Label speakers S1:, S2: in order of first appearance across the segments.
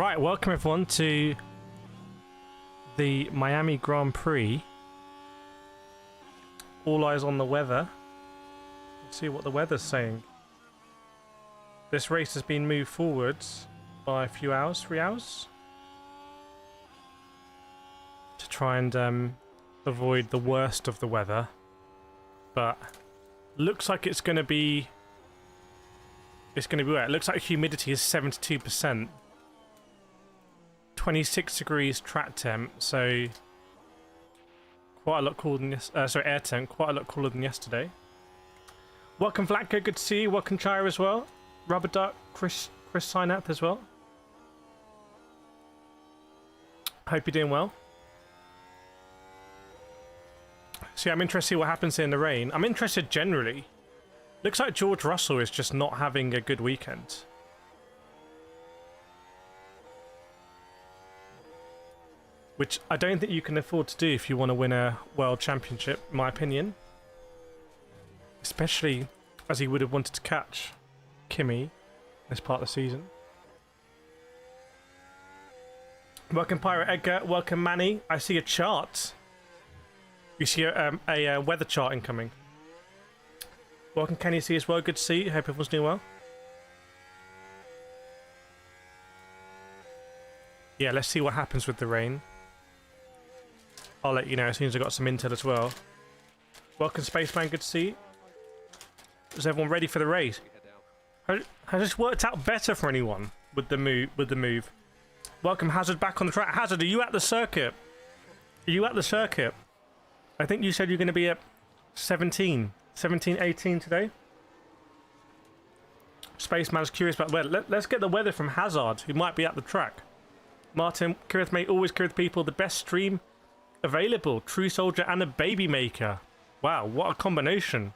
S1: Right, welcome everyone to the Miami Grand Prix. All eyes on the weather. Let's see what the weather's saying. This race has been moved forwards by a few hours, 3 hours, to try and avoid the worst of the weather. But looks like it's going to be wet. It looks like humidity is 72%. 26 degrees track temp, so quite a lot cooler than air temp, quite a lot cooler than yesterday. Welcome Vlatko, good to see you. Welcome Chira as well. Rubber Duck, Chris Synath as well. Hope you're doing well. See, I'm interested to see what happens here in the rain. I'm interested generally. Looks like George Russell is just not having a good weekend. Which I don't think you can afford to do if you want to win a world championship, in my opinion. Especially as he would have wanted to catch Kimi this part of the season. Welcome Pirate Edgar, welcome Manny. I see a chart. You see a weather chart incoming. Welcome Kenny C as well, good to see you. Hope everyone's doing well. Yeah, let's see what happens with the rain. I'll let you know as soon as I've got some intel as well. Welcome Spaceman, good to see you. Is everyone ready for the race? Has this worked out better for anyone with the move? Welcome Hazard back on the track. Hazard, are you at the circuit? Are you at the circuit? I think you said you're going to be at 17, 18 today. Spaceman's curious about the weather. Let's get the weather from Hazard, who might be at the track. Martin, Kireth mate, always Kireth people, the best stream available. True soldier and a baby maker. Wow, what a combination.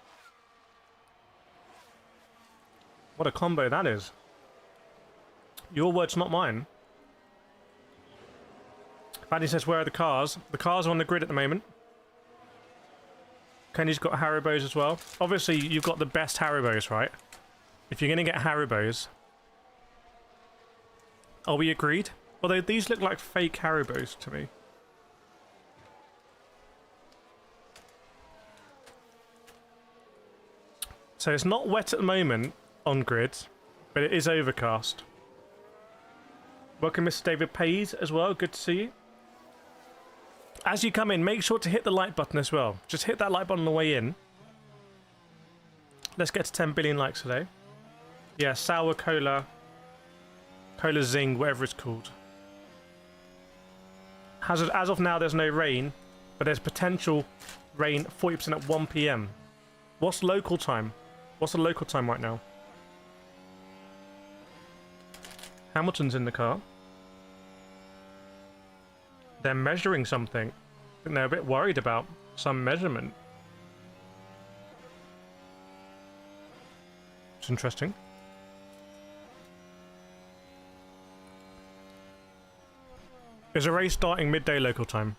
S1: What a combo that is. Your words, not mine. Fanny says, where are the cars? The cars are on the grid at the moment. Kenny's got Haribos as well. Obviously, you've got the best Haribos, right? If you're going to get Haribos. Are we agreed? Although these look like fake Haribos to me. So it's not wet at the moment on grid, but it is overcast. Welcome Mr. David Pays as well, good to see you. As you come in, make sure to hit the like button as well. Just hit that like button on the way in. Let's get to 10 billion likes today. Yeah, sour cola, cola zing, whatever it's called. As of now, there's no rain, but there's potential rain 40% at 1 PM. What's local time? What's the local time right now? Hamilton's in the car. They're measuring something. I think they're a bit worried about some measurement. It's interesting. Is a race starting midday local time?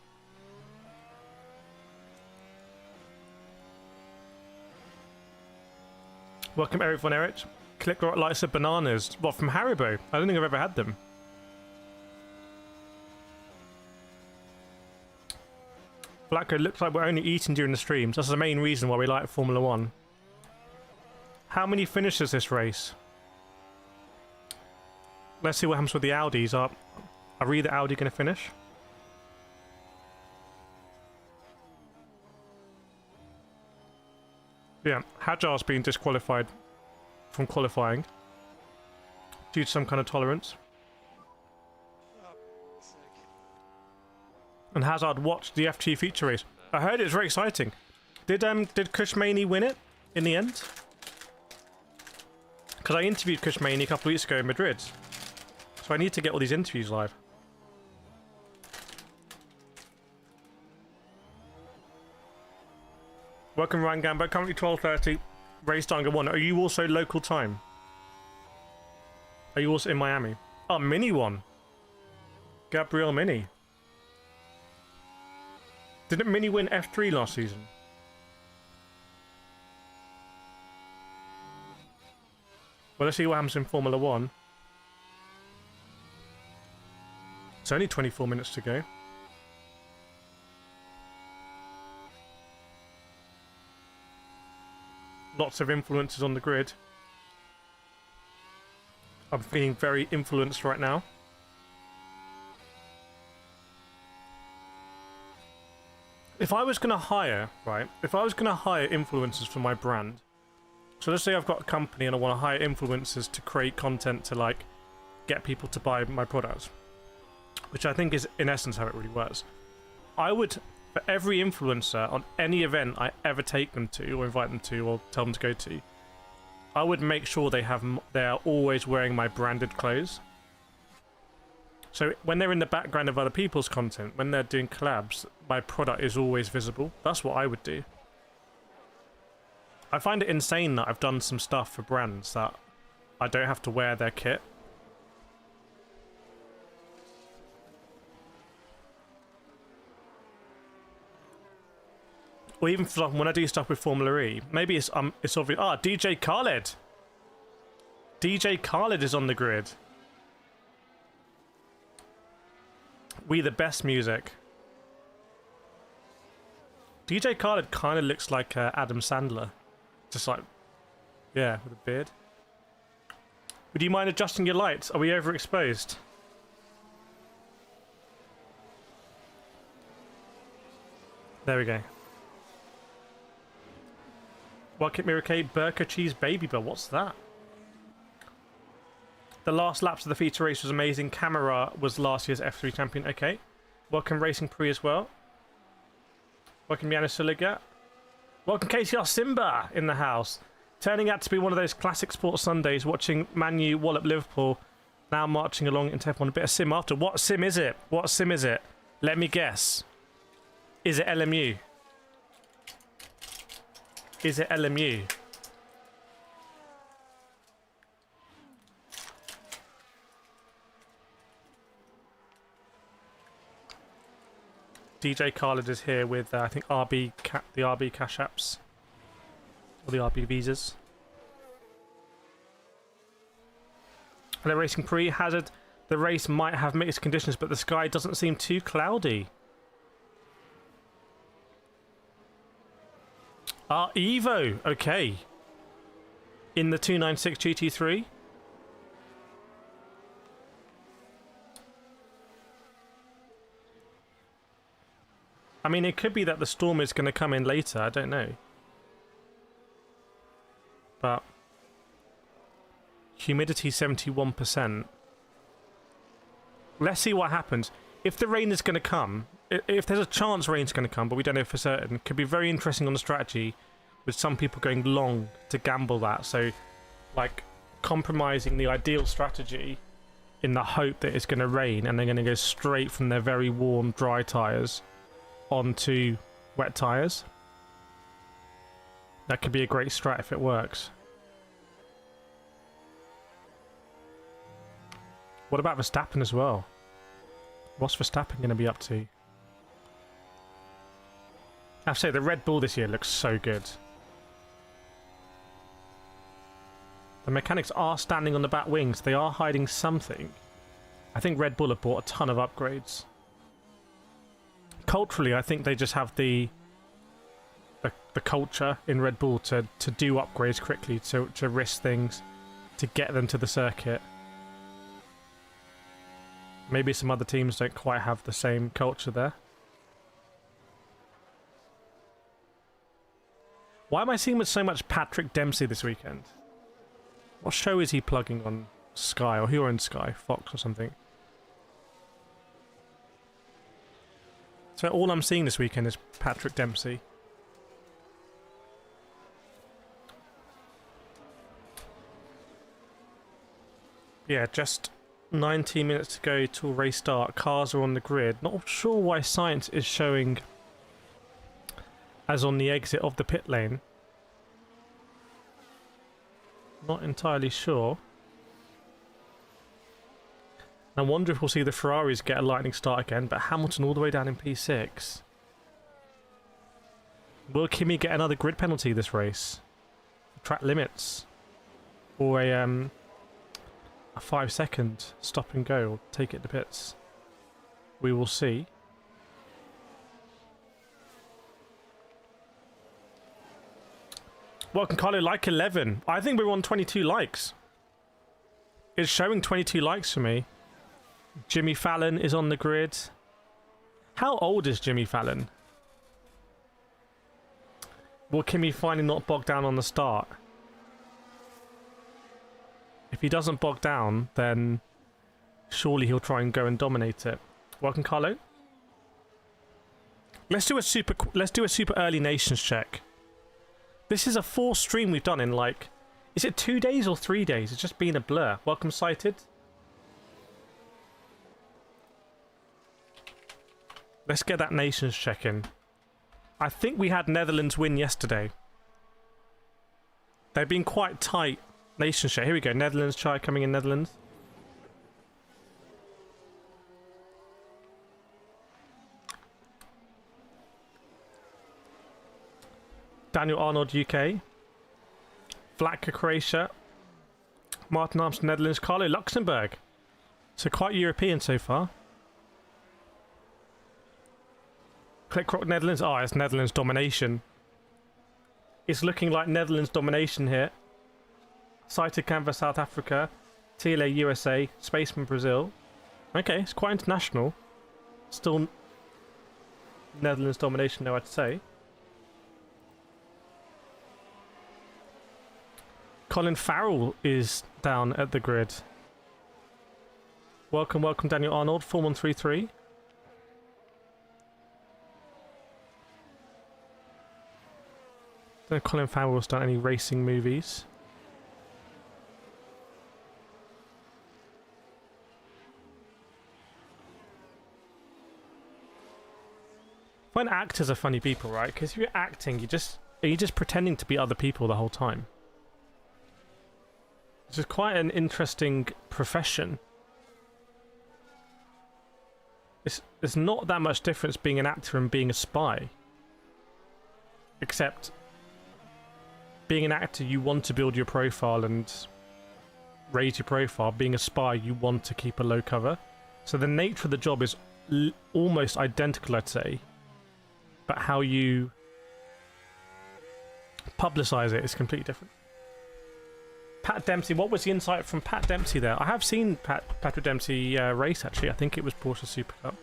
S1: Welcome Eric Von Erich. Click likes of bananas. What, from Haribo? I don't think I've ever had them. Blacko, looks like we're only eating during the streams. That's the main reason why we like Formula 1. How many finishes this race? Let's see what happens with the Audis. Are either Audi going to finish? Yeah, Hajar's been disqualified from qualifying due to some kind of tolerance. And Hazard watched the FT feature race. I heard it was very exciting. Did Kushmani win it in the end? Because I interviewed Kushmani a couple of weeks ago in Madrid. So I need to get all these interviews live. Welcome Ryan Gambit, currently 12:30, race starting at 1. Are you also local time? Are you also in Miami? Oh, Mini one. Gabriel Mini. Didn't Mini win F3 last season? Well, let's see what happens in Formula 1. It's only 24 minutes to go. Lots of influences on the grid. I'm feeling very influenced right now. If I was going to hire, right, if I was going to hire influencers for my brand, so let's say I've got a company and I want to hire influencers to create content to, like, get people to buy my products, which I think is, in essence, how it really works. I would, for every influencer on any event I ever take them to, or invite them to, or tell them to go to, I would make sure they are always wearing my branded clothes. So when they're in the background of other people's content, when they're doing collabs, my product is always visible. That's what I would do. I find it insane that I've done some stuff for brands that I don't have to wear their kit. Or even for, when I do stuff with Formula E, maybe it's obvious. Ah, DJ Khaled. DJ Khaled is on the grid. We the best music. DJ Khaled kind of looks like Adam Sandler. Just like, yeah, with a beard. Would you mind adjusting your lights? Are we overexposed? There we go. Welcome Mirake Burger Cheese Baby Bell. What's that? The last laps of the feature race was amazing. Camera was last year's F3 champion. Okay. Welcome Racing Pre as well. Welcome Yanis Suliga. Welcome KCR Simba in the house. Turning out to be one of those classic sports Sundays, watching Man U wallop Liverpool, now marching along into F1. A bit of sim after. What sim is it? What sim is it? Let me guess. Is it LMU? Is it LMU? DJ Khaled is here with, I think, the RB Cash Apps. Or the RB Visas. Hello, Racing Pre. Hazard. The race might have mixed conditions, but the sky doesn't seem too cloudy. Evo. Okay. In the 296 GT3. I mean, it could be that the storm is going to come in later. I don't know. But humidity 71%. Let's see what happens. If the rain is going to come, if there's a chance rain's going to come, but we don't know for certain, it could be very interesting on the strategy with some people going long to gamble that. So, like, compromising the ideal strategy in the hope that it's going to rain, and they're going to go straight from their very warm, dry tyres onto wet tyres. That could be a great strat if it works. What about Verstappen as well? What's Verstappen going to be up to? I have to say, the Red Bull this year looks so good. The mechanics are standing on the back wings. They are hiding something. I think Red Bull have bought a ton of upgrades. Culturally, I think they just have the culture in Red Bull to do upgrades quickly, to risk things, to get them to the circuit. Maybe some other teams don't quite have the same culture there. Why am I seeing with so much Patrick Dempsey this weekend? What show is he plugging on Sky, or who owns Sky? Fox or something? So all I'm seeing this weekend is Patrick Dempsey. Yeah, just 19 minutes to go till race start. Cars are on the grid. Not sure why Sainz is showing as on the exit of the pit lane. Not entirely sure. I wonder if we'll see the Ferraris get a lightning start again, but Hamilton all the way down in P6. Will Kimi get another grid penalty this race? Track limits? Or a 5-second stop and go, or take it to pits? We will see. Welcome, Carlo. Like 11. I think we're on 22 likes. It's showing 22 likes for me. Jimmy Fallon is on the grid. How old is Jimmy Fallon? Will Kimi finally not bog down on the start? If he doesn't bog down, then surely he'll try and go and dominate it. Welcome, Carlo. Let's do a super early nations check. This is a full stream we've done in like, is it 2 days or 3 days? It's just been a blur. Welcome, Sighted. Let's get that nations check in. I think we had Netherlands win yesterday. They've been quite tight nations check. Here we go. Netherlands try coming in. Netherlands. Daniel Arnold, UK. Vlatka, Croatia. Martin Armstrong, Netherlands. Carlo, Luxembourg. So quite European so far. Clickrock, Netherlands. Oh, it's Netherlands domination. It's looking like Netherlands domination here. Sighted Canvas, South Africa. TLA, USA. Spaceman, Brazil. Okay, it's quite international. Still Netherlands domination, though, I'd say. Colin Farrell is down at the grid. Welcome, welcome, Daniel Arnold. 4133. Don't know if Colin Farrell's done any racing movies. I find actors are funny people, right? Because if you're acting, are you just pretending to be other people the whole time? This is quite an interesting profession. There's not that much difference being an actor and being a spy. Except, being an actor, you want to build your profile and raise your profile. Being a spy, you want to keep a low cover. So the nature of the job is almost identical, I'd say. But how you publicise it is completely different. Pat Dempsey, what was the insight from Pat Dempsey there? I have seen Patrick Dempsey race, actually. I think it was Porsche Super Cup.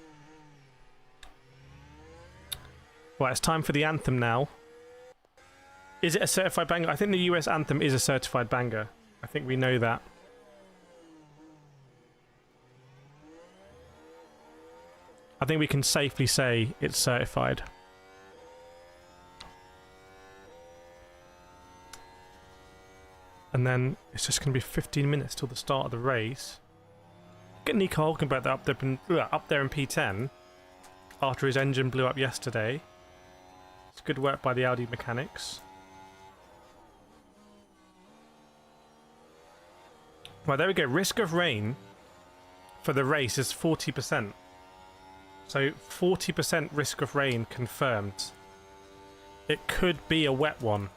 S1: Right, it's time for the anthem now. Is it a certified banger? I think the US anthem is a certified banger. I think we know that. I think we can safely say it's certified. And then it's just going to be 15 minutes till the start of the race. Get Nico Hulkenberg up there in P10 after his engine blew up yesterday. It's good work by the Audi mechanics. Right, there we go. Risk of rain for the race is 40%. So 40% risk of rain confirmed. It could be a wet one.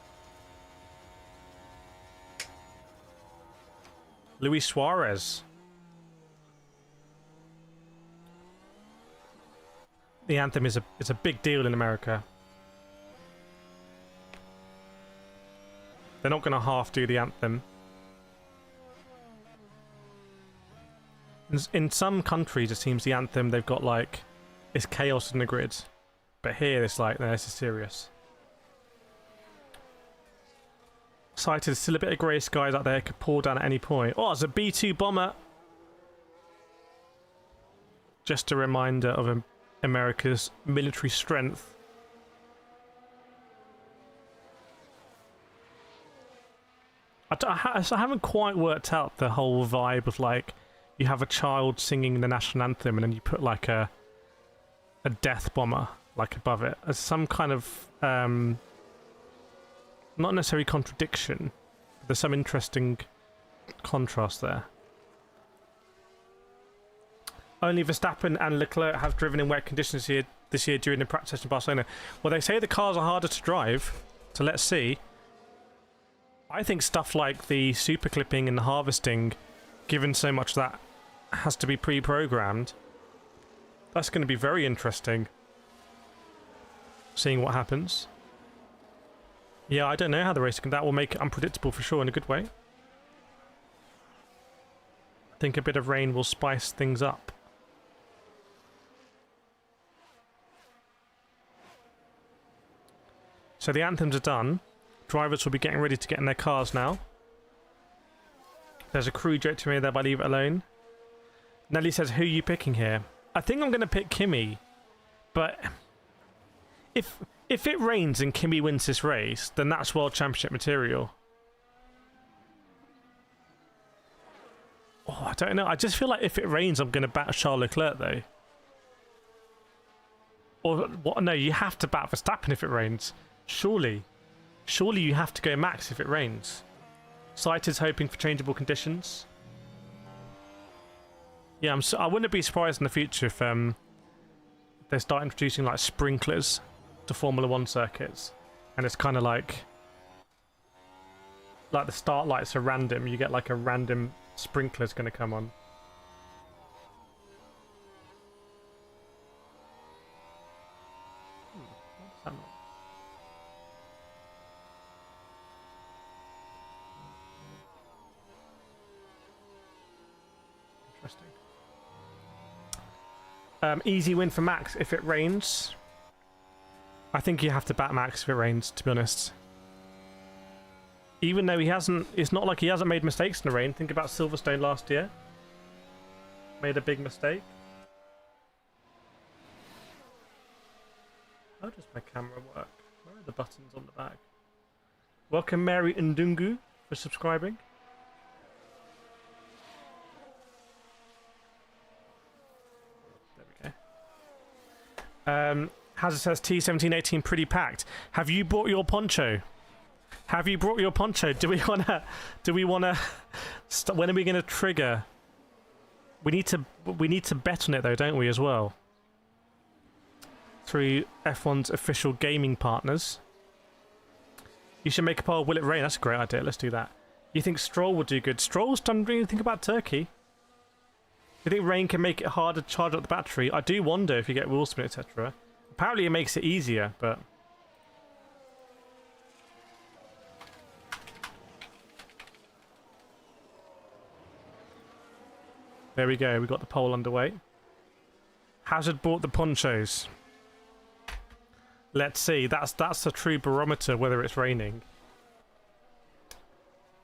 S1: Luis Suarez. The anthem is a big deal in America. They're not going to half do the anthem. In some countries, it seems the anthem they've got like it's chaos in the grid, but here it's like no, this is serious. Sighted, still a bit of grey skies out there, could pour down at any point. Oh, it's a B2 bomber. Just a reminder of America's military strength. I haven't quite worked out the whole vibe of like you have a child singing the national anthem and then you put like a death bomber like above it as some kind of not necessarily contradiction, but there's some interesting contrast there. Only Verstappen and Leclerc have driven in wet conditions this year during the practice session in Barcelona. Well, they say the cars are harder to drive, so let's see. I think stuff like the super clipping and the harvesting, given so much that has to be pre-programmed, That's going to be very interesting. Seeing what happens. Yeah, I don't know how the race can. That will make it unpredictable for sure in a good way. I think a bit of rain will spice things up. So the anthems are done. Drivers will be getting ready to get in their cars now. There's a crew joke to me there, but I leave it alone. Nelly says, who are you picking here? I think I'm going to pick Kimi. But if it rains and Kimi wins this race, then that's World Championship material. Oh, I don't know. I just feel like if it rains, I'm going to bat Charles Leclerc, though. Or, what? No, you have to bat Verstappen if it rains. Surely. Surely you have to go Max if it rains. Sight is hoping for changeable conditions. Yeah, I wouldn't be surprised in the future if they start introducing like sprinklers to Formula 1 circuits. And it's kind of like the start lights are random. You get like a random sprinkler's going to come on. What's that? Interesting. Easy win for Max if it rains. I think you have to bat Max if it rains, to be honest. Even though he hasn't, it's not like he hasn't made mistakes in the rain. Think about Silverstone last year. Made a big mistake. How does my camera work? Where are the buttons on the back? Welcome Mary Ndungu for subscribing. There we go. Hazard says T1718 pretty packed. Have you brought your poncho? Have you brought your poncho? Do we wanna when are we gonna trigger? We need to bet on it though, don't we, as well? Through F1's official gaming partners. You should make a poll, will it rain? That's a great idea, let's do that. You think Stroll would do good? Stroll's done really think about Turkey. You think rain can make it harder to charge up the battery? I do wonder if you get wheel spin, etc. Apparently it makes it easier, but there we go, we got the poll underway. Hazard bought the ponchos. Let's see, that's a true barometer whether it's raining.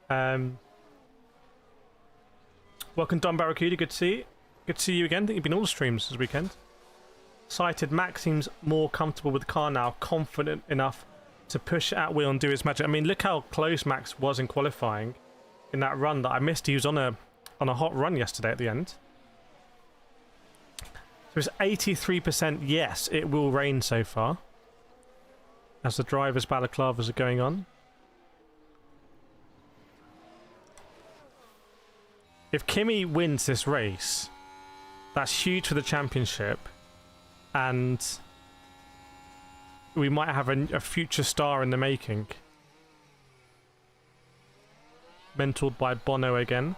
S1: Welcome Don Barracuda, good to see you. Good to see you again. I think you've been all the streams this weekend. Cited, Max seems more comfortable with the car now, confident enough to push it at wheel and do his magic. I mean, look how close Max was in qualifying in that run that I missed. He was on a hot run yesterday at the end. So it's 83% yes, it will rain so far. As the drivers' balaclavas are going on. If Kimi wins this race, that's huge for the championship. And we might have a future star in the making. Mentored by Bono again.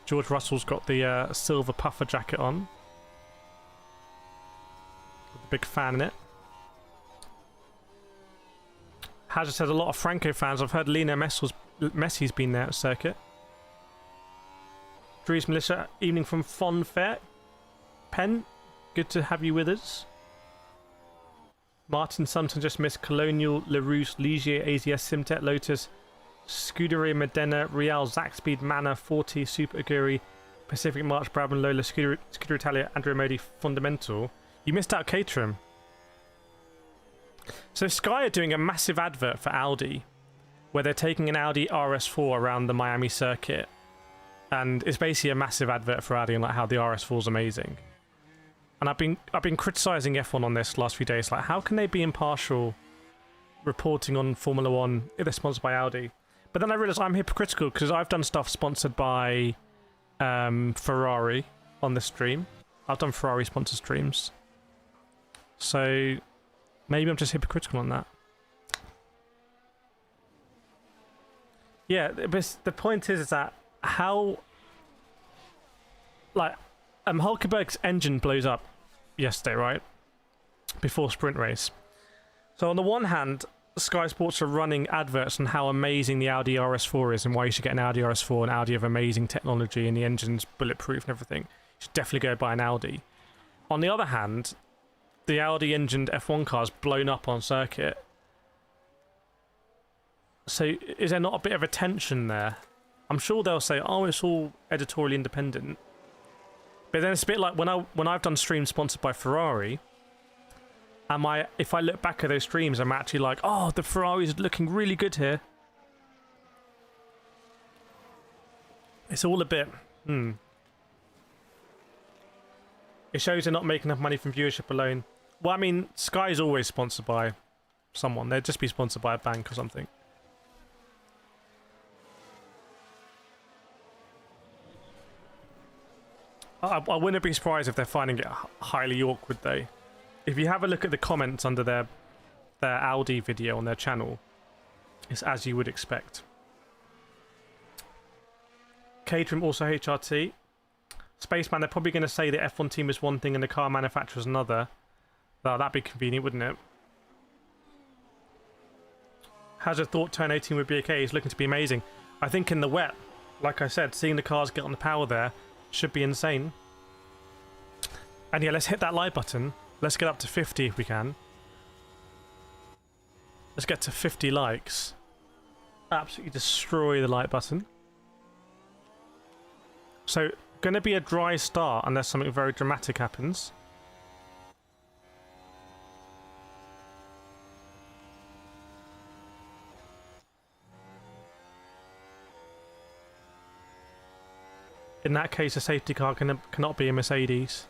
S1: George Russell's got the silver puffer jacket on. With a big fan in it. Hazard says a lot of Franco fans. I've heard Lionel Messi's been there at the circuit. Dries Militia, evening from Fonfair. Penn, good to have you with us. Martin Sumton just missed Colonial, Larousse, Ligier, AZS, Simtek, Lotus, Scuderia, Medina, Real, Zaxpeed, Manor, 40, Super Aguri, Pacific March, Brabham, Lola, Scooter Italia, Andrea Modi, Fundamental. You missed out Caterham. So Sky are doing a massive advert for Audi, where they're taking an Audi RS4 around the Miami circuit. And it's basically a massive advert for Audi and like how the RS4 is amazing. And I've been criticising F1 on this last few days. Like, how can they be impartial reporting on Formula 1 if they're sponsored by Audi? But then I realised I'm hypocritical because I've done stuff sponsored by Ferrari on the stream. I've done Ferrari sponsored streams. So maybe I'm just hypocritical on that. Yeah, but the point is that how, like, Hulkenberg's engine blows up yesterday, right? Before sprint race. So on the one hand, Sky Sports are running adverts on how amazing the Audi RS4 is and why you should get an Audi RS4, and Audi have amazing technology and the engine's bulletproof and everything. You should definitely go buy an Audi. On the other hand, the Audi engined F1 car's blown up on circuit. So is there not a bit of a tension there? I'm sure they'll say, oh, it's all editorially independent. But then it's a bit like when I've done streams sponsored by Ferrari, and if I look back at those streams, I'm actually like, oh, the Ferrari's looking really good here. It's all a bit, It shows they're not making enough money from viewership alone. Well, I mean, Sky's always sponsored by someone. They'd just be sponsored by a bank or something. I wouldn't be surprised if they're finding it highly awkward, though. If you have a look at the comments under their Audi video on their channel, it's as you would expect. Caterham also HRT. Spaceman, they're probably going to say the F1 team is one thing and the car manufacturer is another. Well, that'd be convenient, wouldn't it? Hazard thought turn 18 would be okay. It's looking to be amazing. I think in the wet, like I said, seeing the cars get on the power there should be insane. And yeah, let's hit that like button. Let's get up to 50 if we can. Let's get to 50 likes. Absolutely destroy the like button. So, going to be a dry start unless something very dramatic happens. In that case, a safety car cannot be a Mercedes.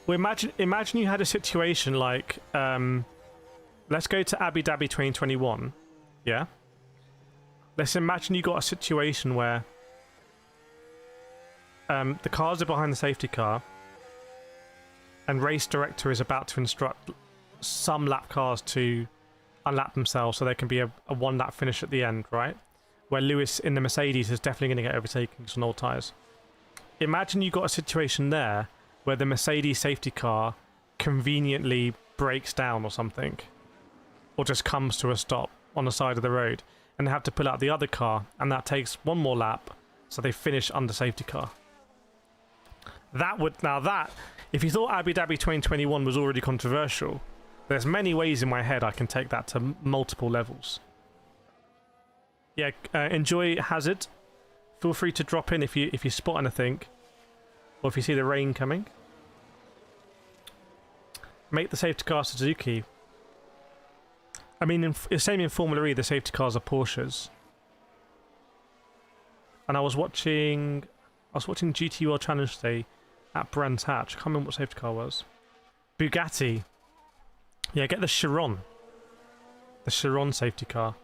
S1: Well, imagine you had a situation like, let's go to Abu Dhabi 2021, yeah? Let's imagine you got a situation where the cars are behind the safety car and race director is about to instruct some lap cars to unlap themselves so there can be a one-lap finish at the end, right? Where Lewis in the Mercedes is definitely going to get overtaken because on old tyres. Imagine you got a situation there where the Mercedes safety car conveniently breaks down or something, or just comes to a stop on the side of the road, and they have to pull out the other car, and that takes one more lap, so they finish under safety car. If you thought Abu Dhabi 2021 was already controversial, there's many ways in my head I can take that to multiple levels. Yeah, enjoy Hazard. Feel free to drop in if you spot anything, or if you see the rain coming. Make the safety car Suzuki. I mean, same in Formula E, the safety cars are Porsches. And I was watching GT World Challenge today at Brands Hatch. I can't remember what safety car was. Bugatti. Yeah, get the Chiron. The Chiron safety car.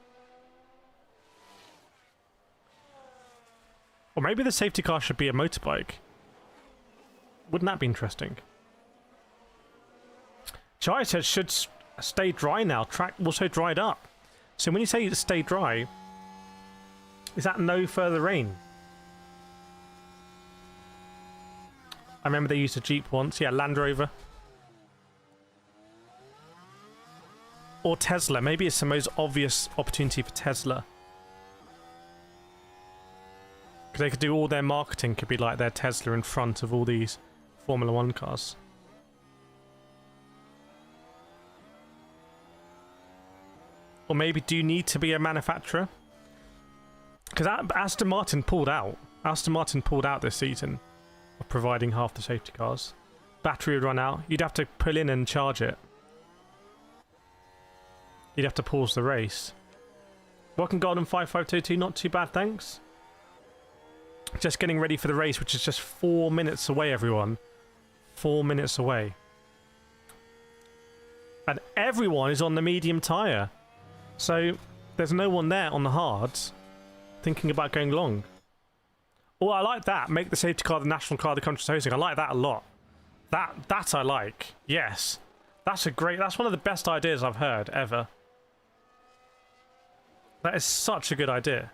S1: Or maybe the safety car should be a motorbike. Wouldn't that be interesting? Chai says should stay dry now. Track also dried up. So when you say stay dry, is that no further rain? I remember they used a Jeep once. Yeah, Land Rover. Or Tesla. Maybe it's the most obvious opportunity for Tesla. Because they could do all their marketing, could be like their Tesla in front of all these Formula 1 cars. Or maybe do you need to be a manufacturer? Because Aston Martin pulled out. Aston Martin pulled out this season of providing half the safety cars. Battery would run out. You'd have to pull in and charge it. You'd have to pause the race. Welcome Golden 5522, not too bad, thanks. Just getting ready for the race, which is just 4 minutes away, everyone. 4 minutes away. And everyone is on the medium tyre. So there's no one there on the hards thinking about going long. Oh, I like that. Make the safety car the national car the country's hosting. I like that a lot. That I like. Yes. That's one of the best ideas I've heard ever. That is such a good idea.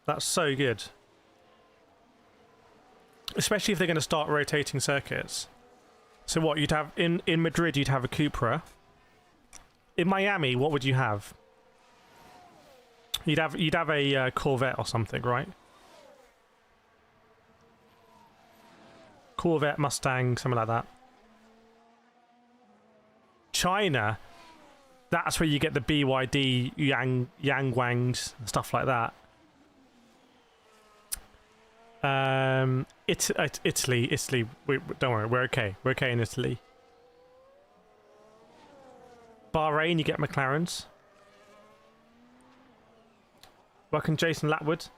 S1: That's so good. Especially if they're going to start rotating circuits. So what, you'd have, in Madrid, you'd have a Cupra. In Miami, what would you have? You'd have a Corvette or something, right? Corvette, Mustang, something like that. China, that's where you get the BYD, Yang Wangs, and stuff like that. Italy. Don't worry, we're okay. We're okay in Italy. Bahrain, you get McLarens. Welcome, Jason Latwood.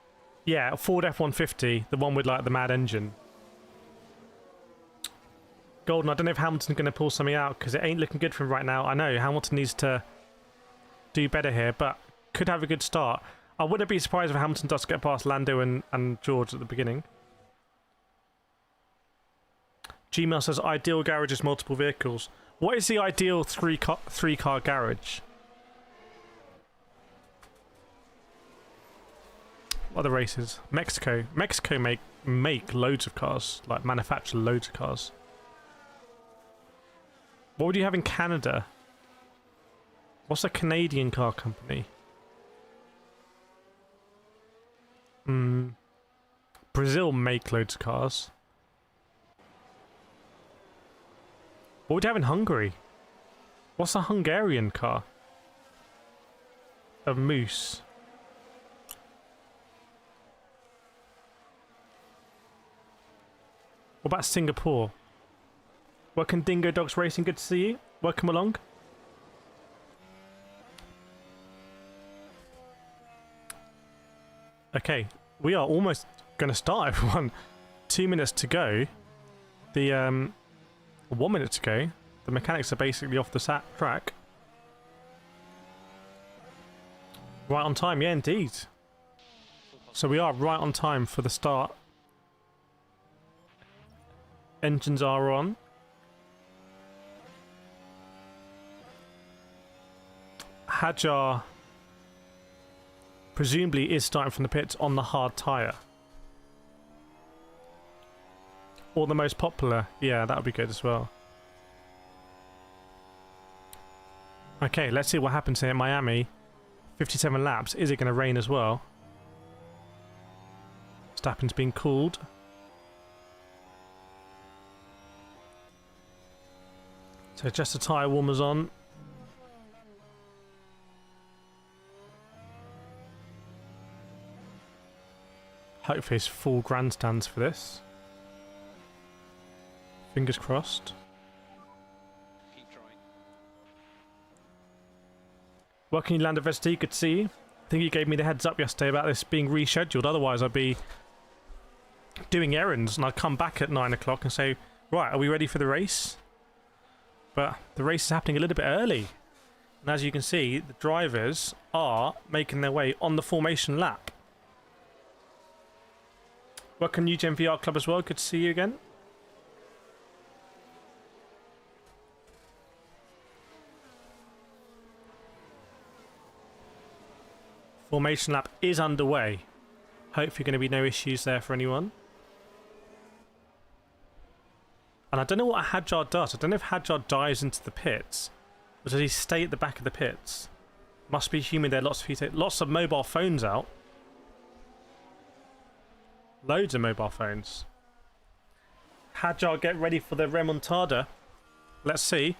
S1: Yeah, Ford F-150, the one with like the mad engine. Golden, I don't know if Hamilton's going to pull something out because it ain't looking good for him right now. I know Hamilton needs to do better here, but could have a good start. I wouldn't be surprised if Hamilton does get past Lando and George at the beginning. Gmail says ideal garage is multiple vehicles. What is the ideal three car garage? What are the races? Mexico. Mexico make loads of cars, like manufacture loads of cars. What would you have in Canada? What's a Canadian car company? Brazil make loads of cars. What would you have in Hungary? What's a Hungarian car? A Moose. What about Singapore? Welcome, Dingo Dogs Racing. Good to see you. Welcome along. Okay, we are almost going to start, everyone. 2 minutes to go. 1 minute to go. The mechanics are basically off the track. Right on time, yeah, indeed. So we are right on time for the start. Engines are on. Hadjar presumably is starting from the pits on the hard tyre. Or the most popular. Yeah, that would be good as well. Okay, let's see what happens here at Miami. 57 laps. Is it going to rain as well? Verstappen's been cooled. So just the tyre warmers on. Hopefully it's full grandstands for this. Fingers crossed.
S2: Keep trying.
S1: Welcome, Lando Vesti. Good to see you. I think you gave me the heads up yesterday about this being rescheduled. Otherwise, I'd be doing errands and I'd come back at 9 o'clock and say, right, are we ready for the race? But the race is happening a little bit early. And as you can see, the drivers are making their way on the formation lap. Welcome, New Gen VR Club as well. Good to see you again. Formation lap is underway. Hopefully going to be no issues there for anyone. And I don't know what Hadjar does. I don't know if Hadjar dives into the pits. Or does he stay at the back of the pits? Must be humid there. Lots of mobile phones out. Loads of mobile phones. Hadjar, get ready for the remontada. Let's see.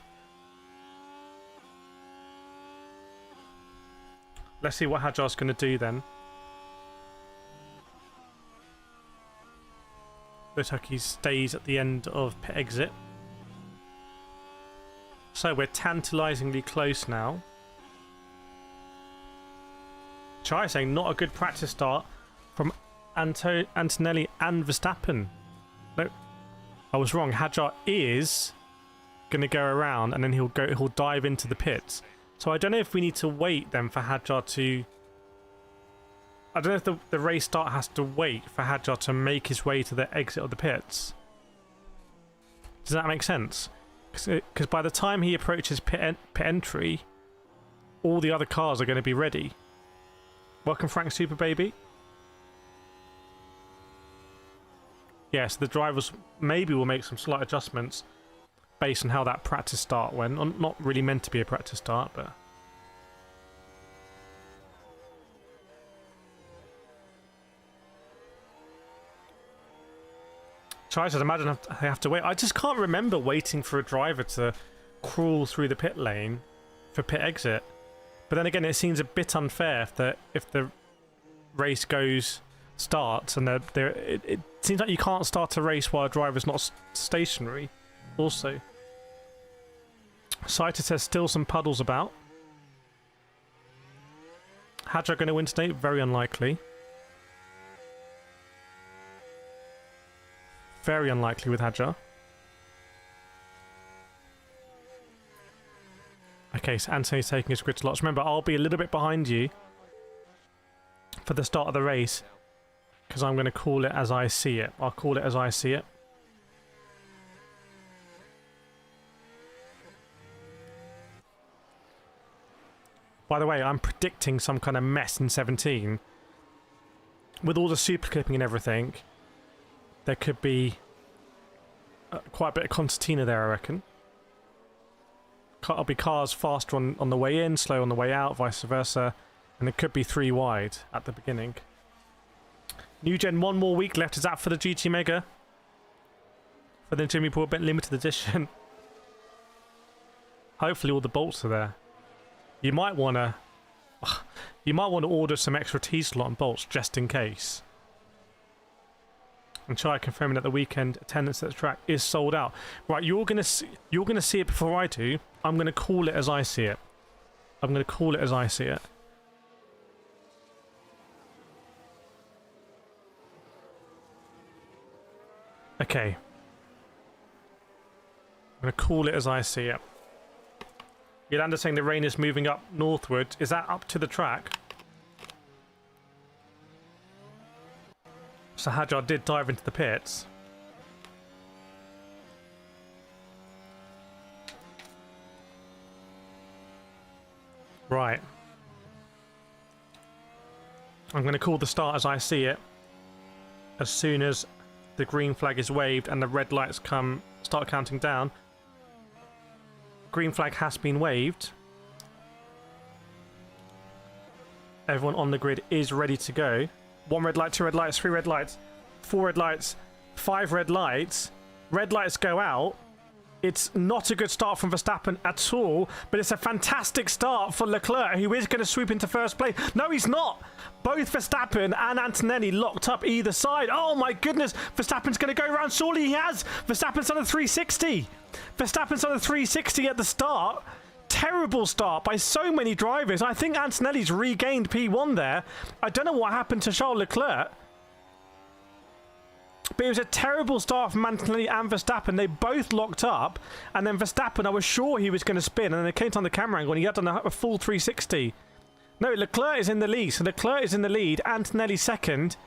S1: Let's see what Hadjar's going to do then. Looks like he stays at the end of pit exit. So we're tantalisingly close now. Chai saying not a good practice start from Antonelli and Verstappen. No, I was wrong. Hadjar is going to go around and then he'll dive into the pits. So I don't know if we need to wait then for Hadjar to... I don't know if the race start has to wait for Hadjar to make his way to the exit of the pits. Does that make sense? Because by the time he approaches pit entry, all the other cars are going to be ready. Welcome, Frank Super Baby. Yes, the drivers maybe will make some slight adjustments based on how that practice start went. Not really meant to be a practice start, but... Chai says, imagine I have to wait. I just can't remember waiting for a driver to crawl through the pit lane for pit exit. But then again, it seems a bit unfair if the race starts and it seems like you can't start a race while a driver's not stationary. Also, Saita says still some puddles about. Hadjar going to win today? Very unlikely. Very unlikely with Hadjar. Okay, so Anthony's taking his grid slots. Remember, I'll be a little bit behind you for the start of the race because I'm going to call it as I see it. I'll call it as I see it. By the way, I'm predicting some kind of mess in 17. With all the super clipping and everything, there could be quite a bit of concertina there, I reckon. There'll be cars faster on the way in, slow on the way out, vice versa. And it could be 3 wide at the beginning. New Gen, 1 more week left. Is that for the GT Mega? For the Jimmy Paul Limited Edition? Hopefully all the bolts are there. You might want to order some extra T-slot and bolts just in case. And try confirming that the weekend attendance at the track is sold out. Right, you're gonna see it before I do. I'm gonna call it as I see it. I'm gonna call it as I see it. Okay. I'm gonna call it as I see it. Yolanda's saying the rain is moving up northward. Is that up to the track? So Hadjar did dive into the pits. Right. I'm going to call the start as I see it. As soon as the green flag is waved and the red lights start counting down. Green flag has been waved. Everyone on the grid is ready to go. 1 red light, 2 red lights, 3 red lights, 4 red lights, 5 red lights. Red lights go out. It's not a good start from Verstappen at all, but it's a fantastic start for Leclerc, who is going to swoop into first place. No, he's not. Both Verstappen and Antonelli locked up either side. Oh my goodness, Verstappen's going to go around. Surely he has. Verstappen's on a 360. Verstappen's on a 360 at the start. Terrible start by so many drivers. I think Antonelli's regained P1 there. I don't know what happened to Charles Leclerc. But it was a terrible start from Antonelli and Verstappen. They both locked up. And then Verstappen, I was sure he was going to spin. And then it came on the camera angle and he had done a full 360. No, Leclerc is in the lead. So Leclerc is in the lead. Antonelli second.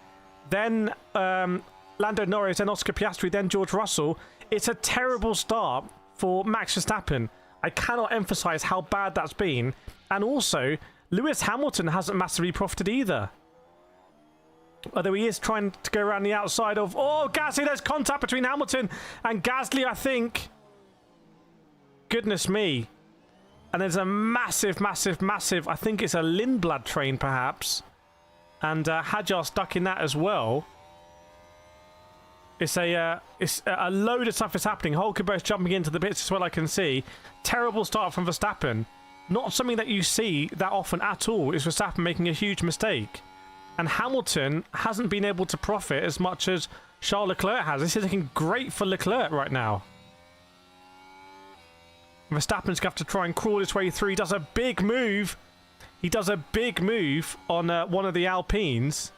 S1: Then Lando Norris, then Oscar Piastri, then George Russell. It's a terrible start for Max Verstappen. I cannot emphasize how bad that's been. And also, Lewis Hamilton hasn't massively profited either. Although he is trying to go around the outside of... Oh, Gasly, there's contact between Hamilton and Gasly, I think. Goodness me. And there's a massive, I think it's a Lindblad train, perhaps. And Hadjar stuck in that as well. It's a load of stuff is happening. Hulkenberg's jumping into the pits as well, I can see. Terrible start from Verstappen. Not something that you see that often at all is Verstappen making a huge mistake. And Hamilton hasn't been able to profit as much as Charles Leclerc has. This is looking great for Leclerc right now. Verstappen's going to have to try and crawl his way through. He does a big move. He does a big move on one of the Alpines.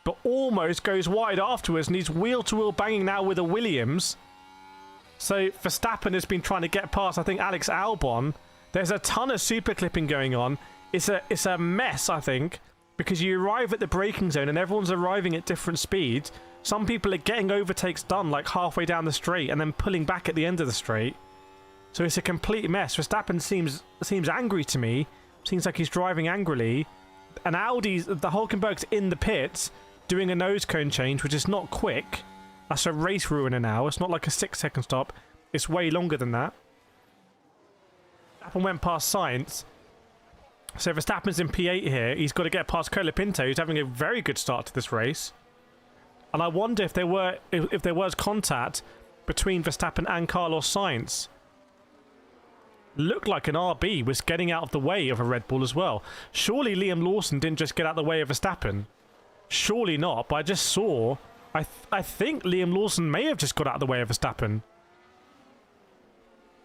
S1: But almost goes wide afterwards. And he's wheel-to-wheel banging now with a Williams. So Verstappen has been trying to get past, I think, Alex Albon. There's a ton of super clipping going on. It's a mess, I think. Because you arrive at the braking zone and everyone's arriving at different speeds. Some people are getting overtakes done like halfway down the straight and then pulling back at the end of the straight. So it's a complete mess. Verstappen seems angry to me. Seems like he's driving angrily. And the Hulkenberg's in the pits doing a nose cone change, which is not quick. That's a race ruiner now. It's not like a 6-second stop. It's way longer than that. Verstappen went past Sainz. So Verstappen's in P8 here. He's got to get past Colapinto, who's having a very good start to this race. And I wonder if there was contact between Verstappen and Carlos Sainz. Looked like an RB was getting out of the way of a Red Bull as well. Surely Liam Lawson didn't just get out of the way of Verstappen. Surely not, but I just saw... I think Liam Lawson may have just got out of the way of Verstappen.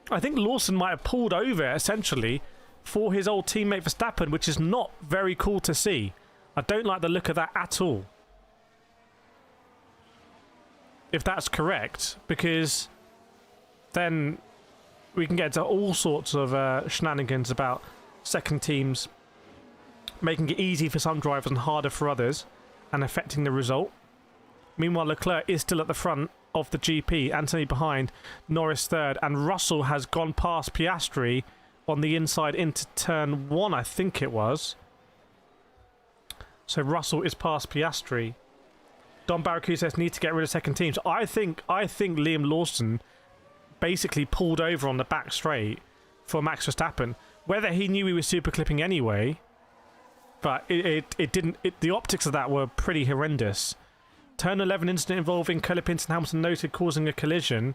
S1: I think Lawson might have pulled over, essentially, for his old teammate Verstappen, which is not very cool to see. I don't like the look of that at all. If that's correct, because then we can get to all sorts of shenanigans about second teams making it easy for some drivers and harder for others and affecting the result. Meanwhile, Leclerc is still at the front of the GP, Anthony behind, Norris third, and Russell has gone past Piastri on the inside into turn 1, I think it was. So Russell is past Piastri. Don Barracuda says need to get rid of second teams. I think Liam Lawson basically pulled over on the back straight for Max Verstappen. Whether he knew he was super clipping anyway, but it didn't. The optics of that were pretty horrendous. Turn 11 incident involving Colapinto and Hamilton noted causing a collision.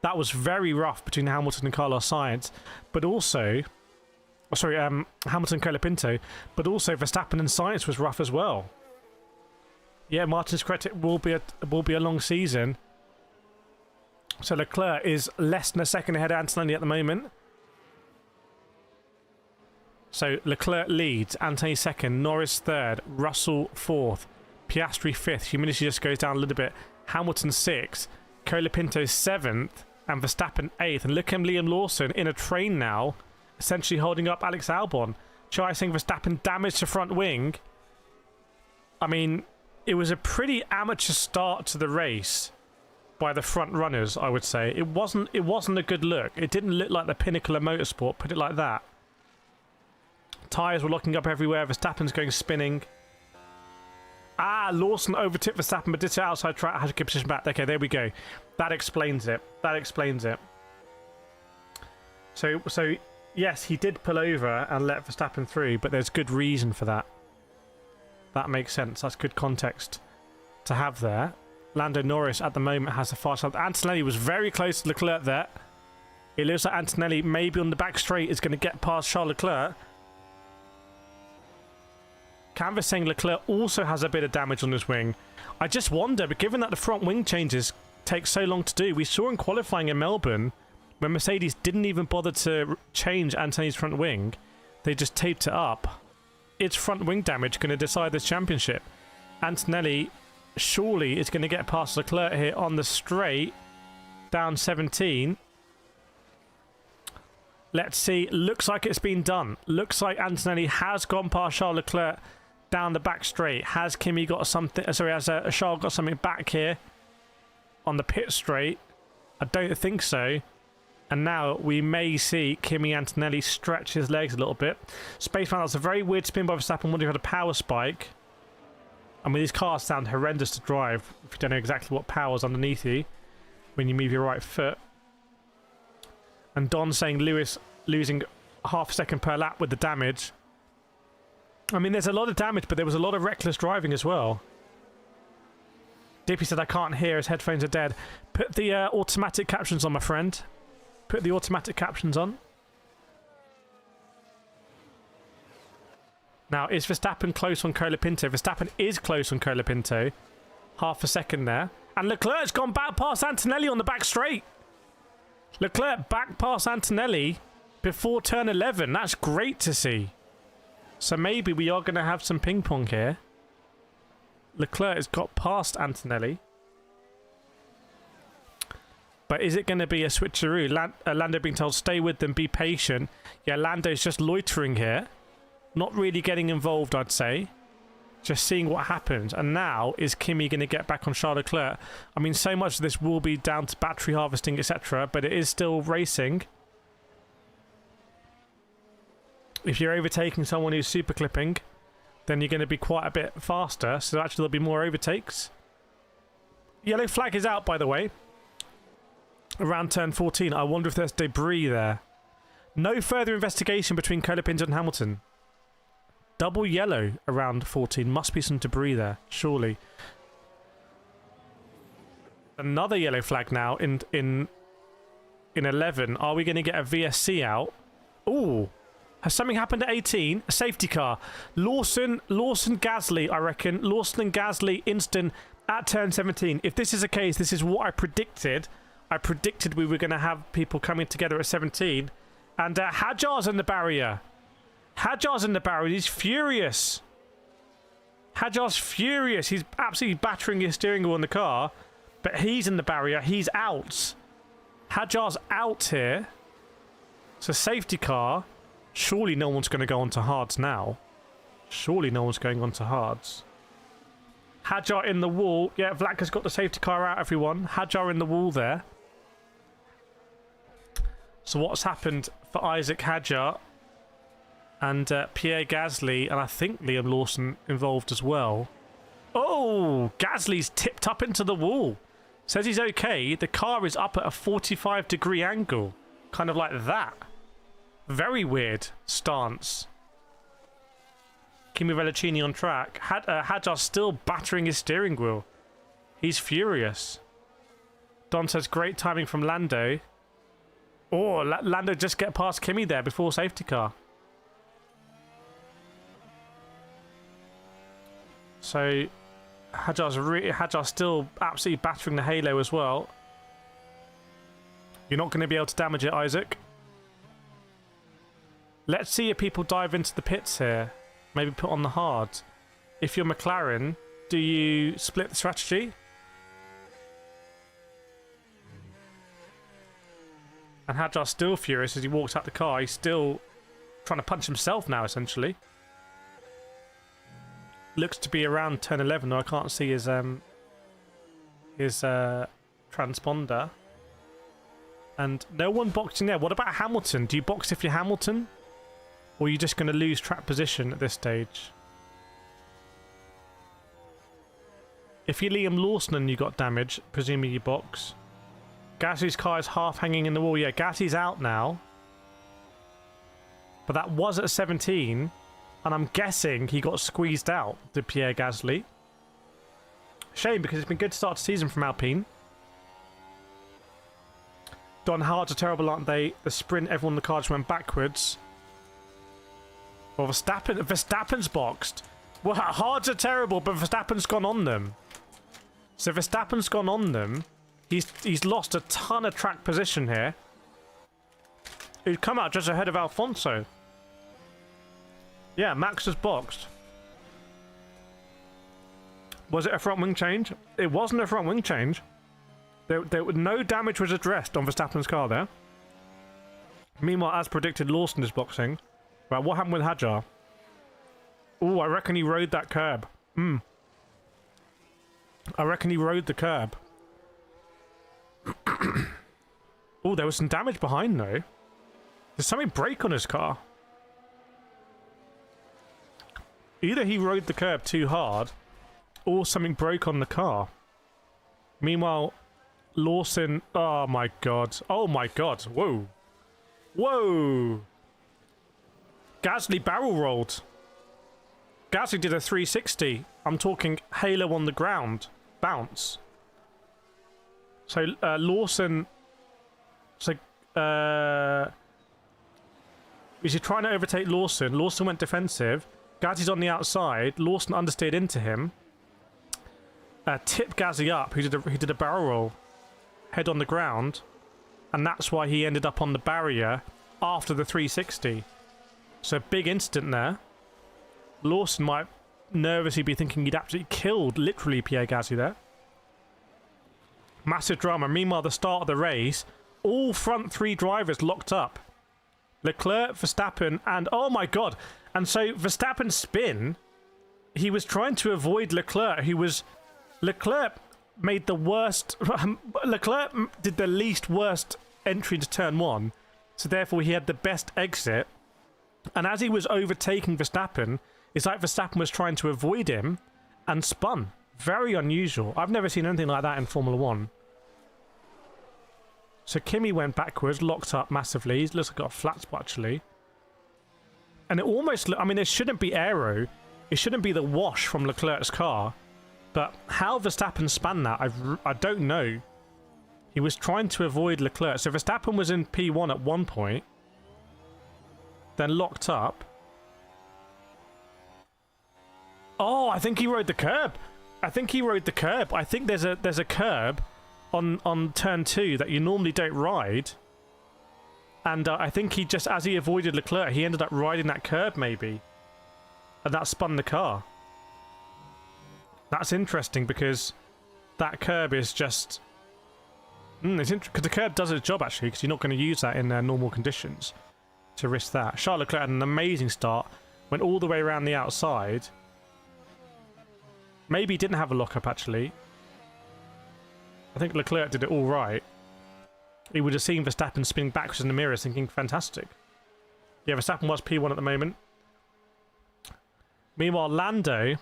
S1: That was very rough between Hamilton and Carlos Sainz, but also, Hamilton and Colapinto, but also Verstappen and Sainz was rough as well. Yeah, Martin's correct. It will be a long season. So Leclerc is less than a second ahead of Antonelli at the moment. So Leclerc leads, Anthony second, Norris third, Russell fourth, Piastri fifth, humidity just goes down a little bit, Hamilton sixth, Colapinto seventh, and Verstappen eighth. And look at Liam Lawson in a train now, essentially holding up Alex Albon. Chai saying Verstappen damaged the front wing. I mean, it was a pretty amateur start to the race by the front runners, I would say. It wasn't a good look. It didn't look like the pinnacle of motorsport, put it like that. Tyres were locking up everywhere. Verstappen's going spinning. Lawson overtook Verstappen, but did it outside track. Had to get position back. Okay, there we go. That explains it. That explains it. So yes, he did pull over and let Verstappen through, but there's good reason for that. That makes sense. That's good context to have there. Lando Norris at the moment has the fast lap. Antonelli was very close to Leclerc there. It looks like Antonelli maybe on the back straight is going to get past Charles Leclerc. Canvas saying Leclerc also has a bit of damage on his wing. I just wonder, but given that the front wing changes take so long to do, we saw in qualifying in Melbourne when Mercedes didn't even bother to change Antonelli's front wing. They just taped it up. Is front wing damage going to decide this championship? Antonelli surely is going to get past Leclerc here on the straight, down 17. Let's see. Looks like it's been done. Looks like Antonelli has gone past Charles Leclerc down the back straight. Has Kimi got something? Sorry, has Charles got something back here on the pit straight? I don't think so. And now we may see Kimi Antonelli stretch his legs a little bit. Spaceman, that's a very weird spin by Verstappen. Wonder if he had a power spike. I mean, these cars sound horrendous to drive if you don't know exactly what power's underneath you when you move your right foot. And Don saying Lewis losing half a second per lap with the damage. I mean, there's a lot of damage, but there was a lot of reckless driving as well. Dippy said, I can't hear, his headphones are dead. Put the automatic captions on, my friend. Put the automatic captions on. Now, is Verstappen close on Colapinto? Verstappen is close on Colapinto. Half a second there. And Leclerc's gone back past Antonelli on the back straight. Leclerc back past Antonelli before turn 11. That's great to see. So maybe we are going to have some ping pong here. Leclerc has got past Antonelli. But is it going to be a switcheroo? Lando being told, stay with them, be patient. Yeah, Lando's just loitering here. Not really getting involved, I'd say. Just seeing what happens. And now, is Kimi going to get back on Charles Leclerc? I mean, so much of this will be down to battery harvesting, etc. But it is still racing. If you're overtaking someone who's super clipping, then you're going to be quite a bit faster. So actually there'll be more overtakes. Yellow flag is out, by the way. Around turn 14. I wonder if there's debris there. No further investigation between Colapinto and Hamilton. Double yellow around 14. Must be some debris there, surely. Another yellow flag now in 11. Are we going to get a VSC out? Ooh. Has something happened at 18? A safety car. Lawson, Gasly, I reckon. Lawson and Gasly instant at turn 17. If this is the case, this is what I predicted. I predicted we were going to have people coming together at 17. And Hadjar's in the barrier. Hadjar's in the barrier. He's furious. Hadjar's furious. He's absolutely battering his steering wheel in the car. But he's in the barrier. He's out. Hadjar's out here. It's a safety car. Surely no one's going to go on to hards now. Surely no one's going on to hards. Hadjar in the wall. Yeah, Vlad has got the safety car out, everyone. Hadjar in the wall there. So what's happened for Isaac Hadjar and Pierre Gasly, and I think Liam Lawson involved as well. Oh, Gasly's tipped up into the wall. Says he's okay. The car is up at a 45-degree angle. Kind of like that. Very weird stance. Kimi Vellicini on track. Hadjar's still battering his steering wheel. He's furious. Don says great timing from Lando. Oh, Lando just get past Kimi there before safety car. So Hadjar's still absolutely battering the halo as well. You're not going to be able to damage it, Isaac. Let's see if people dive into the pits here. Maybe put on the hard. If you're McLaren, do you split the strategy? And Hadjar's still furious as he walks out the car. He's still trying to punch himself now, essentially. Looks to be around turn 11, though I can't see his transponder. And no one boxing there. What about Hamilton? Do you box if you're Hamilton? Or are you just going to lose track position at this stage? If you're Liam Lawson and you got damage, presumably you box. Gasly's car is half hanging in the wall. Yeah, Gasly's out now. But that was at 17. And I'm guessing he got squeezed out, did Pierre Gasly. Shame, because it's been a good start to season from Alpine. Don, hards are terrible, aren't they? The sprint, everyone in the car just went backwards. Well, Verstappen's boxed. Well, hards are terrible, but Verstappen's gone on them. So Verstappen's gone on them. He's lost a ton of track position here. He'd come out just ahead of Alfonso. Yeah, Max was boxed. Was it a front wing change? It wasn't a front wing change. No damage was addressed on Verstappen's car there. Meanwhile, as predicted, Lawson is boxing. Right, what happened with Hadjar? Oh, I reckon he rode that curb. I reckon he rode the curb. Oh, there was some damage behind, though. Did something break on his car? Either he rode the curb too hard, or something broke on the car. Meanwhile, Lawson... Oh, my God. Oh, my God. Whoa. Whoa. Gasly barrel rolled. Gasly did a 360. I'm talking halo on the ground. Bounce. So, Lawson... So, is he trying to overtake Lawson? Lawson went defensive. Gasly's on the outside. Lawson understeered into him. Tipped Gasly up, who did a barrel roll. Head on the ground. And that's why he ended up on the barrier after the 360. So, big incident there. Lawson might nervously be thinking he'd absolutely killed, literally, Pierre Gasly there. Massive drama. Meanwhile, the start of the race, all front three drivers locked up. Leclerc, Verstappen, and... Oh, my God. And so, Verstappen's spin, he was trying to avoid Leclerc, who was... Leclerc made the worst... Leclerc did the least worst entry into turn 1. So, therefore, he had the best exit. And as he was overtaking Verstappen, it's like Verstappen was trying to avoid him and spun Very unusual. I've never seen anything like that in Formula 1. So Kimi went backwards, locked up massively. He looks like he got a flat spot, actually. And it almost... I mean, it shouldn't be aero. It shouldn't be the wash from Leclerc's car. But how Verstappen spanned that, I don't know. He was trying to avoid Leclerc. So Verstappen was in P1 at one point. Then locked up. Oh, I think he rode the curb. I think there's a curb on turn 2 that you normally don't ride. And I think he just, as he avoided Leclerc, he ended up riding that curb maybe. And that spun the car. That's interesting because that curb is just... it's interesting because the curb does its job actually, because you're not going to use that in normal conditions to risk that. Charles Leclerc had an amazing start, went all the way around the outside. Maybe he didn't have a lockup actually. I think Leclerc did it all right. He would have seen Verstappen spinning backwards in the mirrors thinking, fantastic. Yeah, Verstappen was P1 at the moment. Meanwhile, Lando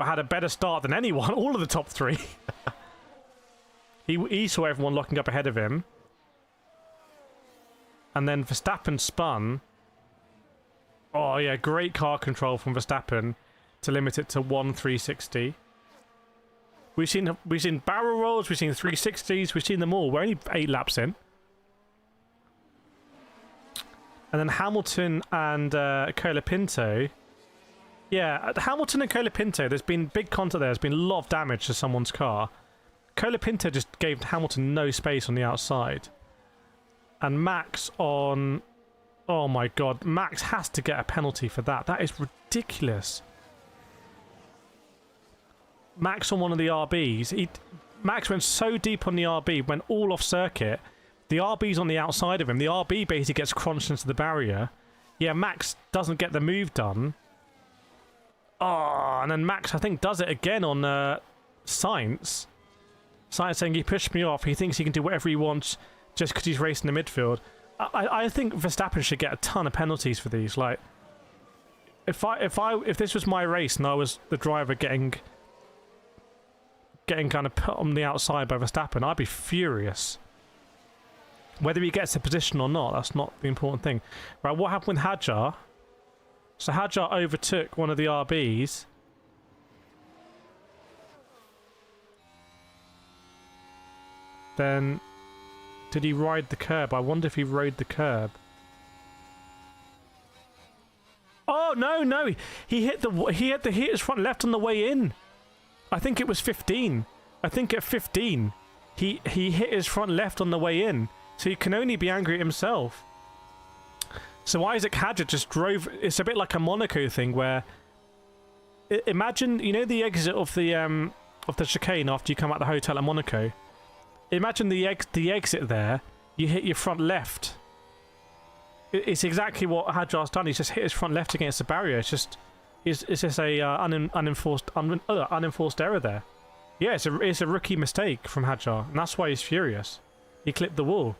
S1: had a better start than anyone, all of the top 3. He saw everyone locking up ahead of him. And then Verstappen spun. Oh yeah, great car control from Verstappen to limit it to 1.360. We've seen barrel rolls, we've seen 360s, we've seen them all. We're only 8 laps in. And then Hamilton and Colapinto. Yeah, Hamilton and Colapinto, there's been big contact there. There's been a lot of damage to someone's car. Colapinto just gave Hamilton no space on the outside. And Max on... Oh my god, Max has to get a penalty for that. That is ridiculous. Max on one of the RBs. Max went so deep on the RB, went all off circuit. The RB's on the outside of him. The RB basically gets crunched into the barrier. Yeah, Max doesn't get the move done. Oh, and then Max, I think, does it again on Sainz. Sainz saying he pushed me off. He thinks he can do whatever he wants just because he's racing the midfield. I think Verstappen should get a ton of penalties for these. Like, if this was my race and I was the driver getting kind of put on the outside by Verstappen, I'd be furious. Whether he gets a position or not, that's not the important thing. Right, what happened with Hadjar? So Hadjar overtook one of the RBs. Then, did he ride the curb? I wonder if he rode the curb. Oh no! He hit his front left on the way in. I think it was 15. I think at 15, he hit his front left on the way in. So he can only be angry at himself. So Isaac Hadjar just drove... It's a bit like a Monaco thing where... Imagine, you know the exit of the chicane after you come out the hotel at Monaco? Imagine the exit there, you hit your front left. It's exactly what Hadjar's done. He's just hit his front left against the barrier. It's just a unenforced error there. Yeah, it's a rookie mistake from Hadjar, and that's why he's furious. He clipped the wall.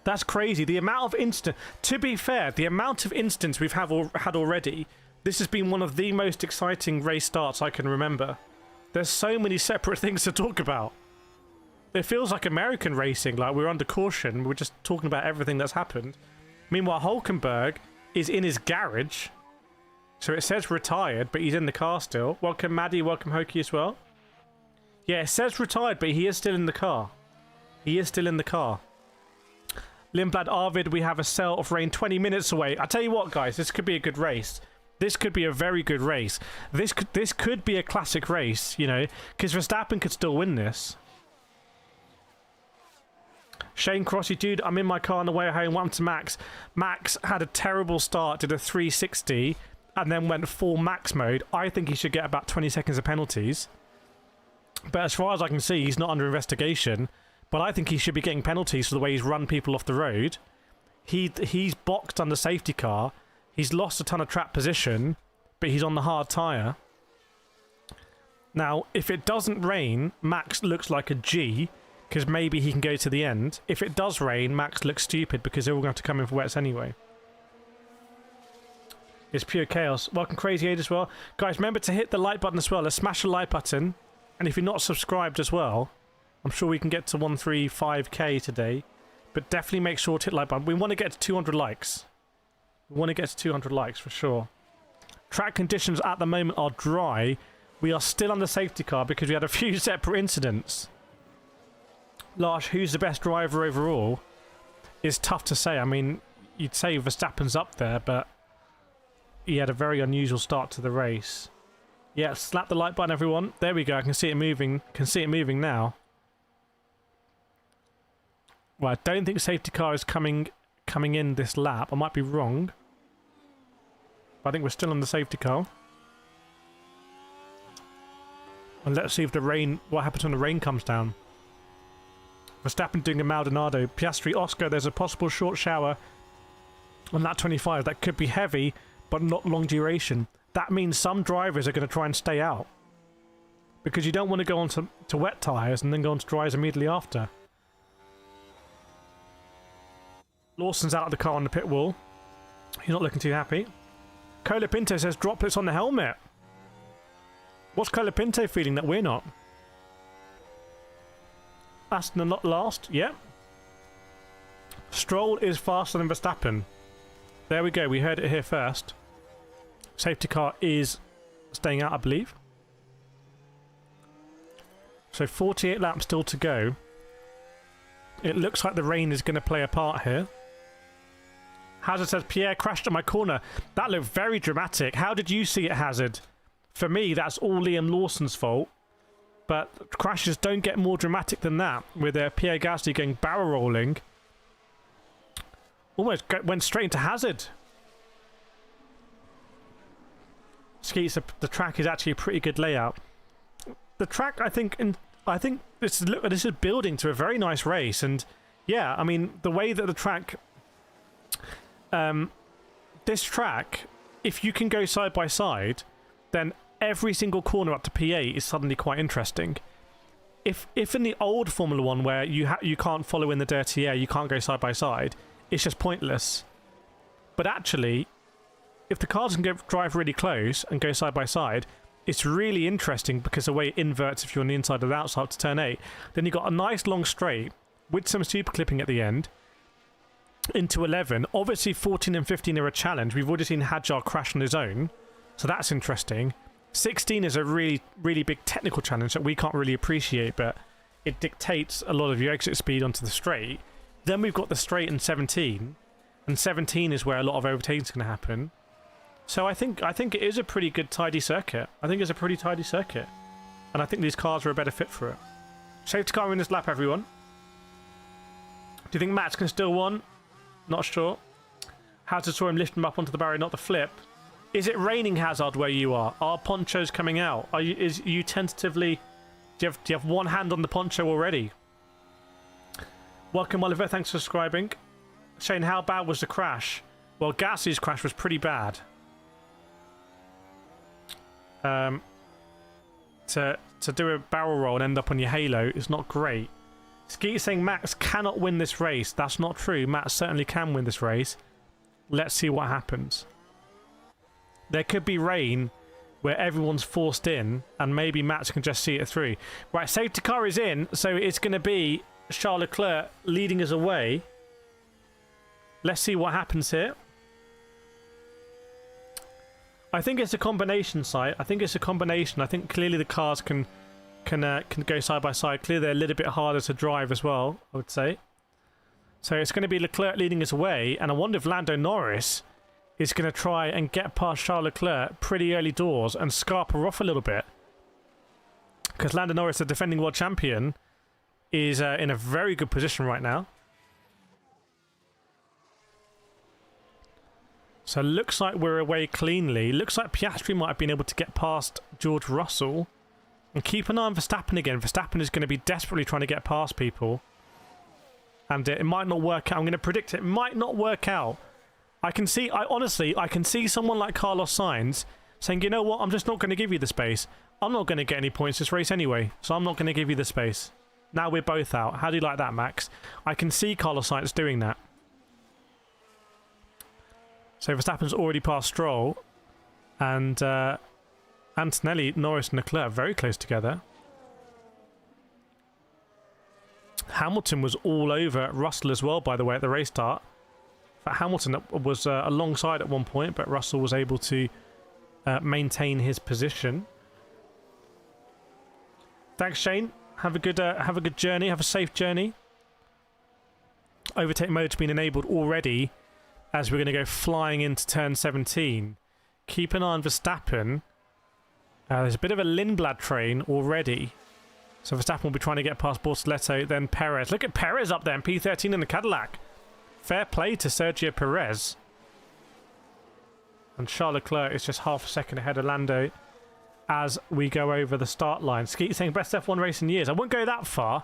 S1: That's crazy. The amount of instant... To be fair, the amount of instants we've had already, this has been one of the most exciting race starts I can remember. There's so many separate things to talk about. It feels like American racing, like we're under caution. We're just talking about everything that's happened. Meanwhile, Hulkenberg is in his garage. So it says retired, but he's in the car still. Welcome, Maddie. Welcome, Hokie, as well. Yeah, it says retired, but he is still in the car. He is still in the car. Limblad Arvid, we have a cell of rain 20 minutes away. I tell you what, guys, this could be a good race. This could be a very good race. This could be a classic race, you know, because Verstappen could still win this. Shane Crossy, dude, I'm in my car on the way home. Welcome to Max. Max had a terrible start, did a 360, and then went full Max mode. I think he should get about 20 seconds of penalties. But as far as I can see, he's not under investigation. But I think he should be getting penalties for the way he's run people off the road. He's boxed under safety car. He's lost a ton of track position, but he's on the hard tyre. Now, if it doesn't rain, Max looks like a G, because maybe he can go to the end. If it does rain, Max looks stupid because they're all going to have to come in for wets anyway. It's pure chaos. Welcome Crazy Age as well. Guys, remember to hit the like button as well. Let's smash the like button. And if you're not subscribed as well, I'm sure we can get to 135k today. But definitely make sure to hit the like button. We want to get to 200 likes. We want to get to 200 likes for sure. Track conditions at the moment are dry. We are still on the safety car because we had a few separate incidents. Lars, who's the best driver overall? It's tough to say. I mean, you'd say Verstappen's up there, but he had a very unusual start to the race. Yeah, slap the like button, everyone. There we go. I can see it moving. Can see it moving now. Well, I don't think safety car is coming in this lap. I might be wrong. But I think we're still on the safety car. And let's see if the rain... what happens when the rain comes down. Verstappen doing a Maldonado. Piastri, Oscar, there's a possible short shower on that 25. That could be heavy, but not long duration. That means some drivers are going to try and stay out. Because you don't want to go on to wet tyres and then go on to dries immediately after. Lawson's out of the car on the pit wall. He's not looking too happy. Colapinto says droplets on the helmet. What's Colapinto feeling that we're not? Aston not last. Yep. Stroll is faster than Verstappen. There we go. We heard it here first. Safety car is staying out, I believe. So 48 laps still to go. It looks like the rain is going to play a part here. Hazard says, Pierre crashed at my corner. That looked very dramatic. How did you see it, Hazard? For me, that's all Liam Lawson's fault. But crashes don't get more dramatic than that. With Pierre Gasly going barrel rolling. Almost went straight into Hazard. Skeets, the track is actually a pretty good layout. The track, I think this is building to a very nice race. And yeah, I mean, the way that the track... this track, if you can go side by side, then every single corner up to P8 is suddenly quite interesting. If in the old Formula 1 where you can't follow in the dirty air, you can't go side by side, it's just pointless. But actually, if the cars can drive really close and go side by side, it's really interesting because the way it inverts if you're on the inside or the outside up to turn 8. Then you've got a nice long straight with some super clipping at the end into 11. Obviously 14 and 15 are a challenge. We've already seen Hadjar crash on his own, so that's interesting. 16 is a really, really big technical challenge that we can't really appreciate, but it dictates a lot of your exit speed onto the straight. Then we've got the straight in 17, and 17 is where a lot of overtaking is going to happen. So I think it is a pretty good, tidy circuit. I think it's a pretty tidy circuit, and I think these cars are a better fit for it. Safety car in this lap, everyone. Do you think Max can still win? Not sure. Hazard saw him lift him up onto the barrier, not the flip. Is it raining, Hazard, where you are? Are ponchos coming out? Are you tentatively... Do you have one hand on the poncho already? Welcome, Oliver. Thanks for subscribing. Shane, how bad was the crash? Well, Gasly's crash was pretty bad. To do a barrel roll and end up on your halo is not great. Skeet saying Max cannot win this race. That's not true. Max certainly can win this race. Let's see what happens. There could be rain where everyone's forced in and maybe Max can just see it through. Right, safety car is in, so it's going to be Charles Leclerc leading us away. Let's see what happens here. I think it's a combination site. I think it's a combination. I think clearly the cars can go side by side. Clearly they're a little bit harder to drive as well, I would say. So it's going to be Leclerc leading us away, and I wonder if Lando Norris is going to try and get past Charles Leclerc pretty early doors and scarper off a little bit. Because Lando Norris, the defending world champion, is in a very good position right now. So looks like we're away cleanly. Looks like Piastri might have been able to get past George Russell. And keep an eye on Verstappen again. Verstappen is going to be desperately trying to get past people. And it might not work out. I'm going to predict it might not work out. I can see someone like Carlos Sainz saying, you know what, I'm just not going to give you the space. I'm not going to get any points this race anyway, so I'm not going to give you the space. Now we're both out. How do you like that, Max? I can see Carlos Sainz doing that. So Verstappen's already passed Stroll. And Antonelli, Norris and Leclerc very close together. Hamilton was all over Russell as well, by the way, at the race start. But Hamilton was alongside at one point, but Russell was able to maintain his position. Thanks, Shane. Have a good journey. Have a safe journey. Overtake mode's been enabled already, as we're going to go flying into turn 17. Keep an eye on Verstappen. There's a bit of a Lindblad train already. So Verstappen will be trying to get past Bortoleto, then Perez. Look at Perez up there in P13 in the Cadillac. Fair play to Sergio Perez. And Charles Leclerc is just half a second ahead of Lando as we go over the start line. Skeet saying best F1 race in years. I wouldn't go that far,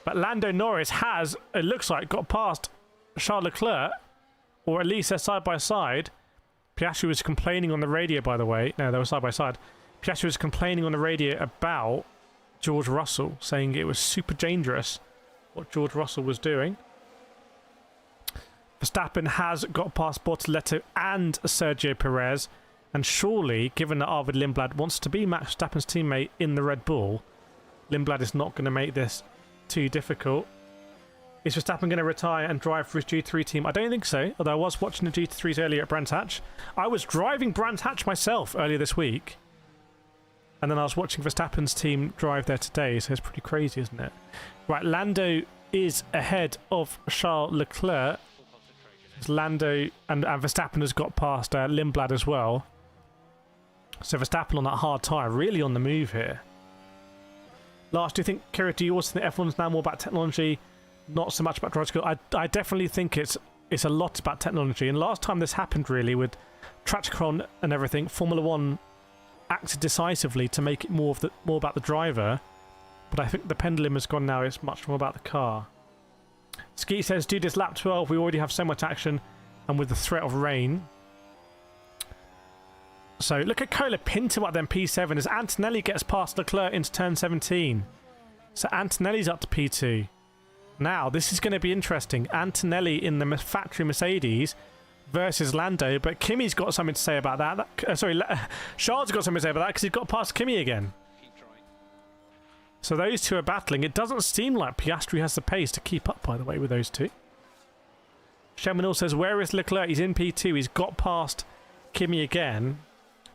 S1: but Lando Norris has, it looks like, got past Charles Leclerc, or at least they're side by side. Piastri was complaining on the radio, by the way. No, they were side by side. Piastri was complaining on the radio about George Russell, saying it was super dangerous what George Russell was doing. Verstappen has got past Bortoleto and Sergio Perez, and surely, given that Arvid Lindblad wants to be Max Verstappen's teammate in the Red Bull, Lindblad is not going to make this too difficult. Is Verstappen going to retire and drive for his GT3 team? I don't think so, although I was watching the GT3s earlier at Brands Hatch. I was driving Brands Hatch myself earlier this week, and then I was watching Verstappen's team drive there today, so it's pretty crazy, isn't it? Right, Lando is ahead of Charles Leclerc. Lando and Verstappen has got past Lindblad as well. So Verstappen on that hard tyre, really on the move here. Last, do you think, Kireth, do you also think F1's now more about technology, not so much about driver skill? I definitely think it's a lot about technology. And last time this happened, really, with Tracticron and everything, Formula One acted decisively to make it more about the driver. But I think the pendulum has gone now. It's much more about the car. Skeet says, do this lap 12. We already have so much action, and with the threat of rain. So look at Cola Pinto up then P7 as Antonelli gets past Leclerc into turn 17. So Antonelli's up to P2. Now this is going to be interesting. Antonelli in the factory Mercedes versus Lando, but Kimi's got something to say about that. Charles got something to say about that because he's got past Kimi again. So those two are battling. It doesn't seem like Piastri has the pace to keep up, by the way, with those two. Sheminal says, where is Leclerc? He's in P2. He's got past Kimi again.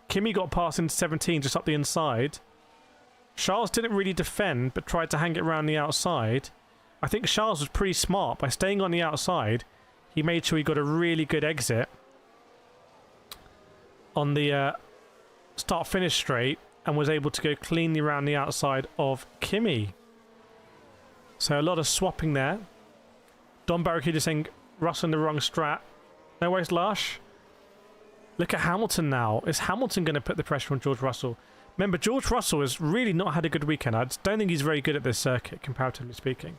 S1: Kimi got past into 17, just up the inside. Charles didn't really defend, but tried to hang it around the outside. I think Charles was pretty smart. By staying on the outside, he made sure he got a really good exit on the start-finish straight, and was able to go cleanly around the outside of Kimi. So a lot of swapping there. Don Barracuda saying Russell in the wrong strat. No worries, Lush. Look at Hamilton now. Is Hamilton going to put the pressure on George Russell? Remember, George Russell has really not had a good weekend. I don't think he's very good at this circuit, comparatively speaking.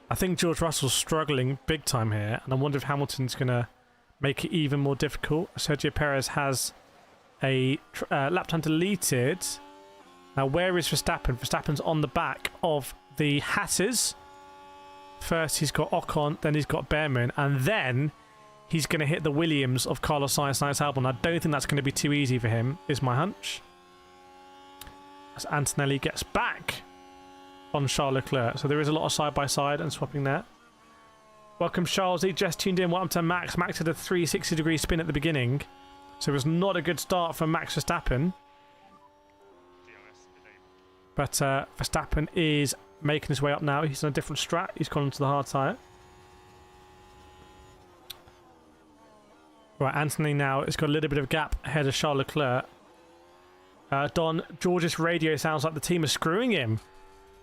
S1: I think George Russell's struggling big time here, and I wonder if Hamilton's going to make it even more difficult. Sergio Perez has a lap time deleted. Now, where is Verstappen? Verstappen's on the back of the Hasses. First, he's got Ocon, then he's got Behrman, and then he's going to hit the Williams of Carlos Sainz Albon. I don't think that's going to be too easy for him, is my hunch. As Antonelli gets back on Charles Leclerc. So there is a lot of side-by-side and swapping there. Welcome, Charles. He just tuned in. Welcome to Max. Max had a 360-degree spin at the beginning. So it was not a good start for Max Verstappen. But Verstappen is making his way up now. He's on a different strat. He's gone into the hard tyre. Right, Anthony now has got a little bit of a gap ahead of Charles Leclerc. Don, George's radio sounds like the team is screwing him.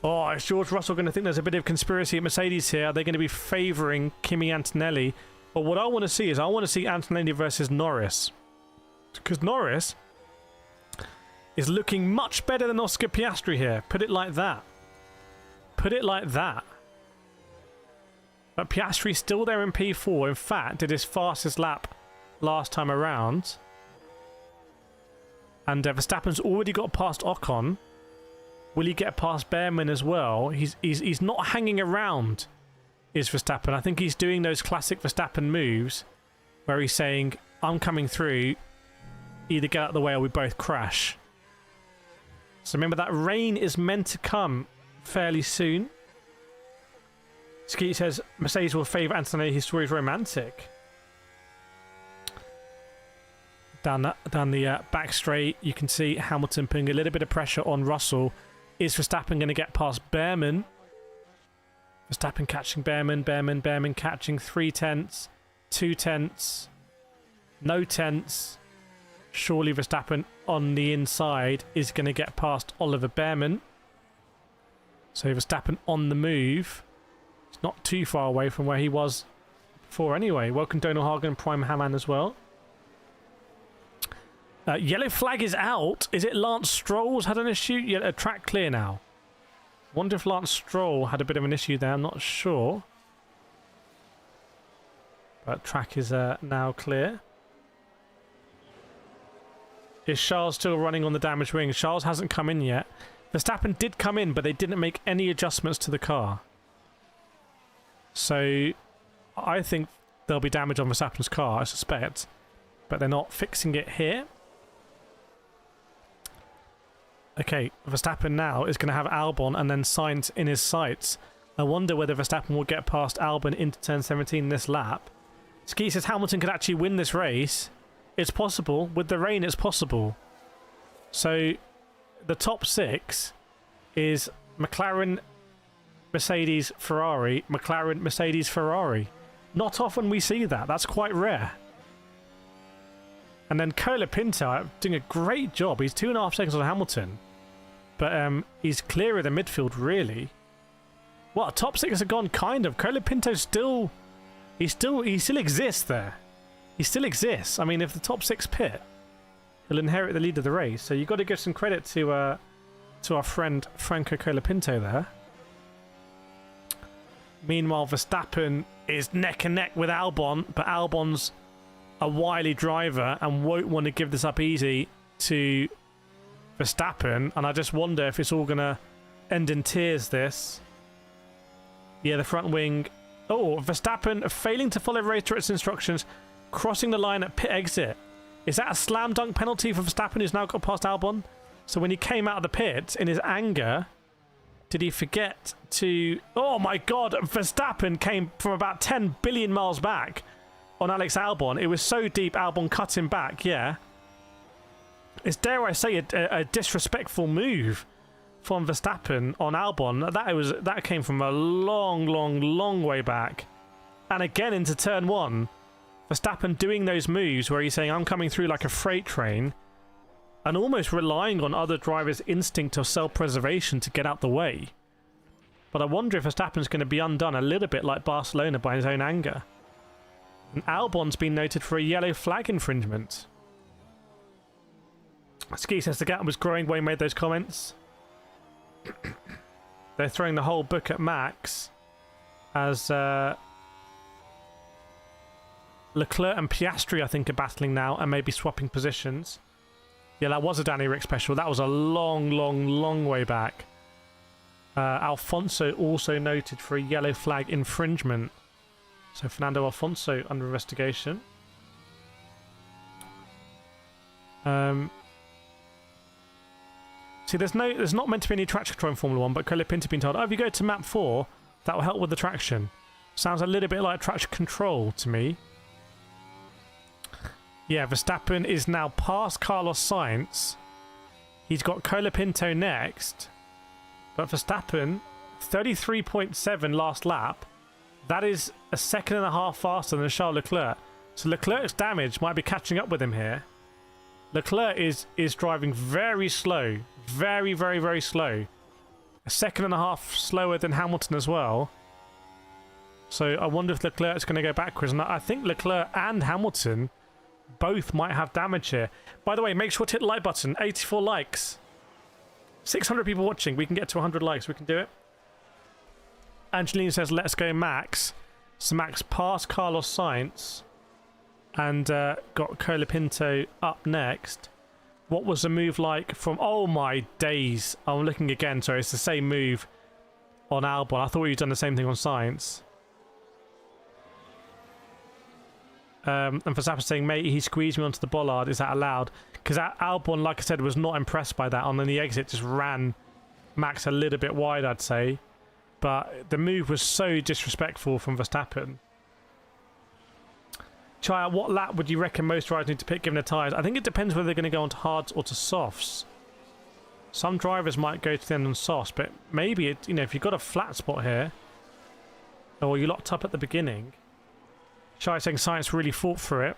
S1: Oh, is George Russell going to think there's a bit of conspiracy at Mercedes here? Are they going to be favouring Kimi Antonelli? But what I want to see is I want to see Antonelli versus Norris. Because Norris is looking much better than Oscar Piastri here. Put it like that. Put it like that. But Piastri's still there in P4. In fact, did his fastest lap last time around. And Verstappen's already got past Ocon. Will he get past Behrman as well? He's not hanging around, is Verstappen. I think he's doing those classic Verstappen moves where he's saying, I'm coming through, either get out of the way or we both crash. So remember that rain is meant to come fairly soon. Skeet says Mercedes will favour Antonelli. His story is romantic. Down the back straight, you can see Hamilton putting a little bit of pressure on Russell. Is Verstappen going to get past Behrman? Verstappen catching Behrman, Behrman catching 3/10, 2/10, no tenths. Surely Verstappen on the inside is going to get past Oliver Behrman. So Verstappen on the move. It's not too far away from where he was before anyway. Welcome Donal Hagen, Prime Hammond as well. Yellow flag is out. Is it Lance Stroll's had an issue? Yeah, a track clear now. Wonder if Lance Stroll had a bit of an issue there. I'm not sure. But track is now clear. Is Charles still running on the damaged wing? Charles hasn't come in yet. Verstappen did come in, but they didn't make any adjustments to the car. So I think there'll be damage on Verstappen's car, I suspect. But they're not fixing it here. Okay, Verstappen now is going to have Albon and then Sainz in his sights. I wonder whether Verstappen will get past Albon into turn 17 this lap. Ski says Hamilton could actually win this race. It's possible. With the rain, it's possible. So the top 6 is McLaren, Mercedes, Ferrari, McLaren, Mercedes, Ferrari. Not often we see that. That's quite rare. And then Colapinto doing a great job. He's 2.5 seconds on Hamilton. But he's clear of the midfield, really. Well, top 6 are gone, kind of. Colapinto still... He still exists there. He still exists. I mean, if the top 6 pit, he'll inherit the lead of the race. So you've got to give some credit to our friend Franco Colapinto there. Meanwhile, Verstappen is neck and neck with Albon, but Albon's a wily driver and won't want to give this up easy to Verstappen. And I just wonder if it's all going to end in tears, this. Yeah, the front wing. Oh, Verstappen failing to follow race director's instructions, crossing the line at pit exit. Is that a slam dunk penalty for Verstappen, who's now got past Albon? So when he came out of the pit, in his anger, did he forget to... Oh my god, Verstappen came from about 10 billion miles back on Alex Albon. It was so deep, Albon cut him back, yeah. It's, dare I say, a disrespectful move from Verstappen on Albon. That came from a long way back. And again into turn 1, Verstappen doing those moves where he's saying, I'm coming through like a freight train, and almost relying on other drivers' instinct of self-preservation to get out the way. But I wonder if Verstappen's going to be undone a little bit like Barcelona by his own anger. And Albon's been noted for a yellow flag infringement. Ski says the gap was growing when he made those comments. They're throwing the whole book at Max as Leclerc and Piastri, I think, are battling now and maybe swapping positions. Yeah, that was a Danny Rick special. That was a long way back. Alfonso also noted for a yellow flag infringement. So Fernando Alfonso under investigation. See, there's not meant to be any traction control in Formula 1, but Colapinto been told, oh, if you go to map 4, that will help with the traction. Sounds a little bit like traction control to me. Yeah, Verstappen is now past Carlos Sainz. He's got Colapinto next. But Verstappen, 33.7 last lap. That is a 1.5 seconds faster than Charles Leclerc. So Leclerc's damage might be catching up with him here. Leclerc is driving very slow. Very slow. 1.5 seconds slower than Hamilton as well. So I wonder if Leclerc's going to go backwards. And I think Leclerc and Hamilton both might have damage here. By the way, make sure to hit the like button. 84 likes. 600 people watching. We can get to 100 likes. We can do it. Angelina says, let's go Max. So Max passed Carlos Sainz and got Colapinto up next. What was the move like from... Oh my days. I'm looking again. Sorry, it's the same move on Albon. I thought you'd done the same thing on Sainz. And Verstappen saying, mate, he squeezed me onto the bollard. Is that allowed? Because Albon, like I said, was not impressed by that. On the exit, just ran Max a little bit wide, I'd say. But the move was so disrespectful from Verstappen. Chaya, what lap would you reckon most drivers need to pick given the tyres? I think it depends whether they're going to go onto hards or to softs. Some drivers might go to the end on softs, but maybe, if you've got a flat spot here, or you're locked up at the beginning. Chaya saying Sainz really fought for it.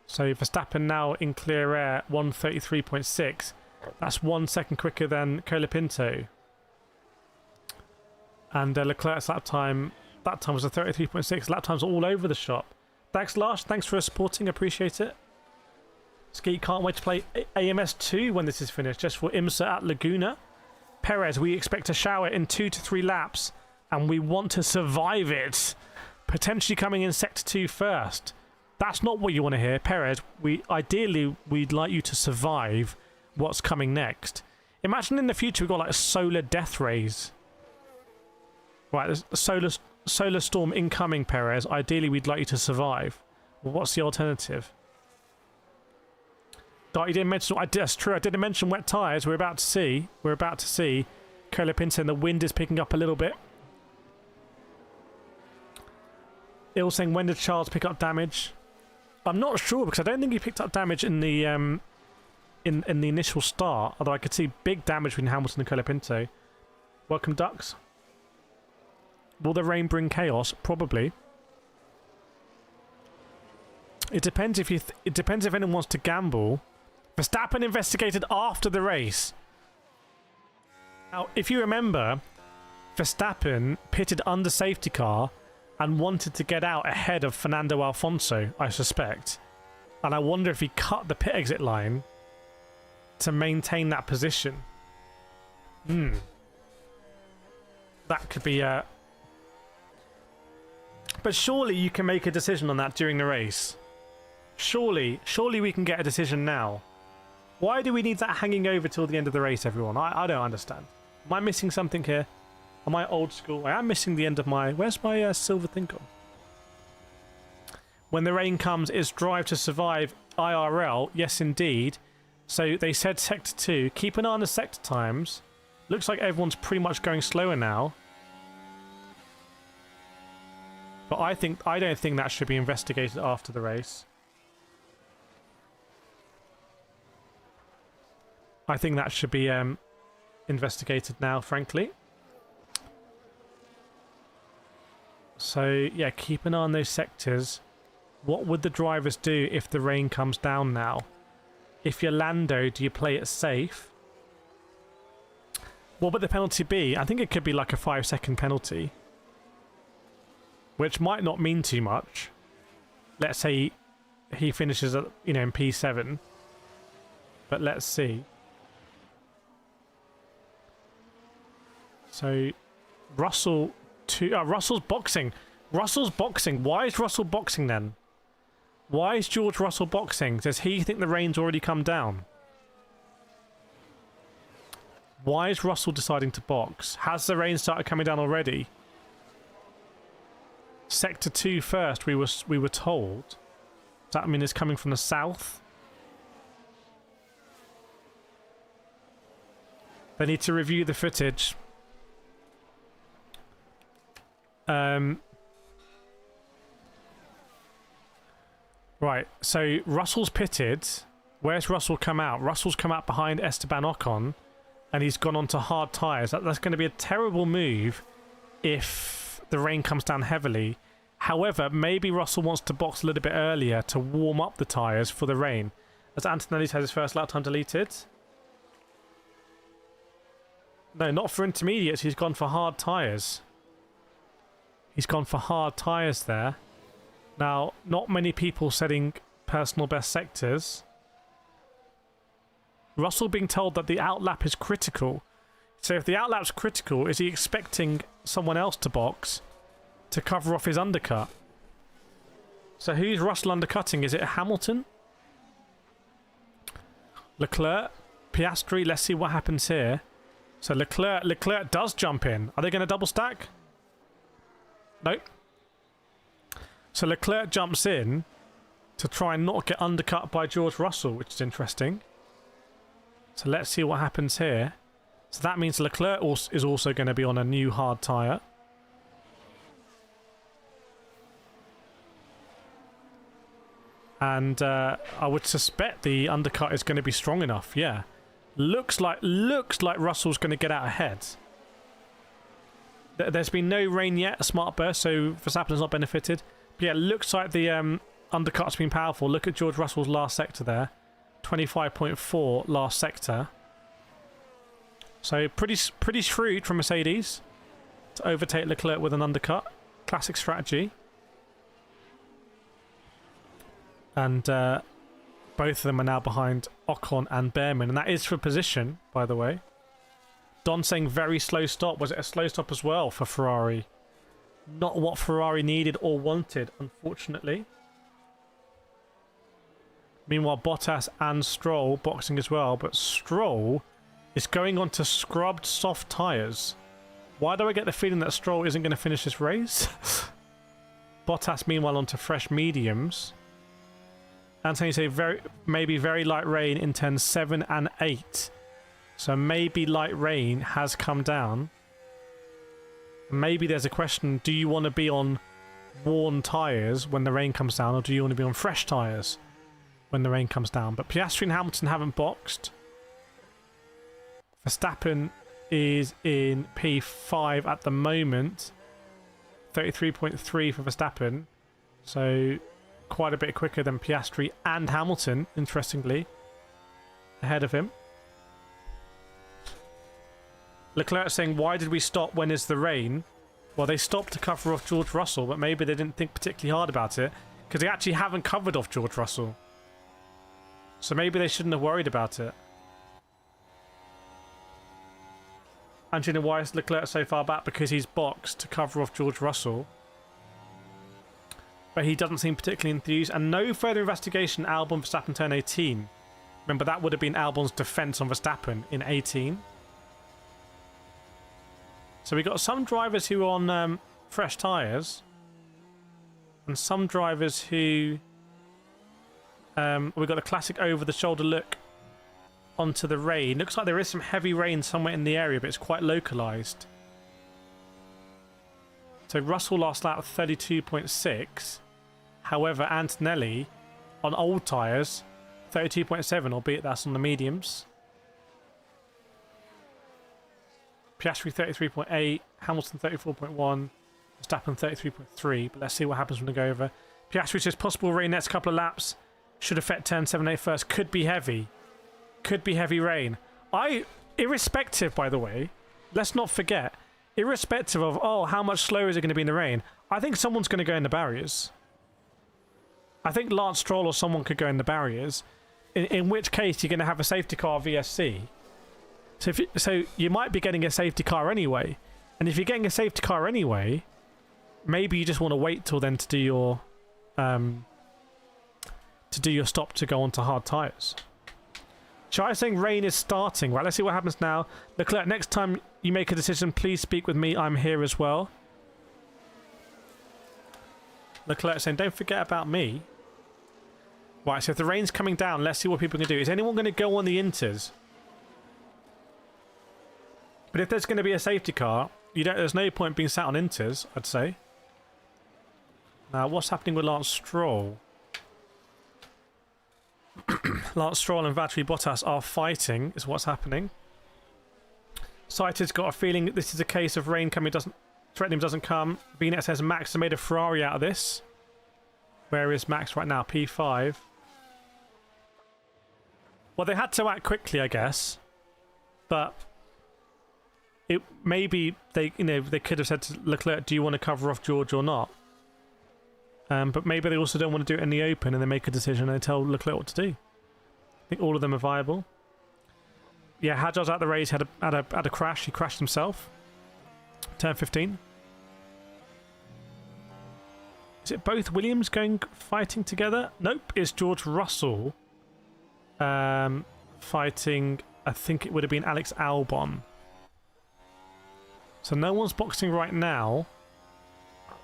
S1: So Verstappen now in clear air, 1:33.6. That's 1 second quicker than Colapinto. And Leclerc's lap time, that time was a 33.6. Lap times all over the shop. Thanks, Lars. Thanks for supporting. Appreciate it. Skeet, can't wait to play AMS 2 when this is finished. Just for IMSA at Laguna. Perez, we expect a shower in 2 to 3 laps. And we want to survive it. Potentially coming in Sector 2 first. That's not what you want to hear. Perez, ideally, we'd like you to survive what's coming next. Imagine in the future we've got like a solar death rays. Right, there's a solar storm incoming, Perez. Ideally, we'd like you to survive. Well, what's the alternative? You didn't mention... That's true, I didn't mention wet tyres. We're about to see. Colapinto, and the wind is picking up a little bit. Ill saying, when did Charles pick up damage? I'm not sure, because I don't think he picked up damage in the in the initial start, although I could see big damage between Hamilton and Colapinto. Welcome, Ducks. Will the rain bring chaos? Probably. It depends if it depends if anyone wants to gamble. Verstappen investigated after the race. Now, if you remember, Verstappen pitted under safety car and wanted to get out ahead of Fernando Alonso, I suspect. And I wonder if he cut the pit exit line to maintain that position. That could be a... But surely you can make a decision on that during the race. Surely we can get a decision now. Why do we need that hanging over till the end of the race, everyone? I don't understand. Am I missing something here? Am I old school? I am missing the end of my... Where's my silver thing gone? When the rain comes, is drive to survive IRL? Yes, indeed. So they said Sector 2. Keep an eye on the sector times. Looks like everyone's pretty much going slower now. But I don't think that should be investigated after the race. I think that should be investigated now, frankly. So, yeah, keep an eye on those sectors. What would the drivers do if the rain comes down now? If you're Lando, do you play it safe? What would the penalty be? I think it could be like a 5-second penalty. Which might not mean too much. Let's say he finishes at, in P7. But let's see. So, Russell's boxing. Russell's boxing. Why is Russell boxing then? Why is George Russell boxing? Does he think the rain's already come down? Why is Russell deciding to box? Has the rain started coming down already? Sector 2 first, we were told. Does that mean it's coming from the south? They need to review the footage. Right, so Russell's pitted. Where's Russell come out? Russell's come out behind Esteban Ocon, and he's gone onto hard tyres. That's going to be a terrible move if the rain comes down heavily. However, maybe Russell wants to box a little bit earlier to warm up the tyres for the rain. As Antonelli's had his first lap time deleted. No, not for intermediates. He's gone for hard tyres. He's gone for hard tyres there. Now, not many people setting personal best sectors. Russell being told that the outlap is critical. So if the outlap's critical, is he expecting someone else to box to cover off his undercut? So who's Russell undercutting? Is it Hamilton? Leclerc? Piastri? Let's see what happens here. So Leclerc does jump in. Are they going to double stack? Nope. So Leclerc jumps in to try and not get undercut by George Russell, which is interesting. So let's see what happens here. So that means Leclerc is also going to be on a new hard tyre. And I would suspect the undercut is going to be strong enough, yeah. Looks like Russell's going to get out ahead. There's been no rain yet, a smart burst, so Verstappen has not benefited. But yeah, looks like the undercut's been powerful. Look at George Russell's last sector there. 25.4 last sector. So pretty shrewd from Mercedes to overtake Leclerc with an undercut. Classic strategy. And both of them are now behind Ocon and Behrman. And that is for position, by the way. Don saying very slow stop. Was it a slow stop as well for Ferrari? Not what Ferrari needed or wanted, unfortunately. Meanwhile, Bottas and Stroll boxing as well. But Stroll is going on to scrubbed soft tyres. Why do I get the feeling that Stroll isn't going to finish this race? Bottas, meanwhile, onto fresh mediums. Anthony say maybe very light rain in turns 7 and 8. So maybe light rain has come down. Maybe there's a question, do you want to be on worn tyres when the rain comes down, or do you want to be on fresh tyres when the rain comes down? But Piastri and Hamilton haven't boxed. Verstappen is in P5 at the moment. 33.3 for Verstappen. So quite a bit quicker than Piastri and Hamilton, interestingly, ahead of him. Leclerc saying, why did we stop when is the rain? Well, they stopped to cover off George Russell, but maybe they didn't think particularly hard about it, because they actually haven't covered off George Russell. So maybe they shouldn't have worried about it. And you know why is Leclerc so far back? Because he's boxed to cover off George Russell. But he doesn't seem particularly enthused. And no further investigation, Albon, Verstappen turn 18. Remember, that would have been Albon's defence on Verstappen in 18. So we got some drivers who are on fresh tyres. And some drivers who... we got a classic over-the-shoulder look onto the rain. Looks like there is some heavy rain somewhere in the area, but it's quite localised. So Russell last lap 32.6. However, Antonelli on old tyres 32.7, albeit that's on the mediums. Piastri 33.8, Hamilton 34.1, Verstappen 33.3. But let's see what happens when they go over. Piastri says possible rain next couple of laps. Should affect turn 7 8 first. Could be heavy. Could be heavy rain. Irrespective, by the way, let's not forget, irrespective of, how much slower is it going to be in the rain, I think someone's going to go in the barriers. I think Lance Stroll or someone could go in the barriers, in which case you're going to have a safety car VSC. So you might be getting a safety car anyway. And if you're getting a safety car anyway, maybe you just want to wait till then to do your stop to go onto hard tyres. Shai saying rain is starting. Right, let's see what happens now. Leclerc, next time you make a decision, please speak with me. I'm here as well. Leclerc saying, don't forget about me. Right, so if the rain's coming down, let's see what people can do. Is anyone going to go on the inters? But if there's going to be a safety car, there's no point being sat on inters, I'd say. Now, what's happening with Lance Stroll? Lance Stroll and Valtteri Bottas are fighting, is what's happening. Sighted's got a feeling that this is a case of rain coming, threatening doesn't come. VNet says Max has made a Ferrari out of this. Where is Max right now? P5. Well, they had to act quickly, I guess. But maybe they could have said to Leclerc, do you want to cover off George or not? But maybe they also don't want to do it in the open, and they make a decision and they tell Leclerc what to do. I think all of them are viable. Yeah, Hadjar's at the race, had a crash. He crashed himself. Turn 15. Is it both Williams fighting together? Nope, it's George Russell fighting. I think it would have been Alex Albon. So no one's boxing right now.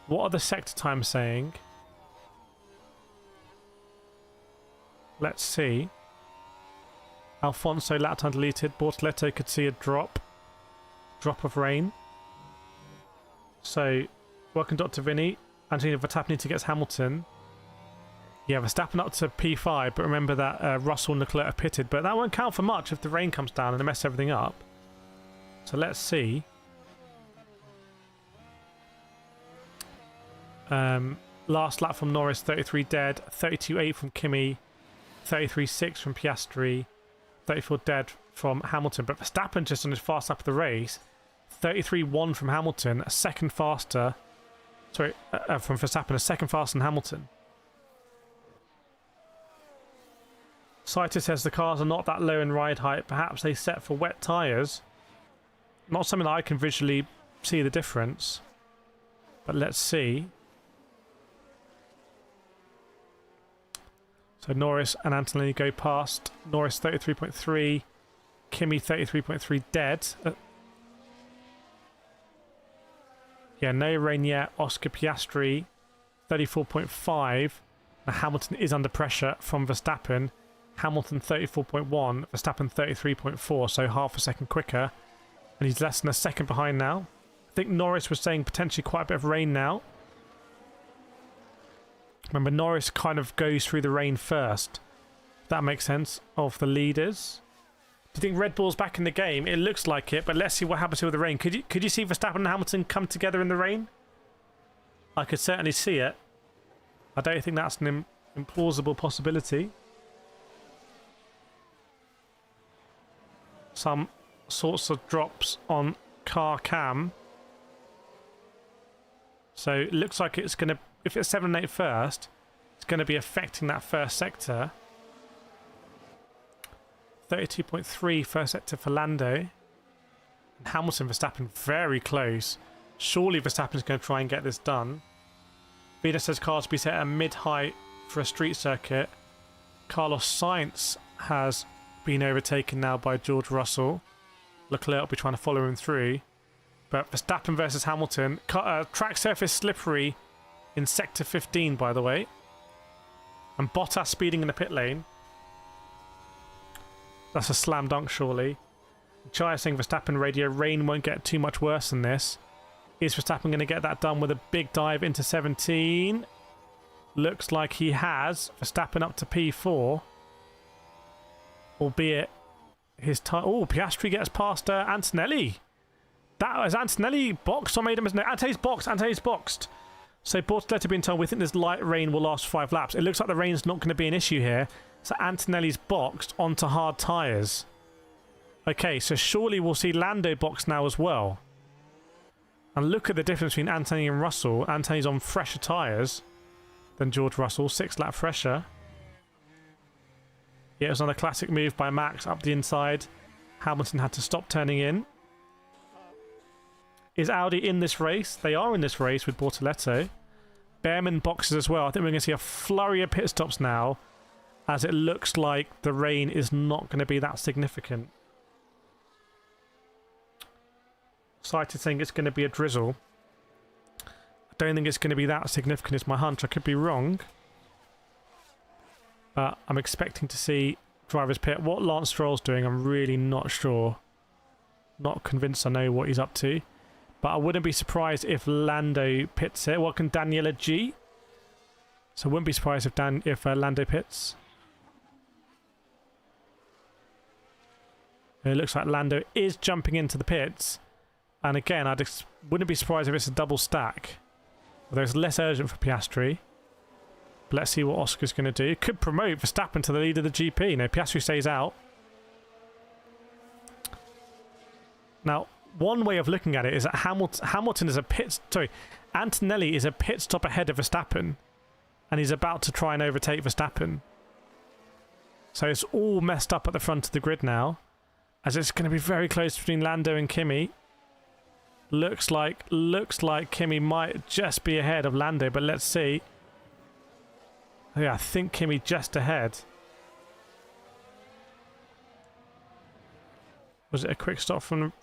S1: What are the sector times saying? Let's see. Alfonso lap time deleted. Bortoleto could see a drop of rain. So, welcome Dr. Vinny. Antonio Verstappen to get Hamilton. Yeah, Verstappen up to P5, but remember that Russell and Leclerc are pitted. But that won't count for much if the rain comes down and they mess everything up. So let's see. Last lap from Norris, 33 dead. 32.8 from Kimi. 33.6 from Piastri. 34 dead from Hamilton. But Verstappen just on his fast lap of the race. 33.1 from Hamilton, a second faster. Sorry, from Verstappen, a second faster than Hamilton. Saito says the cars are not that low in ride height. Perhaps they set for wet tyres. Not something that I can visually see the difference. But let's see. So Norris and Antonelli go past. Norris 33.3. Kimi 33.3 dead. Yeah, no rain yet. Oscar Piastri 34.5. And Hamilton is under pressure from Verstappen. Hamilton 34.1. Verstappen 33.4. So half a second quicker. And he's less than a second behind now. I think Norris was saying potentially quite a bit of rain now. Remember, Norris kind of goes through the rain first. If that makes sense, of the leaders. Do you think Red Bull's back in the game? It looks like it, but let's see what happens with the rain. Could you see Verstappen and Hamilton come together in the rain? I could certainly see it. I don't think that's an implausible possibility. Some sorts of drops on car cam. So it looks like it's going to, if it's 7 and 8 first, it's going to be affecting that first sector. 32.3 first sector for Lando. And Hamilton, Verstappen very close. Surely Verstappen's going to try and get this done. Vida says cars to be set at mid-height for a street circuit. Carlos Sainz has been overtaken now by George Russell. Leclerc will be trying to follow him through. But Verstappen versus Hamilton. Track surface slippery in sector 15, by the way. And Bottas speeding in the pit lane. That's a slam dunk, surely. Chai saying Verstappen radio, rain won't get too much worse than this. Is Verstappen going to get that done with a big dive into 17? Looks like he has. Verstappen up to P4. Albeit his time. Oh, Piastri gets past Antonelli. That was Antonelli boxed or made a mistake. No, Antonelli's boxed. Antonelli's boxed. So Bortoleto being told we think this light rain will last 5 laps. It looks like the rain's not going to be an issue here. So Antonelli's boxed onto hard tyres. Okay, so surely we'll see Lando boxed now as well. And look at the difference between Antonelli and Russell. Antonelli's on fresher tyres than George Russell. 6 lap fresher. Yeah, it was another classic move by Max up the inside. Hamilton had to stop turning in. Is Audi in this race? They are in this race with Bortoleto. Behrman boxes as well. I think we're going to see a flurry of pit stops now, as it looks like the rain is not going to be that significant. Cited saying it's going to be a drizzle. I don't think it's going to be that significant, is my hunch. I could be wrong. But I'm expecting to see drivers pit. What Lance Stroll's doing, I'm really not sure. Not convinced I know what he's up to. But I wouldn't be surprised if Lando pits it. Welcome Daniela G. So I wouldn't be surprised if Lando pits. It looks like Lando is jumping into the pits. And again, I wouldn't be surprised if it's a double stack. Although it's less urgent for Piastri. But let's see what Oscar's going to do. Could promote Verstappen to the lead of the GP. No, Piastri stays out. Now, one way of looking at it is that Hamilton is a pit... Sorry, Antonelli is a pit stop ahead of Verstappen. And he's about to try and overtake Verstappen. So it's all messed up at the front of the grid now. As it's going to be very close between Lando and Kimi. Looks like Kimi might just be ahead of Lando, but let's see. Yeah, I think Kimi just ahead. Was it a quick stop from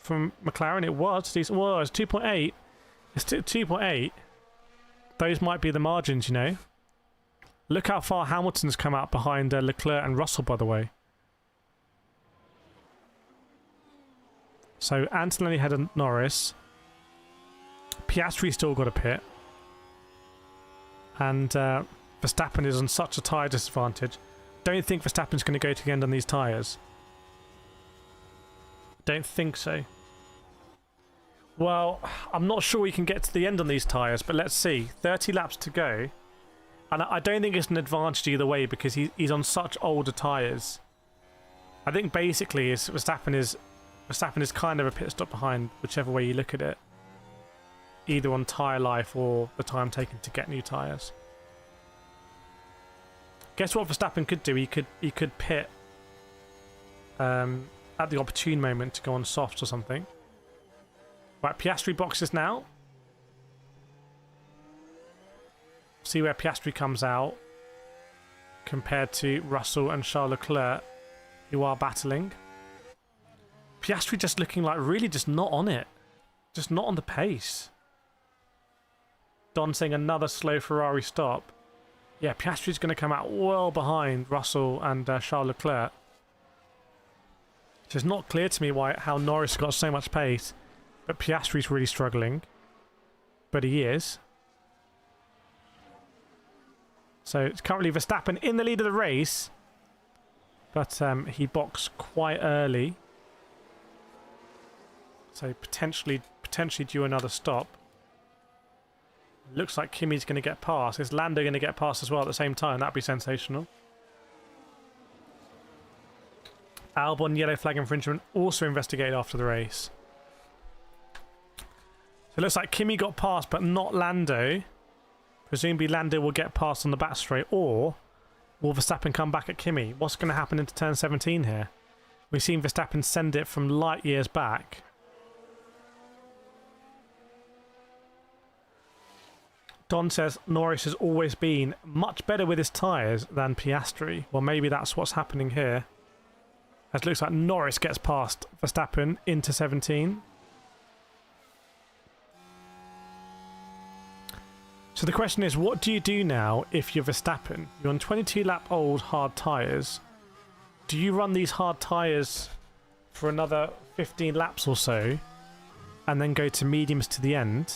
S1: McLaren? It was. Well, it's 2.8. It's 2.8. Those might be the margins, you know. Look how far Hamilton's come out behind Leclerc and Russell, by the way. So Antonelli had a Norris. Piastri still got a pit. And Verstappen is on such a tyre disadvantage. Don't think Verstappen's going to go to the end on these tyres. Don't think so. Well, I'm not sure he can get to the end on these tyres, but let's see. 30 laps to go. And I don't think it's an advantage either way because he's on such older tyres. I think basically Verstappen is kind of a pit stop behind, whichever way you look at it. Either on tyre life or the time taken to get new tyres. Guess what Verstappen could do? He could pit at the opportune moment to go on softs or something. Right, Piastri boxes now. See where Piastri comes out compared to Russell and Charles Leclerc, who are battling. Piastri just looking like really just not on it. Just not on the pace. Don saying another slow Ferrari stop. Yeah, Piastri's going to come out well behind Russell and Charles Leclerc. So it's not clear to me how Norris got so much pace, but Piastri's really struggling. But he is. So it's currently Verstappen in the lead of the race, but he boxed quite early. So potentially due another stop. Looks like Kimi's going to get past. Is Lando going to get past as well at the same time? That'd be sensational. Albon yellow flag infringement also investigated after the race. So it looks like Kimi got past, but not Lando. Presumably Lando will get past on the back straight, or will Verstappen come back at Kimi? What's going to happen into turn 17 here? We've seen Verstappen send it from light years back. Don says Norris has always been much better with his tyres than Piastri. Well, maybe that's what's happening here. As it looks like Norris gets past Verstappen into 17. So the question is, what do you do now if you're Verstappen? You're on 22-lap-old hard tyres. Do you run these hard tyres for another 15 laps or so and then go to mediums to the end?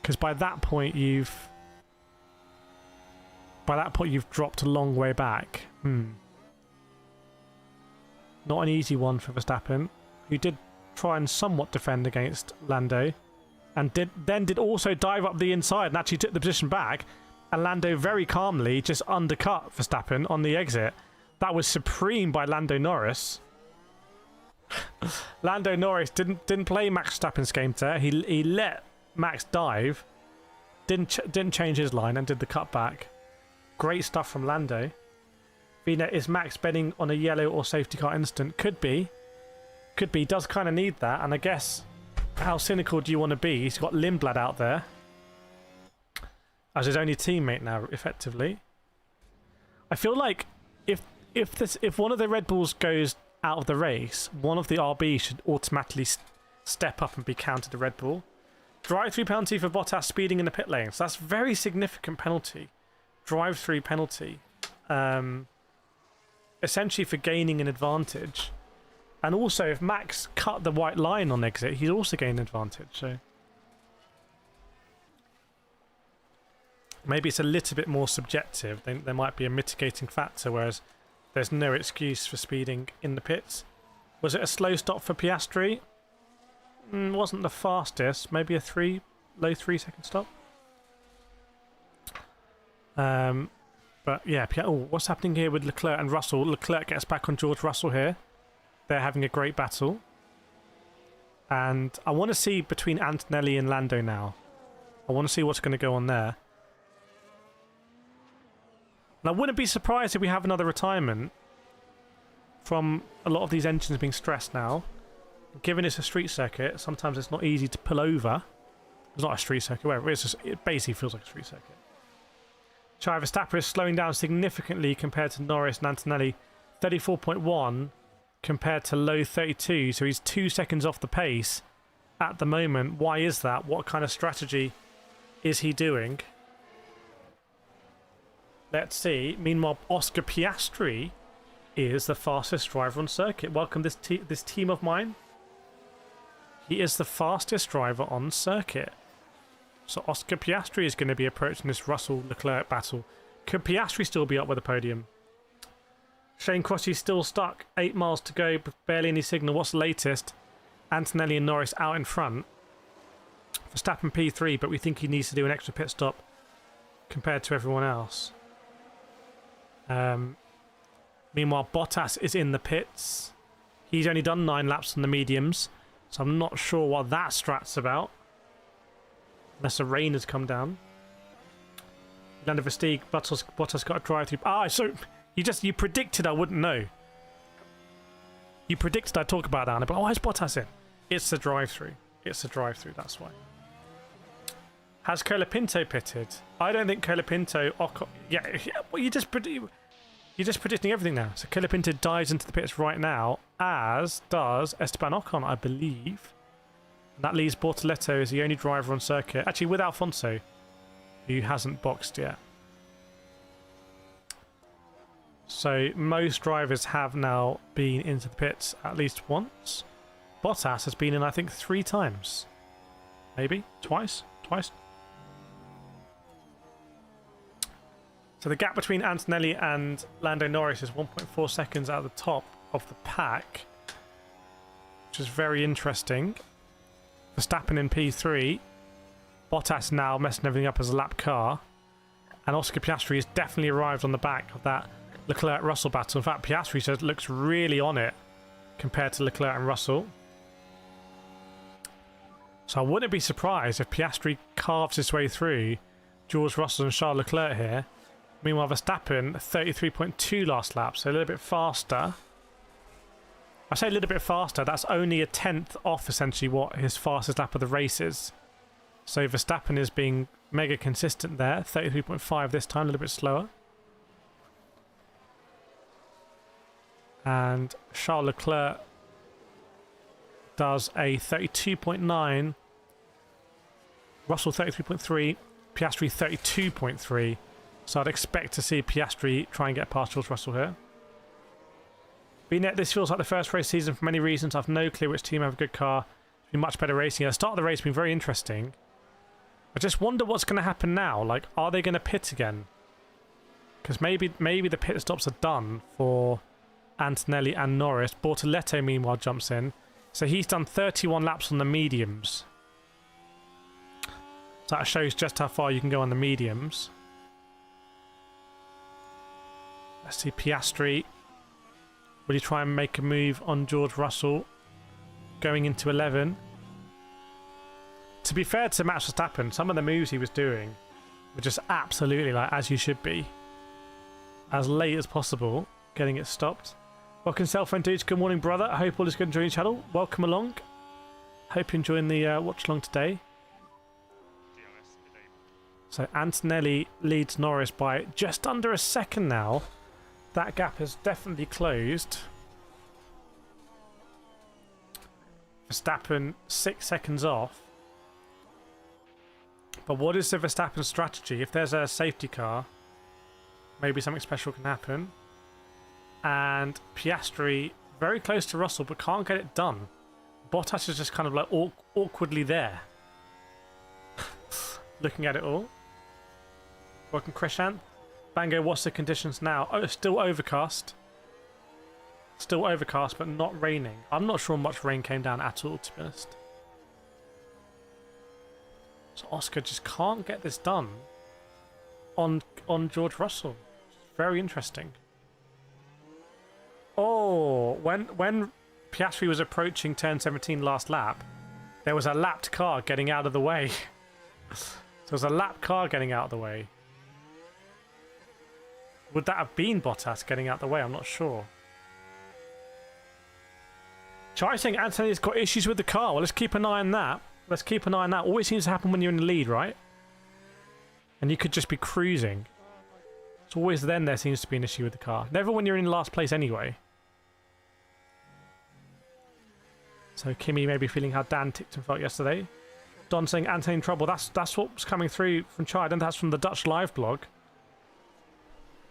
S1: Because by that point you've dropped a long way back. Not an easy one for Verstappen, who did try and somewhat defend against Lando, and did also dive up the inside and actually took the position back. And Lando very calmly just undercut Verstappen on the exit. That was supreme by Lando Norris. Lando Norris didn't play Max Verstappen's game there. He let Max dive, didn't change his line and did the cutback. Great stuff from Lando. Vina, is Max betting on a yellow or safety car incident? Could be. Does kind of need that. And I guess, how cynical do you want to be? He's got Lindblad out there as his only teammate now, effectively. I feel like if one of the Red Bulls goes out of the race, one of the RB should automatically step up and be counted a Red Bull. Drive-through penalty for Bottas speeding in the pit lane. So that's a very significant penalty. Drive-through penalty. Essentially for gaining an advantage. And also, if Max cut the white line on exit, he's also gained an advantage. So maybe it's a little bit more subjective. There might be a mitigating factor, whereas there's no excuse for speeding in the pits. Was it a slow stop for Piastri? Wasn't the fastest. Maybe a low 3 second stop. But yeah, what's happening here with Leclerc and Russell? Leclerc gets back on George Russell here. They're having a great battle. And I want to see between Antonelli and Lando now. I want to see what's going to go on there. And I wouldn't be surprised if we have another retirement from a lot of these engines being stressed now. Given it's a street circuit, sometimes it's not easy to pull over. It's not a street circuit, whatever. It basically feels like a street circuit. Charles Verstappen is slowing down significantly compared to Norris and Antonelli. 34.1 compared to low 32, so he's 2 seconds off the pace at the moment. Why is that? What kind of strategy is he doing? Let's see. Meanwhile, Oscar Piastri is the fastest driver on circuit. Welcome this team of mine. He is the fastest driver on circuit. So Oscar Piastri is going to be approaching this Russell-Leclerc battle. Could Piastri still be up with the podium? Shane Crossy's still stuck. 8 miles to go, barely any signal. What's the latest? Antonelli and Norris out in front. Verstappen P3, but we think he needs to do an extra pit stop compared to everyone else. Meanwhile, Bottas is in the pits. He's only done 9 laps on the mediums, so I'm not sure what that strat's about. Unless the rain has come down. Lando Verstappen, Bottas got a drive-through. Ah, so you predicted I wouldn't know. You predicted I'd talk about that, but why is Bottas in? It's the drive-through. It's the drive-through, that's why. Has Colapinto pitted? I don't think Colapinto... Yeah, well, you're just predicting everything now. So Colapinto dives into the pits right now, as does Esteban Ocon, I believe. And that leaves Bortoleto as the only driver on circuit. Actually, with Alfonso, who hasn't boxed yet. So most drivers have now been into the pits at least once. Bottas has been in, I think, 3 times. Maybe? Twice? Twice? So the gap between Antonelli and Lando Norris is 1.4 seconds at the top of the pack, which is very interesting. Verstappen in P3. Bottas now messing everything up as a lap car. And Oscar Piastri has definitely arrived on the back of that Leclerc-Russell battle. In fact, Piastri says looks really on it compared to Leclerc and Russell. So I wouldn't be surprised if Piastri carves his way through George Russell and Charles Leclerc here. Meanwhile, Verstappen, 33.2 last lap, so a little bit faster. I say a little bit faster, that's only a 10th off essentially what his fastest lap of the race is. So Verstappen is being mega consistent there, 33.5 this time, a little bit slower. And Charles Leclerc does a 32.9, Russell 33.3, Piastri 32.3. So I'd expect to see Piastri try and get past George Russell here. BNet, this feels like the first race season for many reasons. I've no clue which team have a good car. It's been much better racing. The start of the race has been very interesting. I just wonder what's going to happen now. Like, are they going to pit again? Because maybe the pit stops are done for Antonelli and Norris. Bortoleto, meanwhile, jumps in. So he's done 31 laps on the mediums. So that shows just how far you can go on the mediums. Let's see, Piastri. Will he try and make a move on George Russell? Going into 11. To be fair to Max Verstappen, some of the moves he was doing were just absolutely like as you should be. As late as possible, getting it stopped. Welcome, cell phone dudes. Good morning, brother. I hope all is good enjoying the channel. Welcome along. Hope you're enjoying the watch along today. So Antonelli leads Norris by just under a second now. That gap has definitely closed. Verstappen 6 seconds off. But what is the Verstappen strategy? If there's a safety car, maybe something special can happen. And Piastri very close to Russell but can't get it done. Bottas is just kind of like awkwardly there. Looking at it all. Welcome, Krishan. Bango, what's the conditions now? Oh, still overcast. Still overcast, but not raining. I'm not sure much rain came down at all, to be honest. So Oscar just can't get this done on George Russell. Very interesting. Oh, when Piastri was approaching turn 17 last lap, there was a lapped car getting out of the way. There was a lapped car getting out of the way. Would that have been Bottas getting out of the way? I'm not sure. Charlie saying Anthony's got issues with the car. Well, let's keep an eye on that. Let's keep an eye on that. Always seems to happen when you're in the lead, right? And you could just be cruising. It's always then there seems to be an issue with the car. Never when you're in last place anyway. So Kimmy may be feeling how Dan Tickton felt yesterday. Don saying Anthony in trouble. That's what was coming through from Chai. I don't think that's from the Dutch live blog.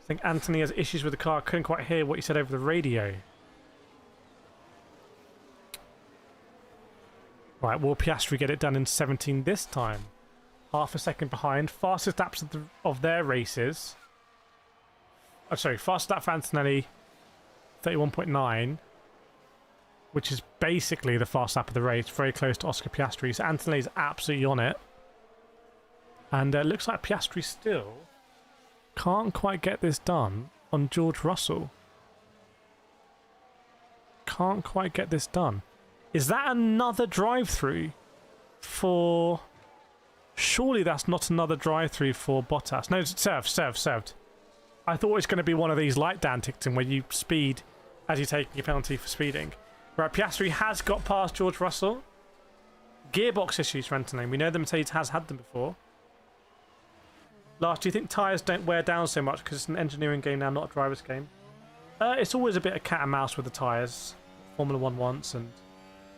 S1: I think Anthony has issues with the car. I couldn't quite hear what he said over the radio. Right, will Piastri get it done in 17 this time? Half a second behind. Fastest laps of their races. Oh, sorry, fastest lap for Antonelli, 31.9. Which is basically the fast lap of the race. Very close to Oscar Piastri. So Antonelli's absolutely on it. And it looks like Piastri still can't quite get this done on George Russell. Can't quite get this done. Is that another drive-through for... Surely that's not another drive-through for Bottas. No, it's served. I thought it was going to be one of these like Dan Tickton where you speed as you're taking your penalty for speeding. Right, Piastri has got past George Russell. Gearbox issues for Antonelli. We know the Mercedes has had them before. Last, do you think tyres don't wear down so much because it's an engineering game now, not a driver's game? It's always a bit of cat and mouse with the tyres. Formula 1 wants, and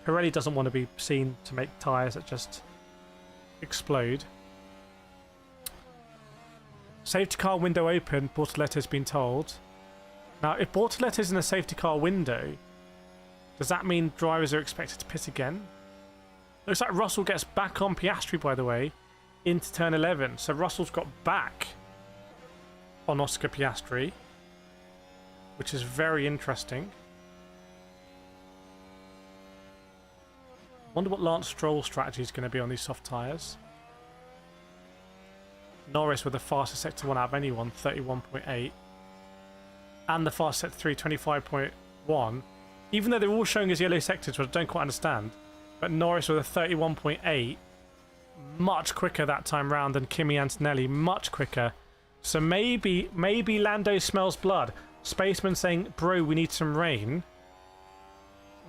S1: Pirelli doesn't want to be seen to make tyres that just explode. Safety car window open, Bortoletto's been told. Now, if Bortoletto's in a safety car window, does that mean drivers are expected to pit again? Looks like Russell gets back on Piastri, by the way, into turn 11. So Russell's got back on Oscar Piastri, which is very interesting. Wonder what Lance Stroll's strategy is going to be on these soft tyres. Norris with the fastest sector 1 out of anyone, 31.8. And the fast sector 3, 25.1. Even though they're all showing as yellow sectors, which I don't quite understand. But Norris with a 31.8. Much quicker that time round than Kimi Antonelli. Much quicker. So maybe Lando smells blood. Spaceman saying, bro, we need some rain.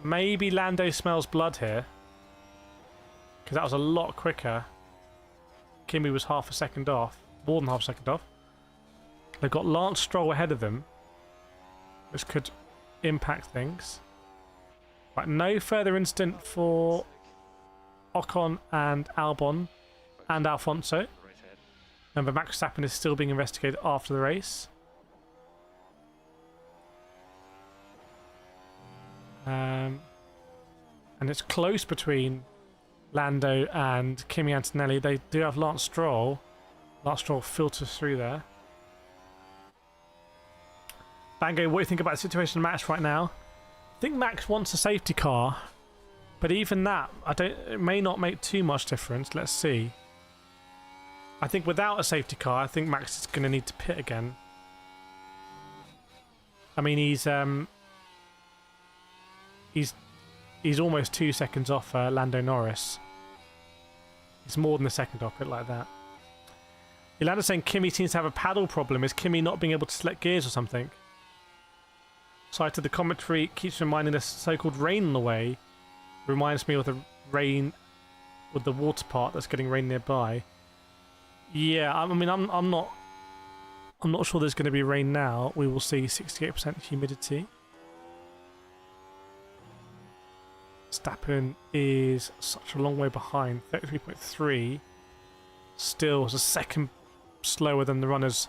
S1: Maybe Lando smells blood here. Because that was a lot quicker. Kimi was half a second off. More than half a second off. They've got Lance Stroll ahead of them. Which could impact things. Right, no further incident for Ocon and Albon and Alfonso. Remember, Max Verstappen is still being investigated after the race. And it's close between Lando and Kimi Antonelli. They do have Lance Stroll. Lance Stroll filters through there. Bango, what do you think about the situation of Max right now? I think Max wants a safety car, but even that, it may not make too much difference. Let's see. I think without a safety car, I think Max is going to need to pit again. I mean, he's almost 2 seconds off Lando Norris. He's more than a second off it like that. Yolanda's saying Kimi seems to have a paddle problem. Is Kimi not being able to select gears or something? Cited the commentary keeps reminding us so-called rain on the way. Reminds me of the rain with the water part that's getting rain nearby. Yeah, I mean, I'm not sure there's going to be rain now. We will see. 68% humidity. Verstappen is such a long way behind. 33.3. Still is a second slower than the runners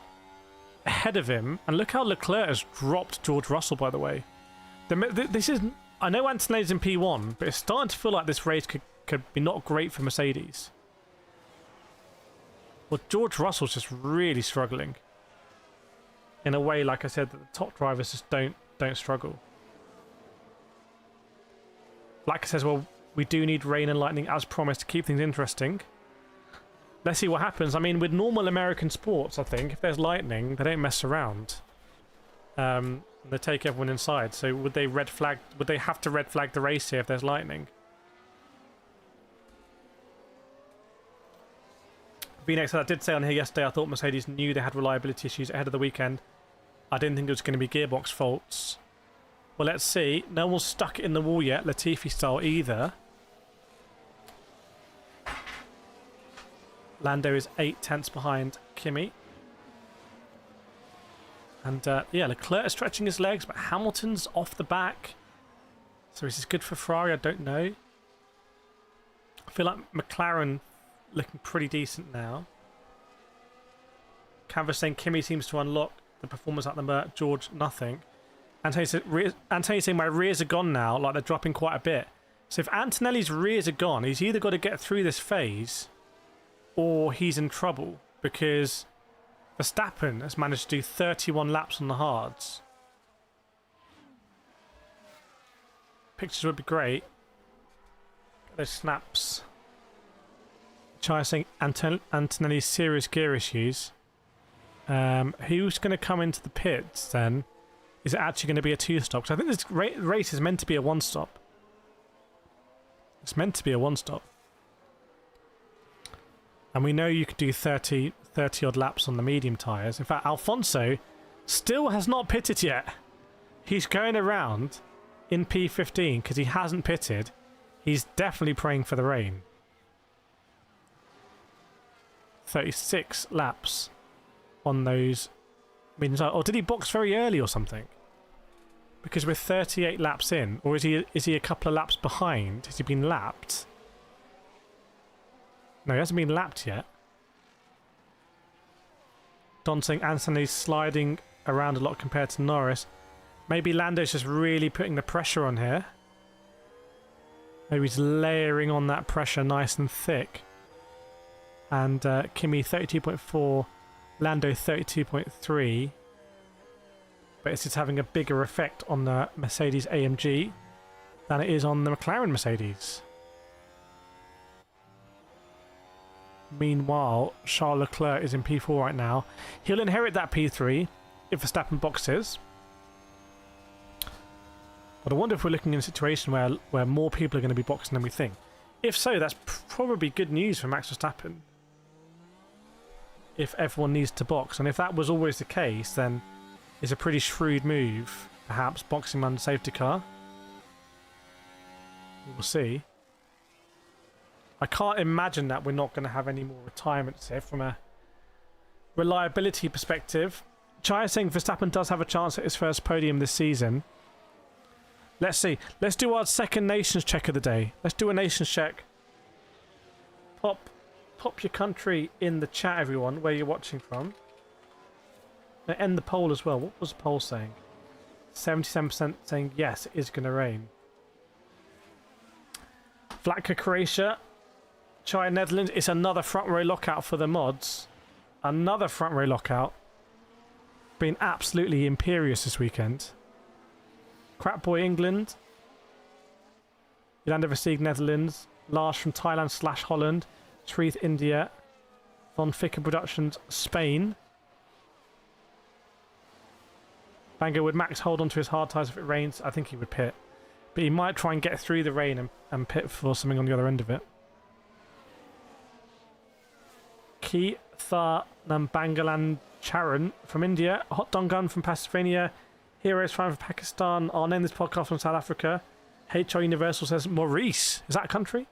S1: ahead of him. And look how Leclerc has dropped George Russell, by the way. This is... I know Antonelli's in P1, but it's starting to feel like this race could be not great for Mercedes. Well, George Russell's just really struggling. In a way, like I said, that the top drivers just don't struggle. Like I says, well, we do need rain and lightning as promised to keep things interesting. Let's see what happens. I mean, with normal American sports, I think, if there's lightning, they don't mess around. They take everyone inside. So would they have to red flag the race here if there's lightning? VNX, I did say on here yesterday, I thought Mercedes knew they had reliability issues ahead of the weekend. I didn't think it was going to be gearbox faults. Well, let's see. No one's stuck it in the wall yet, Latifi style either. Lando is 8/10 behind Kimi. And yeah, Leclerc is stretching his legs, but Hamilton's off the back. So is this good for Ferrari? I don't know. I feel like McLaren looking pretty decent now. Canvas saying Kimi seems to unlock the performance at the Mert. George, nothing. Antonio's saying my rears are gone now, like they're dropping quite a bit. So if Antonelli's rears are gone, he's either got to get through this phase or he's in trouble, because Verstappen has managed to do 31 laps on the hards. Pictures would be great. Get those snaps. Chai saying Antonelli's serious gear issues. Who's going to come into the pits then? Is it actually going to be a 2-stop? Because I think this race is meant to be a 1-stop. It's meant to be a 1-stop. And we know you could do 30 odd laps on the medium tyres. In fact, Alfonso still has not pitted yet. He's going around in P15 because he hasn't pitted. He's definitely praying for the rain. 36 laps on those medium tyres. Or did he box very early or something? Because we're 38 laps in. Or is he a couple of laps behind? Has he been lapped? No, he hasn't been lapped yet. Don saying Anthony's sliding around a lot compared to Norris. Maybe Lando's just really putting the pressure on here. Maybe he's layering on that pressure nice and thick. And Kimi 32.4, Lando 32.3. But it's just having a bigger effect on the Mercedes AMG than it is on the McLaren Mercedes. Meanwhile, Charles Leclerc is in P4 right now. He'll inherit that P3 if Verstappen boxes. But I wonder if we're looking in a situation where more people are going to be boxing than we think. If so, that's probably good news for Max Verstappen. If everyone needs to box. And if that was always the case, then it's a pretty shrewd move, perhaps, boxing under safety car. We'll see. I can't imagine that we're not going to have any more retirements here from a reliability perspective. Chai is saying Verstappen does have a chance at his first podium this season. Let's see. Let's do our second nations check of the day. Let's do a nations check. Pop your country in the chat, everyone, where you're watching from. Now end the poll as well. What was the poll saying? 77% saying yes, it is going to rain. Vlatka, Croatia. Chai, Netherlands. It's another front row lockout for the mods. Another front row lockout. Been absolutely imperious this weekend. Crap Boy, England. Yolanda Versteeg, Netherlands. Lars from Thailand / Holland. Shreve, India. Von Ficker Productions, Spain. Bango, would Max hold on to his hard tyres if it rains? I think he would pit. But he might try and get through the rain and pit for something on the other end of it. Ki Tha Nambangalan Charan from India. Hot Dongun from Pennsylvania. Heroes fan from Pakistan. I'll name this podcast from South Africa. HR Universal says Maurice. Is that a country?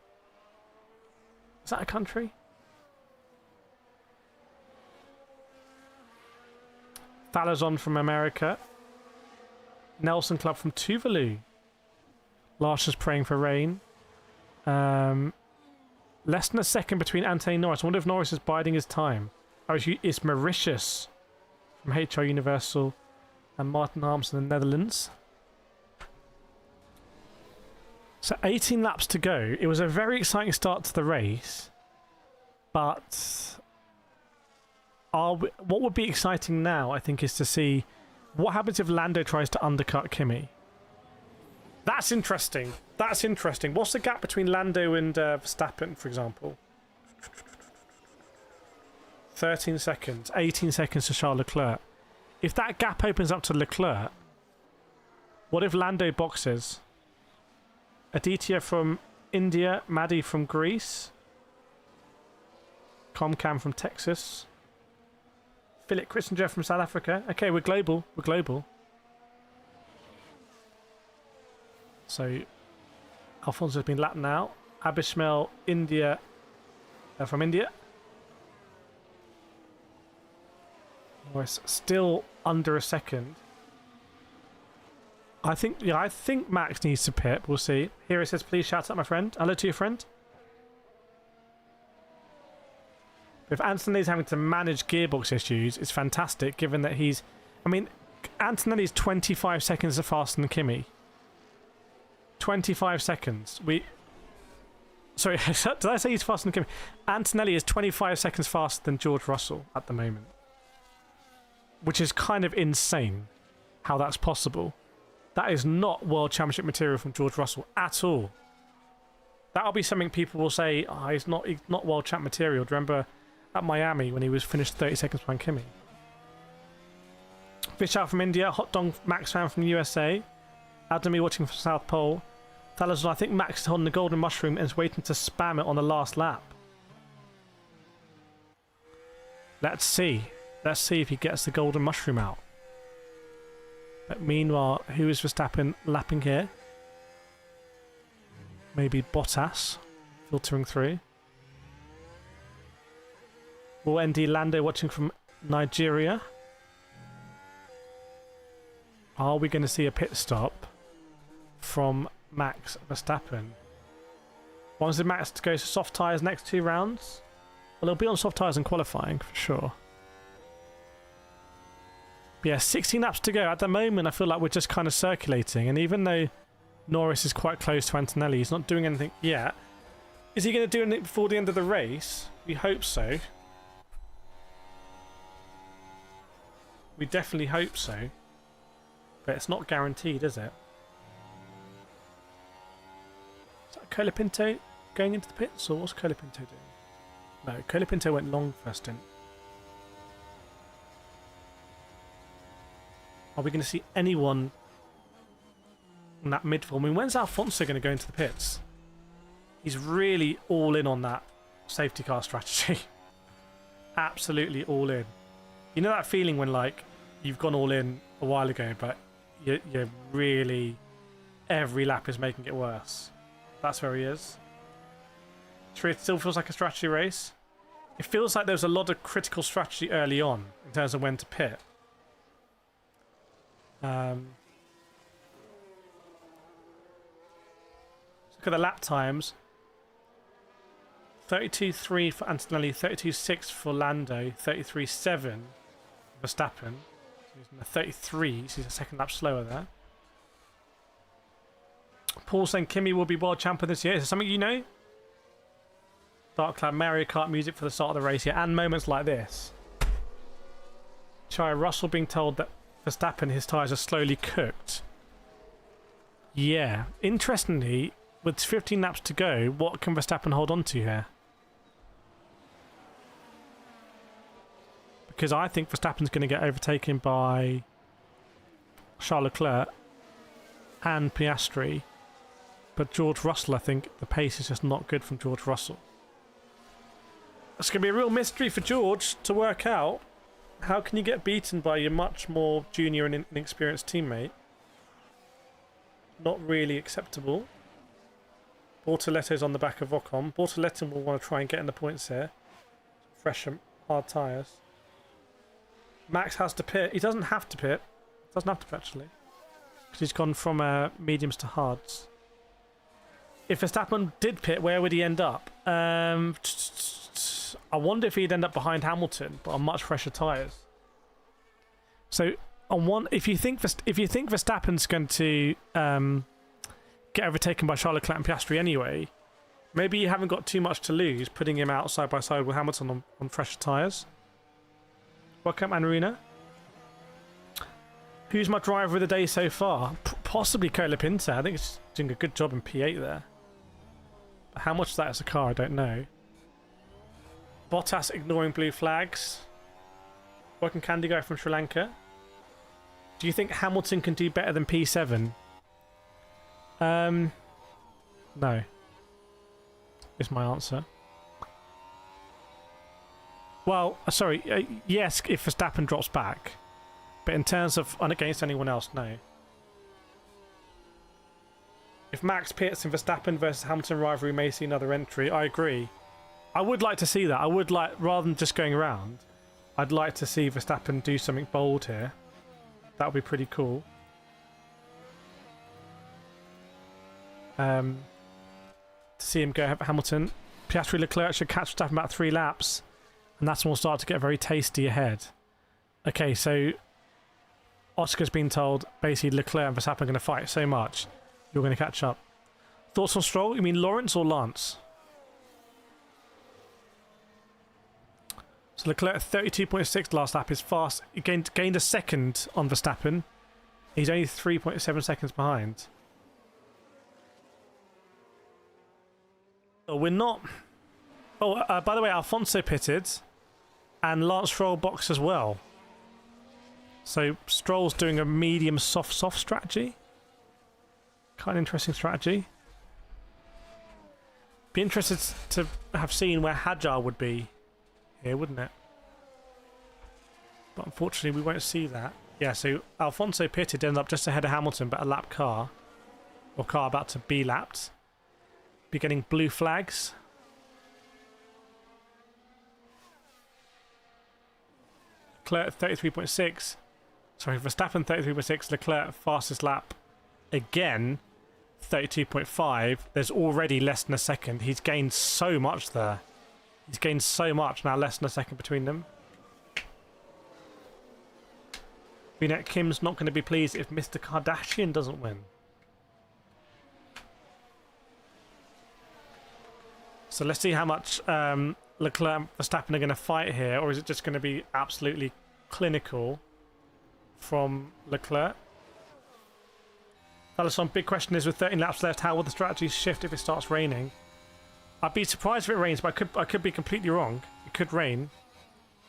S1: Is that a country? Falazon from America. Nelson Club from Tuvalu. Larson's praying for rain. Less than a second between Ante and Norris. I wonder if Norris is biding his time. Oh, it's Mauritius from HR Universal and Martin Harms in the Netherlands. So 18 laps to go. It was a very exciting start to the race. But what would be exciting now, I think, is to see what happens if Lando tries to undercut Kimi. That's interesting. That's interesting. What's the gap between Lando and Verstappen, for example? 13 seconds. 18 seconds to Charles Leclerc. If that gap opens up to Leclerc, what if Lando boxes? Aditya from India. Maddie from Greece. Comcam from Texas. Philip Christinger from South Africa. Okay, we're global. We're global. So, Alfonso has been lapped now. Abishmael, India, from India. Norris still under a second. I think Max needs to pit. We'll see. Here it says, please shout out my friend. Hello to your friend. If Anthony's having to manage gearbox issues, it's fantastic, given that he's... I mean, Antonelli's 25 seconds faster than Kimi. 25 seconds. Sorry, did I say he's faster than Kimi? Antonelli is 25 seconds faster than George Russell at the moment. Which is kind of insane how that's possible. That is not World Championship material from George Russell at all. That'll be something people will say, oh, he's not World Champ material. Do you remember at Miami when he was finished 30 seconds behind Kimi? Fish out from India, Hot Dog Max fan from the USA. Adami watching from South Pole. Thalazon, I think Max is holding the golden mushroom and is waiting to spam it on the last lap. Let's see. Let's see if he gets the golden mushroom out. But meanwhile, who is Verstappen lapping here? Maybe Bottas filtering through. Or ND Lando watching from Nigeria. Are we going to see a pit stop from Max Verstappen? Wants Max to go to soft tyres next 2 rounds? Well, he'll be on soft tyres in qualifying for sure. But yeah, 16 laps to go. At the moment, I feel like we're just kind of circulating. And even though Norris is quite close to Antonelli, he's not doing anything yet. Is he going to do anything before the end of the race? We hope so. We definitely hope so. But it's not guaranteed, is it? Is that Colapinto going into the pits, or what's Colapinto doing? No, Colapinto went long first stint. Are we going to see anyone in that midfield? I mean, when's Alfonso going to go into the pits? He's really all in on that safety car strategy. Absolutely all in. You know that feeling when, like, you've gone all in a while ago, but you're really... every lap is making it worse. That's where he is. It still feels like a strategy race. It feels like there was a lot of critical strategy early on in terms of when to pit. Look at the lap times. 32.3 for Antonelli, 32.6 for Lando, 33.7 for Verstappen. So he's in the 33, so he's a second lap slower there. Paul saying Kimi will be world champion this year. Is there something you know? Dark Cloud Mario Kart music for the start of the race here, and moments like this. Chai Russell being told that Verstappen, his tyres are slowly cooked. Yeah. Interestingly, with 15 laps to go, what can Verstappen hold on to here? Because I think Verstappen's going to get overtaken by Charles Leclerc and Piastri. But George Russell, I think the pace is just not good from George Russell. It's going to be a real mystery for George to work out. How can you get beaten by your much more junior and inexperienced teammate? Not really acceptable. Bortoletto's on the back of Ocon. Bortoletto will want to try and get in the points here. Fresh and hard tyres. Max has to pit. He doesn't have to pit. Doesn't have to actually. Because he's gone from mediums to hards. If Verstappen did pit, where would he end up? I wonder if he'd end up behind Hamilton, but on much fresher tyres. So, on one, if you think Verstappen's going to get overtaken by Charles Leclerc and Piastri anyway, maybe you haven't got too much to lose putting him out side by side with Hamilton on fresher tyres. Welcome, Anarina. Who's my driver of the day so far? Possibly Colapinto. I think he's doing a good job in P8 there. But how much of that is a car, I don't know. Bottas ignoring blue flags. Welcome, Candy Guy from Sri Lanka. Do you think Hamilton can do better than P7? No. Is my answer. Well, sorry. Yes, if Verstappen drops back. But in terms of against anyone else, no. If Max pits and Verstappen versus Hamilton rivalry may see another entry, I agree. I would like to see that. I would like, rather than just going around, I'd like to see Verstappen do something bold here. That would be pretty cool. To see him go Hamilton. Piastri Leclerc should catch Verstappen about 3 laps. And that's when we'll start to get very tasty ahead. Okay, so Oscar's been told basically Leclerc and Verstappen are going to fight so much, you're going to catch up. Thoughts on Stroll? You mean Lawrence or Lance? So Leclerc 32.6 last lap is fast. He gained a second on Verstappen. He's only 3.7 seconds behind. Oh, we're not... Oh, by the way, Alonso pitted. And Lance Stroll boxed as well. So Stroll's doing a medium soft strategy. Kind of interesting strategy. Be interested to have seen where Hadjar would be here, wouldn't it? But unfortunately we won't see that. Yeah, so Alonso pitted, ended up just ahead of Hamilton, but a lap car. Or car about to be lapped. Be getting blue flags. Leclerc 33.6. Sorry, Verstappen 33.6. Leclerc fastest lap again 32.5. There's already less than a second. He's gained so much there. He's gained so much, now less than a second between them. Vinette Kim's not going to be pleased if Mr. Kardashian doesn't win. So let's see how much Leclerc and Verstappen are going to fight here, or is it just going to be absolutely clinical from Leclerc? Alonso, big question is, with 13 laps left, how will the strategy shift if it starts raining? I'd be surprised if it rains, but I could be completely wrong. It could rain.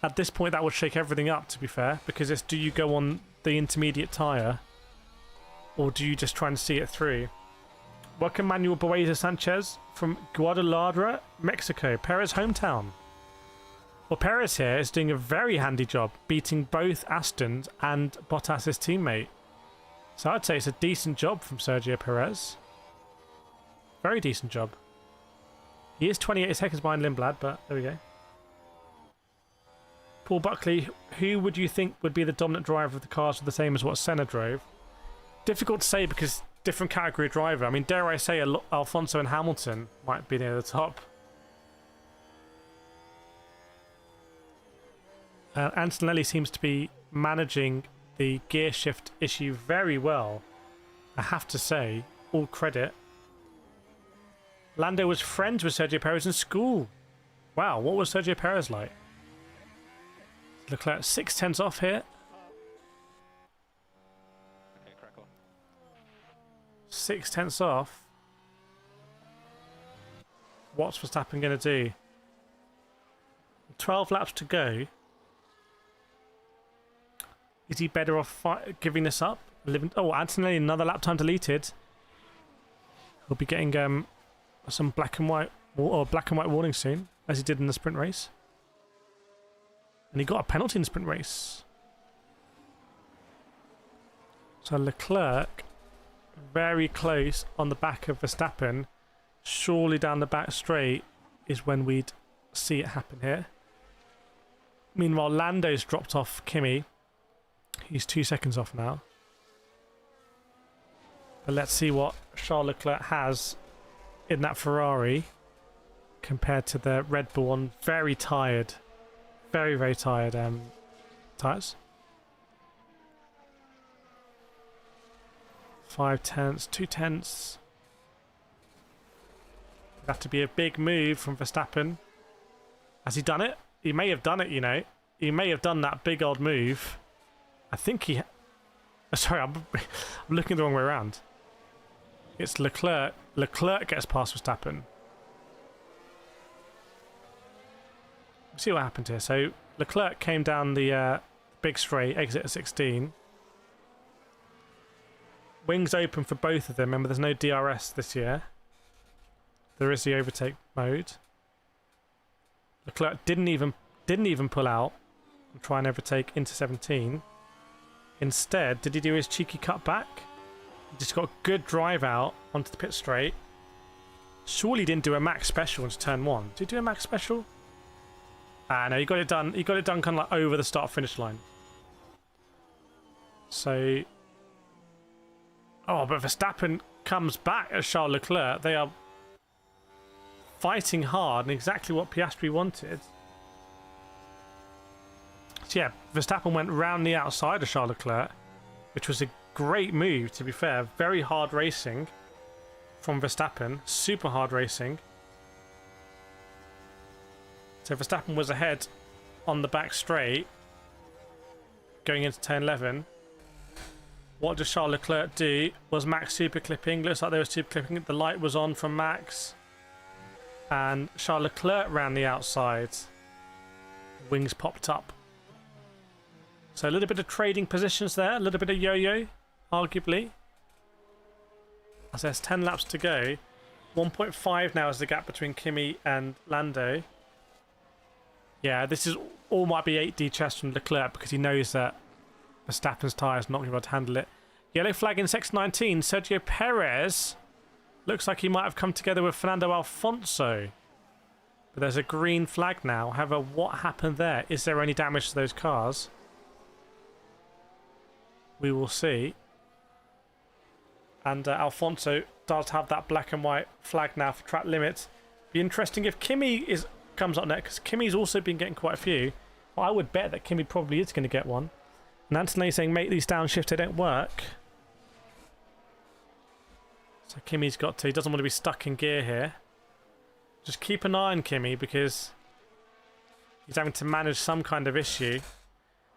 S1: At this point, that would shake everything up, to be fair, because it's, do you go on the intermediate tyre, or do you just try and see it through? Welcome Manuel Bueza Sanchez from Guadalajara, Mexico, Perez' hometown. Well, Perez here is doing a very handy job, beating both Astons and Bottas' teammate. So I'd say it's a decent job from Sergio Perez. Very decent job. He is 28 seconds behind Lindblad, but there we go. Paul Buckley, who would you think would be the dominant driver of the cars, the same as what Senna drove? Difficult to say because different category of driver. I mean, dare I say Alonso and Hamilton might be near the top. Antonelli seems to be managing the gear shift issue very well. I have to say, all credit. Lando was friends with Sergio Perez in school. Wow, what was Sergio Perez like? Leclerc 6/10 off here.
S2: Okay, crack on.
S1: 6/10 off. What's Verstappen going to do? 12 laps to go. Is he better off giving this up? Oh, Antonelli, another lap time deleted. He'll be getting some black and white warning soon, as he did in the sprint race. And he got a penalty in the sprint race. So Leclerc, very close on the back of Verstappen. Surely down the back straight is when we'd see it happen here. Meanwhile, Lando's dropped off Kimi. He's 2 seconds off now. But let's see what Charles Leclerc has in that Ferrari compared to the Red Bull on very tired, very, very tired tyres. 5/10, 2/10. It'd have to be a big move from Verstappen. Has he done it? He may have done it, you know. He may have done that big old move. I think he... Sorry, I'm looking the wrong way around. It's Leclerc. Leclerc gets past Verstappen. Let's see what happened here. So Leclerc came down the big straight, exit at 16. Wings open for both of them. Remember, there's no DRS this year. There is the overtake mode. Leclerc didn't even pull out and try and overtake into 17. Instead, did he do his cheeky cut back? He just got a good drive out onto the pit straight. Surely he didn't do a max special into turn 1. Did he do a max special? Ah, no, he got it done. He got it done kind of like over the start-finish line. So... Oh, but Verstappen comes back at Charles Leclerc. They are fighting hard and exactly what Piastri wanted. So yeah, Verstappen went round the outside of Charles Leclerc. which was a great move, to be fair. Very hard racing from Verstappen. Super hard racing. So Verstappen was ahead on the back straight going into turn 11. What does Charles Leclerc do? Was Max super clipping? Looks like they were super clipping. The light was on from Max. And Charles Leclerc ran the outside. Wings popped up. So a little bit of trading positions there. A little bit of yo-yo, arguably. As there's 10 laps to go. 1.5 now is the gap between Kimi and Lando. Yeah, this is all might be 8D chess from Leclerc because he knows that Verstappen's tyre is not going to be able to handle it. Yellow flag in Sector 19. Sergio Perez looks like he might have come together with Fernando Alonso. But there's a green flag now. However, what happened there? Is there any damage to those cars? We will see. And Alfonso does have that black and white flag now for track limits. Be interesting if Kimi comes up next, because Kimi's also been getting quite a few. Well, I would bet that Kimi probably is going to get one. And Anthony saying, make these downshifts, they don't work. So Kimi's got to, he doesn't want to be stuck in gear here. Just keep an eye on Kimi because he's having to manage some kind of issue.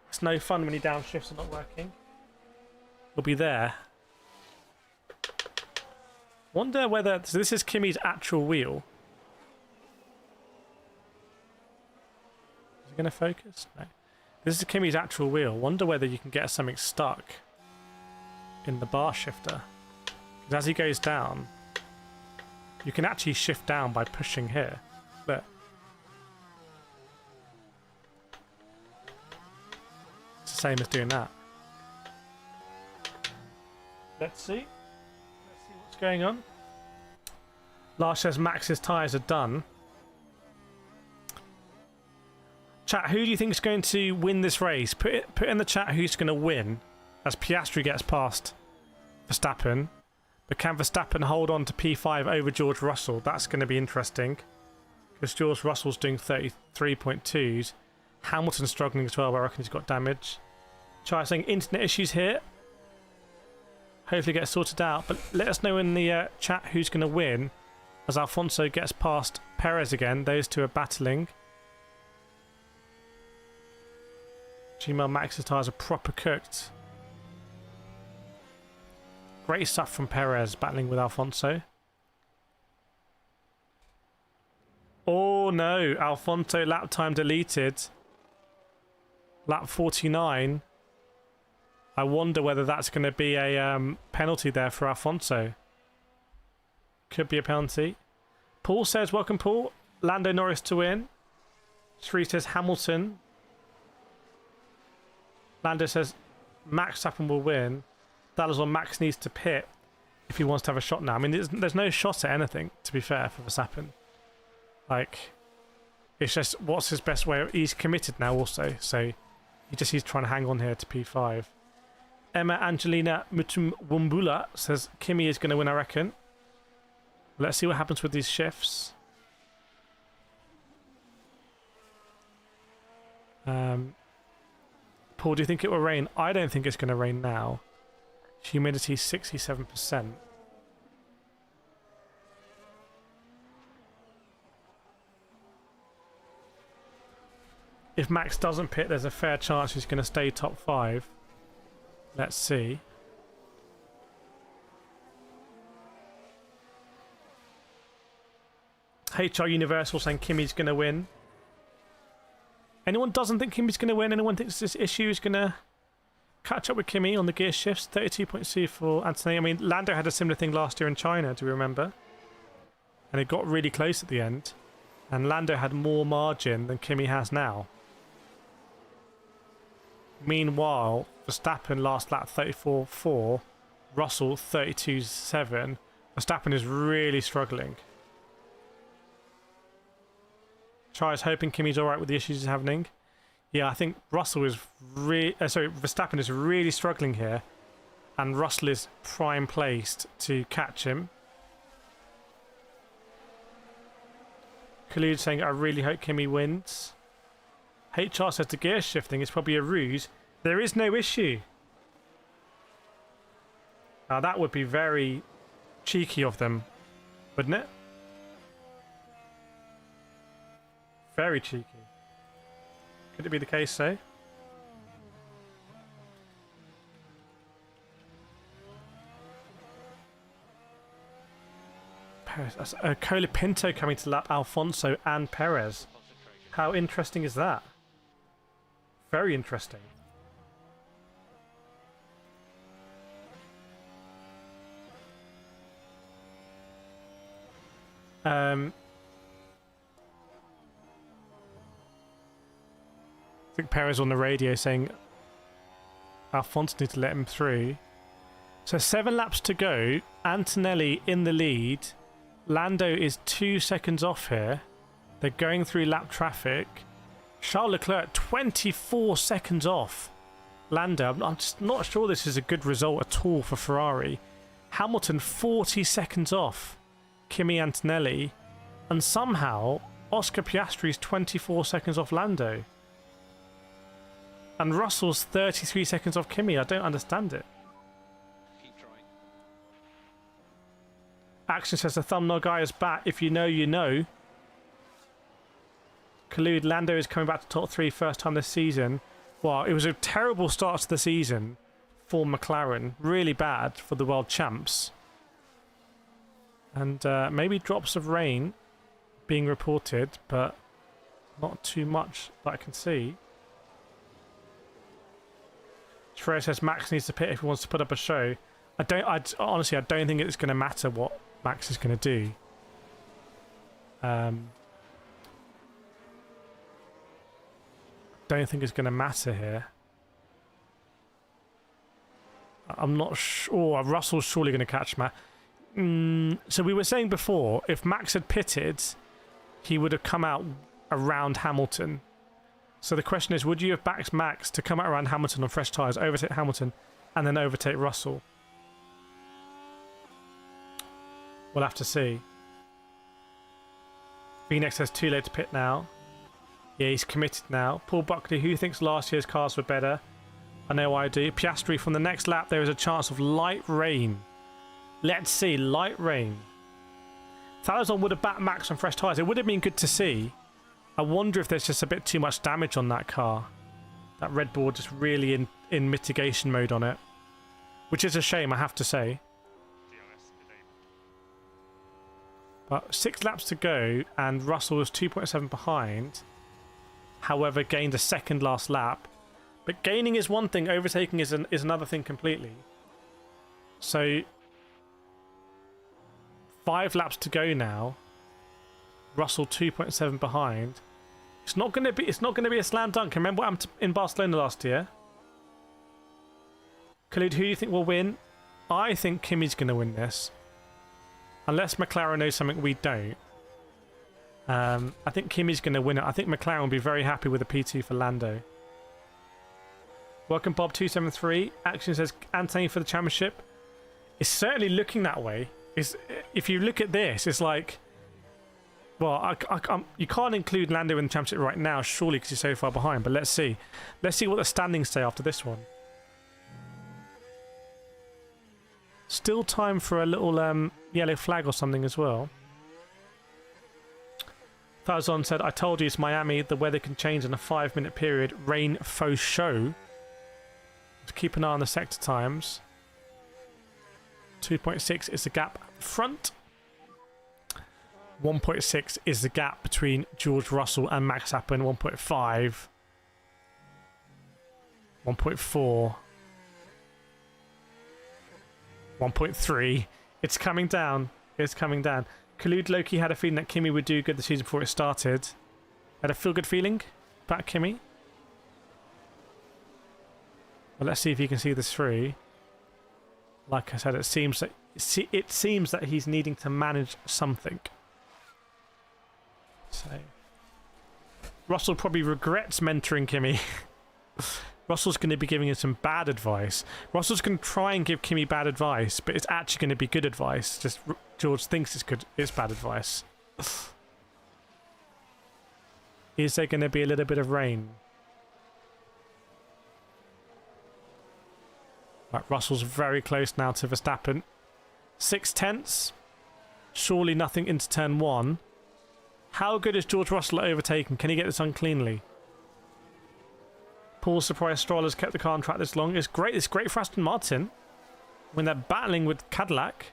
S1: It's no fun when your downshifts are not working. We'll be there. Wonder whether, so this is Kimi's actual wheel. Is it going to focus? No. This is Kimi's actual wheel. Wonder whether you can get something stuck in the bar shifter. Because as he goes down, you can actually shift down by pushing here. Look. It's the same as doing that. Let's see. Let's see what's going on. Lars says Max's tyres are done. Chat, who do you think is going to win this race? Put in the chat who's going to win as Piastri gets past Verstappen. But can Verstappen hold on to P5 over George Russell? That's going to be interesting. Because George Russell's doing 33.2s. Hamilton's struggling as well, but I reckon he's got damage. Chai saying internet issues here. Hopefully get sorted out. But let us know in the chat who's going to win as Alfonso gets past Perez again. Those two are battling. Gmail Max's tyres are proper cooked. Great stuff from Perez battling with Alfonso. Oh no, Alfonso lap time deleted. Lap 49. I wonder whether that's going to be a penalty there for Alfonso. Could be a penalty. Paul says, welcome Paul. Lando Norris to win. Sri says Hamilton. Lando says Max Verstappen will win. That is when Max needs to pit if he wants to have a shot now. I mean, there's no shot at anything, to be fair, for Verstappen. Like, it's just what's his best way. He's committed now also, so he's trying to hang on here to P5. Emma Angelina Mutumwumbula says Kimi is going to win, I reckon. Let's see what happens with these shifts. Paul, do you think it will rain? I don't think it's going to rain now. Humidity 67%. If Max doesn't pit, there's a fair chance he's going to stay top 5. Let's see. HR Universal saying Kimi's going to win. Anyone doesn't think Kimi's going to win? Anyone thinks this issue is going to catch up with Kimi on the gear shifts? 32.2 for Anthony. I mean, Lando had a similar thing last year in China, do we remember? And it got really close at the end. And Lando had more margin than Kimi has now. Meanwhile, Verstappen last lap 34.4, Russell 32.7. Verstappen is really struggling. Charles hoping Kimi's alright with the issues he's having. Yeah, I think Russell is Verstappen is really struggling here. And Russell is prime placed to catch him. Khalid saying, I really hope Kimi wins. HR says the gear shifting is probably a ruse. There is no issue. Now that would be very cheeky of them, wouldn't it? Very cheeky. Could it be the case, though? Perez, Colapinto coming to lap Alfonso and Perez. How interesting is that? Very interesting. I think Perez on the radio saying Alfonso need to let him through. So 7 laps to go. Antonelli in the lead. Lando is 2 seconds off here. They're going through lap traffic. Charles Leclerc 24 seconds off Lando. I'm just not sure this is a good result at all for Ferrari. Hamilton 40 seconds off Kimi Antonelli. And somehow Oscar Piastri is 24 seconds off Lando. And Russell's 33 seconds off Kimi. I don't understand it.
S2: Keep trying.
S1: Action says the thumbnail guy is back. If you know, you know. Collude, Lando is coming back to top 3 first time this season. Well, it was a terrible start to the season for McLaren. Really bad for the world champs. And maybe drops of rain being reported, but not too much that I can see. Freya says Max needs to pit if he wants to put up a show. Honestly, I don't think it's going to matter what Max is going to do. Don't think it's going to matter here. I'm not sure. Oh, Russell's surely going to catch Max. So we were saying before, if Max had pitted, he would have come out around Hamilton. So the question is, would you have backed Max to come out around Hamilton on fresh tyres, overtake Hamilton, and then overtake Russell? We'll have to see. Phoenix says too late to pit now. Yeah, he's committed now. Paul Buckley, who thinks last year's cars were better? I know I do. Piastri, from the next lap, there is a chance of light rain. Let's see, light rain. Salazar would have backed Max on fresh tyres. It would have been good to see. I wonder if there's just a bit too much damage on that car. That Red Bull just really in mitigation mode on it. Which is a shame, I have to say. But 6 laps to go, and Russell was 2.7 behind. However, gained a second last lap. But gaining is one thing, overtaking is another thing completely. So 5 laps to go now. Russell 2.7 behind. It's not going to be a slam dunk. Remember what happened in Barcelona last year? Khalid, who do you think will win? I think Kimi's going to win this. Unless McLaren knows something we don't. I think Kimi's going to win it. I think McLaren will be very happy with a P2 for Lando. Welcome Bob273. Action says Anthony for the championship. It's certainly looking that way. If you look at this, it's like... Well, you can't include Lando in the championship right now, surely, because he's so far behind. But let's see. Let's see what the standings say after this one. Still time for a little yellow flag or something as well. Fazon said, I told you it's Miami. The weather can change in a 5-minute period. Rain faux show. Let's keep an eye on the sector times. 2.6 is the gap at the front. 1.6 is the gap between George Russell and Max Verstappen. 1.5. 1.4. 1.3. It's coming down. It's coming down. Khalid Loki had a feeling that Kimi would do good the season before it started. Had a feel-good feeling about Kimi. Well, let's see if you can see this through. Like I said, it seems that he's needing to manage something. So Russell probably regrets mentoring Kimi. Russell's going to be giving him some bad advice. Russell's going to try and give Kimi bad advice, but it's actually going to be good advice. Just George thinks it's good. It's bad advice. Is there going to be a little bit of rain? Right, Russell's very close now to Verstappen. 6/10. Surely nothing into turn 1. How good is George Russell at overtaking? Can he get this done cleanly? Paul's surprised Stroll has kept the car on track this long. It's great. It's great for Aston Martin when they're battling with Cadillac.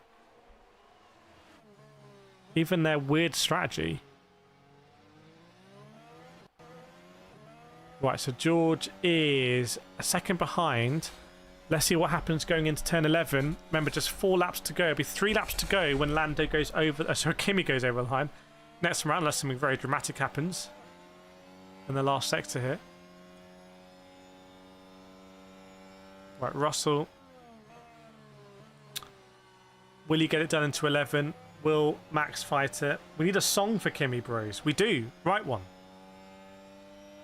S1: Even their weird strategy. Right, so George is a second behind. Let's see what happens going into turn 11. Remember, just 4 laps to go. It'll be 3 laps to go when Lando goes over... sorry, Kimi goes over the line. Next round, unless something very dramatic happens in the last sector here. Right, Russell. Will he get it done into 11? Will Max fight it? We need a song for Kimi, bros. We do. Write one.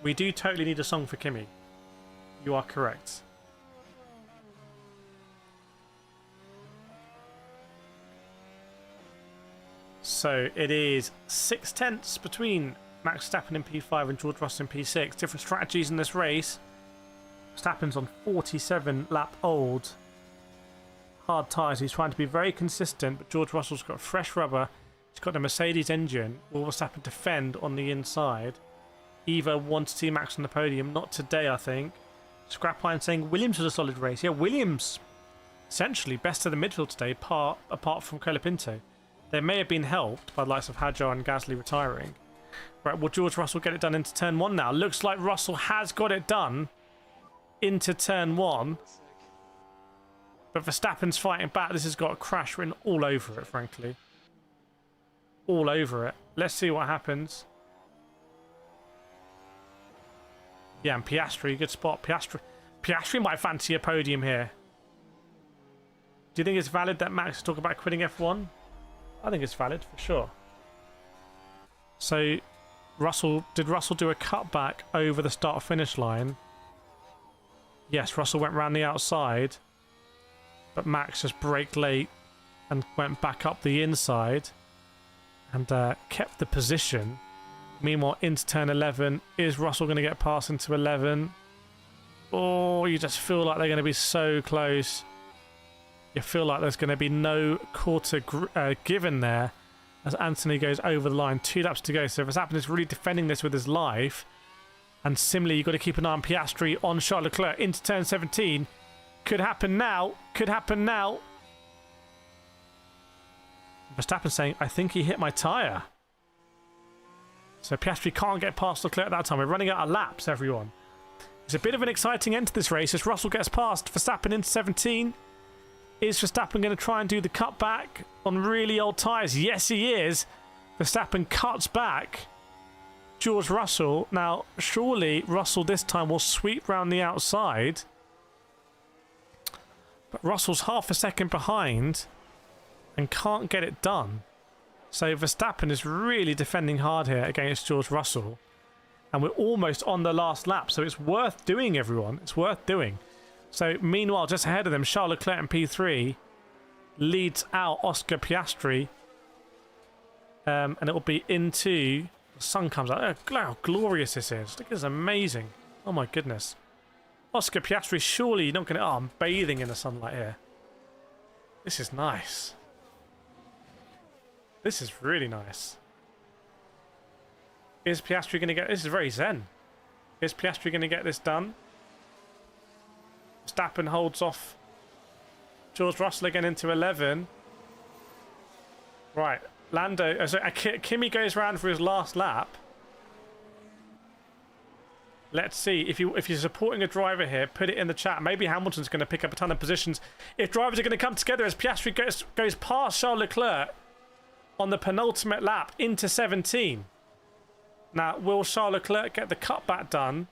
S1: We do totally need a song for Kimi. You are correct. So it is 6/10 between Max Verstappen in P5 and George Russell in P6. Different strategies in this race. Verstappen's on 47 lap old. Hard tyres. He's trying to be very consistent, but George Russell's got fresh rubber. He's got a Mercedes engine. Will Verstappen defend on the inside? Eva wants to see Max on the podium. Not today, I think. Scrapline saying Williams was a solid race. Yeah, Williams essentially best of the midfield today, apart from Colapinto. They may have been helped by the likes of Hadjar and Gasly retiring. Right, will George Russell get it done into turn 1 now? Looks like Russell has got it done into turn 1. But Verstappen's fighting back. This has got a crash written all over it, frankly. All over it. Let's see what happens. Yeah, and Piastri, good spot. Piastri might fancy a podium here. Do you think it's valid that Max is talking about quitting F1? I think it's valid for sure. So, did Russell do a cutback over the start-finish line? Yes, Russell went round the outside, but Max just braked late and went back up the inside and kept the position. Meanwhile, into turn 11, is Russell going to get past into 11? Oh, you just feel like they're going to be so close. You feel like there's going to be no quarter given there as Anthony goes over the line. 2 laps to go. So Verstappen is really defending this with his life. And similarly, you've got to keep an eye on Piastri on Charles Leclerc into turn 17. Could happen now. Could happen now. Verstappen saying, I think he hit my tyre. So Piastri can't get past Leclerc at that time. We're running out of laps, everyone. It's a bit of an exciting end to this race as Russell gets past Verstappen into 17. Is Verstappen going to try and do the cutback on really old tyres? Yes, he is. Verstappen cuts back George Russell. Now, surely Russell this time will sweep round the outside. But Russell's half a second behind and can't get it done. So Verstappen is really defending hard here against George Russell. And we're almost on the last lap. So it's worth doing, everyone. It's worth doing. So meanwhile, just ahead of them, Charles Leclerc in P3 leads out Oscar Piastri. And it will be into... The sun comes out. Oh, how glorious this is. Look, it's amazing. Oh my goodness. Oscar Piastri, surely you're not going to... Oh, I'm bathing in the sunlight here. This is nice. This is really nice. Is Piastri going to get... This is very zen. Is Piastri going to get this done? Verstappen holds off George Russell again into 11. Right. Lando... So Kimi goes round for his last lap. Let's see. If you're supporting a driver here, put it in the chat. Maybe Hamilton's going to pick up a ton of positions. If drivers are going to come together as Piastri goes past Charles Leclerc on the penultimate lap into 17. Now, will Charles Leclerc get the cutback done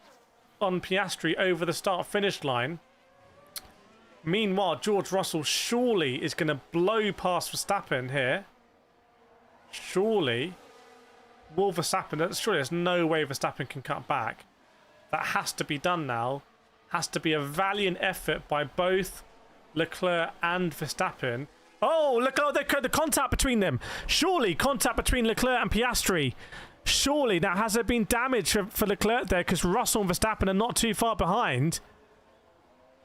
S1: on Piastri over the start-finish line? Meanwhile, George Russell surely is going to blow past Verstappen here. Surely. Will Verstappen... Surely there's no way Verstappen can cut back. That has to be done now. Has to be a valiant effort by both Leclerc and Verstappen. Oh, look at the contact between them. Surely contact between Leclerc and Piastri. Surely. Now, has there been damage for Leclerc there? Because Russell and Verstappen are not too far behind.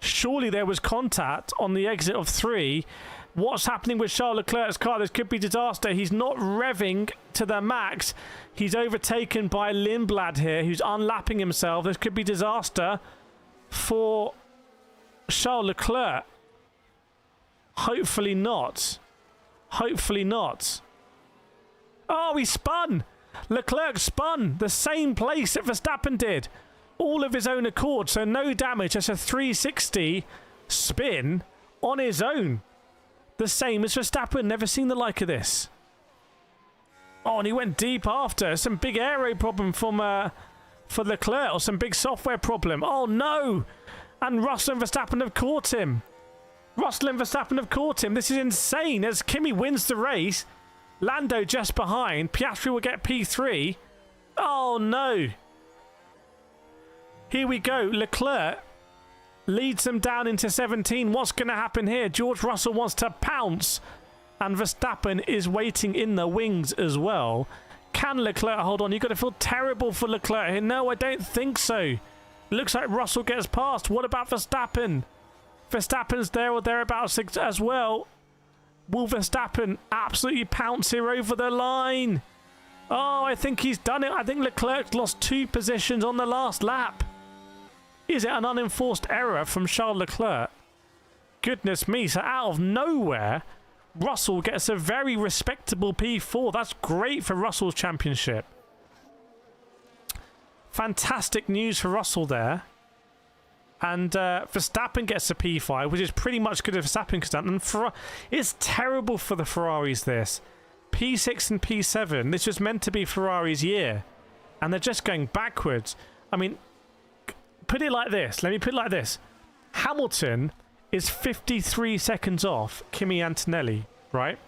S1: Surely there was contact on the exit of 3. What's happening with Charles Leclerc's car? This could be disaster. He's not revving to the max. He's overtaken by Lindblad here, who's unlapping himself. This could be disaster for Charles Leclerc. Hopefully not. Hopefully not. Oh, he spun. Leclerc spun the same place that Verstappen did. All of his own accord, so no damage. Just a 360 spin on his own. The same as Verstappen. Never seen the like of this. Oh, and he went deep after. Some big aero problem from for Leclerc, or some big software problem. Oh, no. And Russell and Verstappen have caught him. Russell and Verstappen have caught him. This is insane. As Kimi wins the race, Lando just behind. Piastri will get P3. Oh, no. Here we go. Leclerc leads them down into 17. What's going to happen here? George Russell wants to pounce, and Verstappen is waiting in the wings as well. Can Leclerc hold on? You've got to feel terrible for Leclerc here. No, I don't think so. Looks like Russell gets past. What about Verstappen? Verstappen's there or thereabouts as well. Will Verstappen absolutely pounce here over the line? Oh, I think he's done it. I think Leclerc lost 2 positions on the last lap. Is it an unenforced error from Charles Leclerc? Goodness me. So out of nowhere, Russell gets a very respectable P4. That's great for Russell's championship. Fantastic news for Russell there. And Verstappen gets a P5, which is pretty much good if Verstappen gets done. And it's terrible for the Ferraris, this. P6 and P7, this was meant to be Ferrari's year. And they're just going backwards. I mean, put it like this. Let me put it like this. Hamilton is 53 seconds off Kimi Antonelli, right?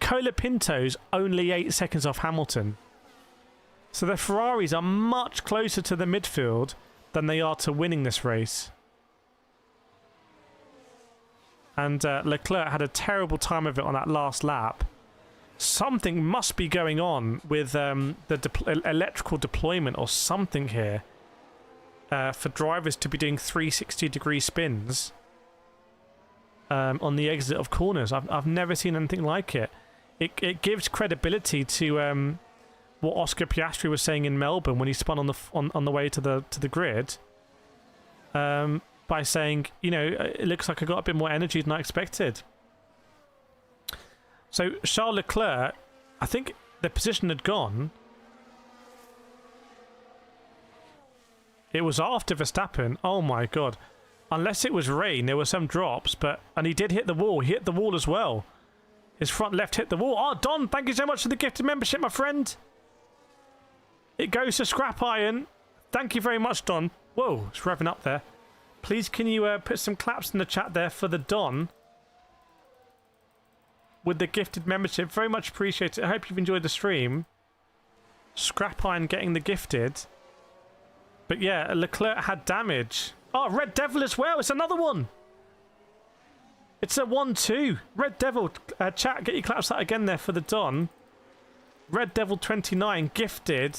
S1: Colapinto's only 8 seconds off Hamilton. So the Ferraris are much closer to the midfield than they are to winning this race. And Leclerc had a terrible time of it on that last lap. Something must be going on with the electrical deployment or something here for drivers to be doing 360-degree spins on the exit of corners. I've never seen anything like it. It gives credibility to what Oscar Piastri was saying in Melbourne when he spun on the way to the grid, by saying, you know, it looks like I got a bit more energy than I expected. So Charles Leclerc, I think the position had gone. It was after Verstappen. Oh my god. Unless it was rain, there were some drops, and he did hit the wall. He hit the wall as well. His front left hit the wall. Oh, Don, thank you so much for the gifted membership, my friend. It goes to Scrap Iron. Thank you very much, Don. Whoa, it's revving up there. Please, can you put some claps in the chat there for the Don with the gifted membership? Very much appreciate it. I hope you've enjoyed the stream. Scrap Iron getting the gifted. But yeah, Leclerc had damage. Oh, Red Devil as well. It's another one. It's a 1-2. Red Devil, chat, get your claps out again there for the Don. Red Devil 29 gifted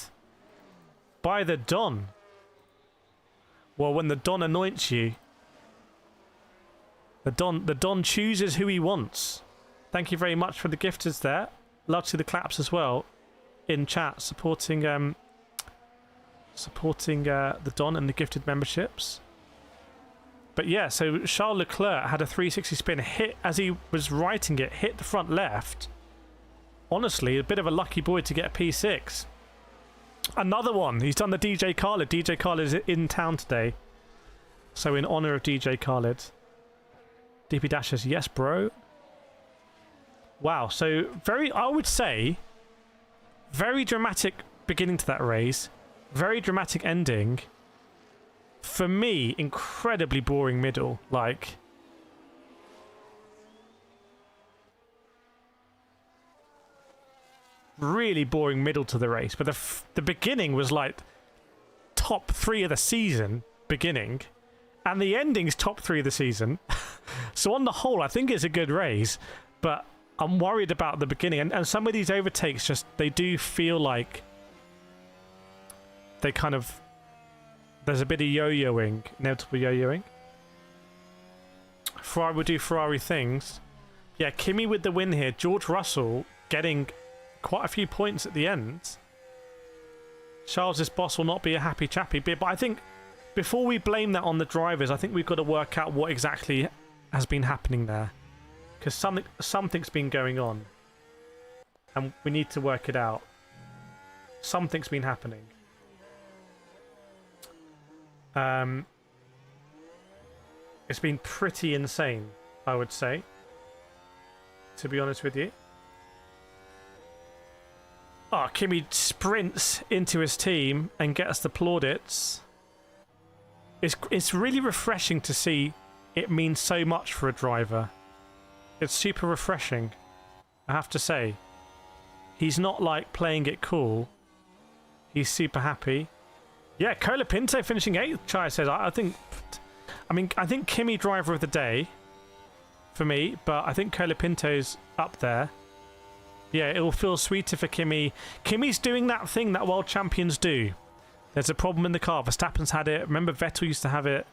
S1: by the Don. Well, when the Don anoints you, the Don chooses who he wants. Thank you very much for the gifters there. Love to see the claps as well in chat, supporting the Don and the gifted memberships. But yeah, so Charles Leclerc had a 360 spin, hit as he was writing it, hit the front left. Honestly, a bit of a lucky boy to get a P6. Another one. He's done the DJ Khaled. DJ Khaled is in town today. So in honour of DJ Khaled. DP Dash says, yes, bro. Wow. So I would say, very dramatic beginning to that race. Very dramatic ending. For me, incredibly boring middle. Like, really boring middle to the race. But the beginning was like top 3 of the season beginning, and the ending's top 3 of the season. So on the whole, I think it's a good race, but I'm worried about the beginning. And some of these overtakes, just, they do feel like they kind of, there's a bit of yo-yoing, inevitable yo-yoing. Ferrari will do Ferrari things. Yeah, Kimi with the win here. George Russell getting quite a few points at the end. Charles's boss will not be a happy chappy bit, but I think before we blame that on the drivers, I think we've got to work out what exactly has been happening there, because something's been going on, and we need to work it out. Something's been happening. It's been pretty insane, I would say, to be honest with you. Oh, Kimi sprints into his team and gets the plaudits. It's really refreshing to see it means so much for a driver. It's super refreshing, I have to say. He's not like playing it cool. He's super happy. Yeah, Colapinto finishing 8th, Chai says. I think Kimi driver of the day for me, but I think Colapinto's up there. Yeah, it will feel sweeter for Kimi. Kimi's doing that thing that world champions do. There's a problem in the car. Verstappen's had it. Remember, Vettel used to have it,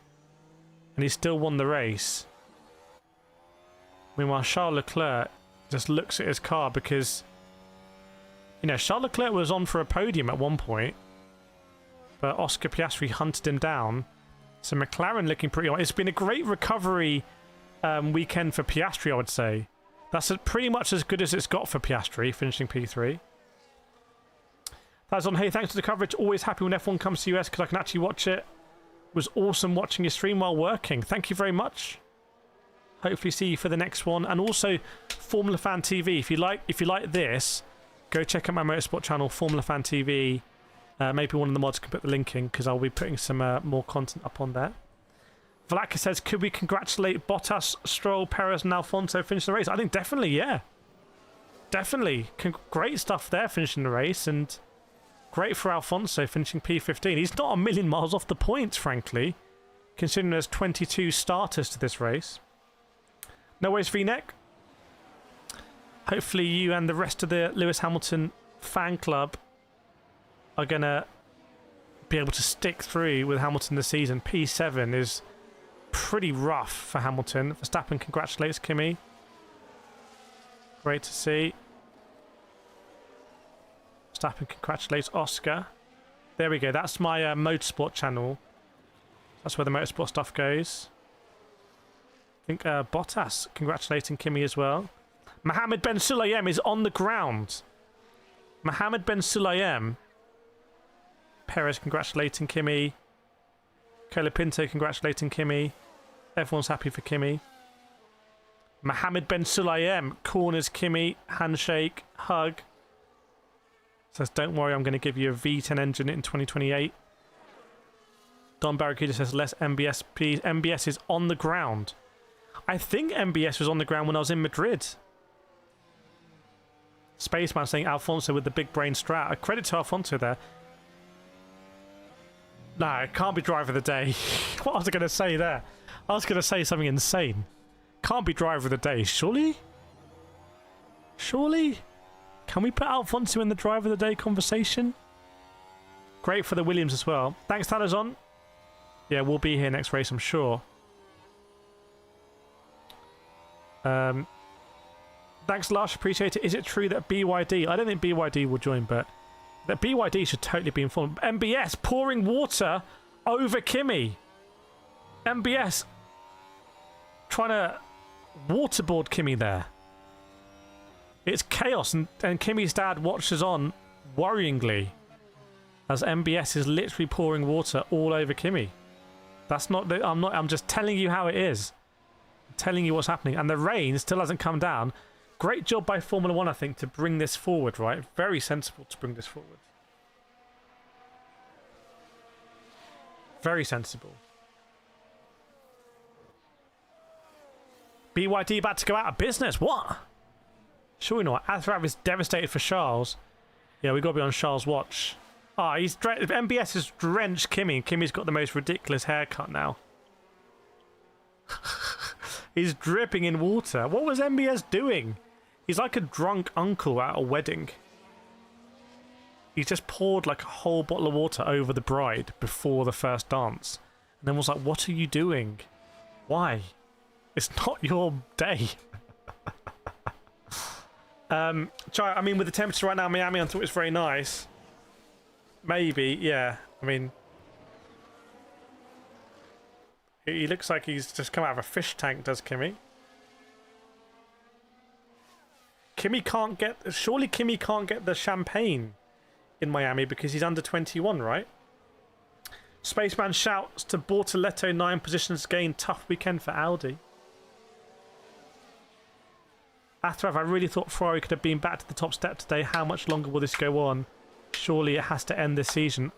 S1: and he still won the race. Meanwhile, Charles Leclerc just looks at his car because, you know, Charles Leclerc was on for a podium at one point, but Oscar Piastri hunted him down. So McLaren looking pretty on. It's been a great recovery weekend for Piastri, I would say. That's pretty much as good as it's got for Piastri, finishing P3. That's on. Hey, thanks for the coverage. Always happy when F1 comes to US because I can actually watch it. It was awesome watching your stream while working. Thank you very much. Hopefully see you for the next one. And also Formula Fan TV. If you like this, go check out my motorsport channel, Formula Fan TV. Maybe one of the mods can put the link in because I'll be putting some more content up on there. Vlaka says, could we congratulate Bottas, Stroll, Perez and Alfonso finishing the race? I think definitely, yeah. Definitely. Great stuff there finishing the race, and great for Alfonso finishing P15. He's not a million miles off the points, frankly, considering there's 22 starters to this race. No worries, V-Neck. Hopefully you and the rest of the Lewis Hamilton fan club are going to be able to stick through with Hamilton this season. P7 is pretty rough for Hamilton. Verstappen congratulates Kimi. Great to see. Verstappen congratulates Oscar. There we go. That's my motorsport channel. That's where the motorsport stuff goes. I think Bottas congratulating Kimi as well. Mohammed Ben Sulayem is on the ground. Mohammed Ben Sulayem. Perez congratulating Kimi. Colapinto congratulating Kimi. Everyone's happy for Kimi. Mohammed Ben Sulayem corners Kimi. Handshake. Hug. Says, don't worry, I'm going to give you a V10 engine in 2028. Don Barracuda says, less MBS, please. MBS is on the ground. I think MBS was on the ground when I was in Madrid. Spaceman saying Alfonso with the big brain strat. A credit to Alfonso there. No, it can't be driver of the day. What was I going to say there? I was going to say something insane. Can't be driver of the day, surely? Surely? Can we put Alfonso in the driver of the day conversation? Great for the Williams as well. Thanks, Talazon. Yeah, we'll be here next race, I'm sure. Thanks, Lush. Appreciate it. Is it true that BYD... I don't think BYD will join, but... that BYD should totally be informed. MBS pouring water over Kimi. MBS trying to waterboard Kimi there. It's chaos, and Kimi's dad watches on worryingly as MBS is literally pouring water all over Kimi. That's not... I'm just telling you how it is. I'm telling you what's happening. And the rain still hasn't come down. Great job by Formula 1, I think, to bring this forward, right? Very sensible to bring this forward. Very sensible. BYD about to go out of business. What? Sure not. Azrav is devastated for Charles. Yeah, we got to be on Charles' watch. Ah, MBS has drenched Kimi. Kimi's got the most ridiculous haircut now. He's dripping in water. What was MBS doing? He's like a drunk uncle at a wedding. He just poured like a whole bottle of water over the bride before the first dance. And then was like, what are you doing? Why? It's not your day. I mean, with the temperature right now in Miami, I thought it was very nice. Maybe, yeah. I mean, he looks like he's just come out of a fish tank, does Kimi? Surely Kimi can't get the champagne in Miami because he's under 21, right? Spaceman shouts to Bortoletto 9 positions gained. Tough weekend for Audi. After I really thought Ferrari could have been back to the top step today. How much longer will this go on? Surely it has to end this season.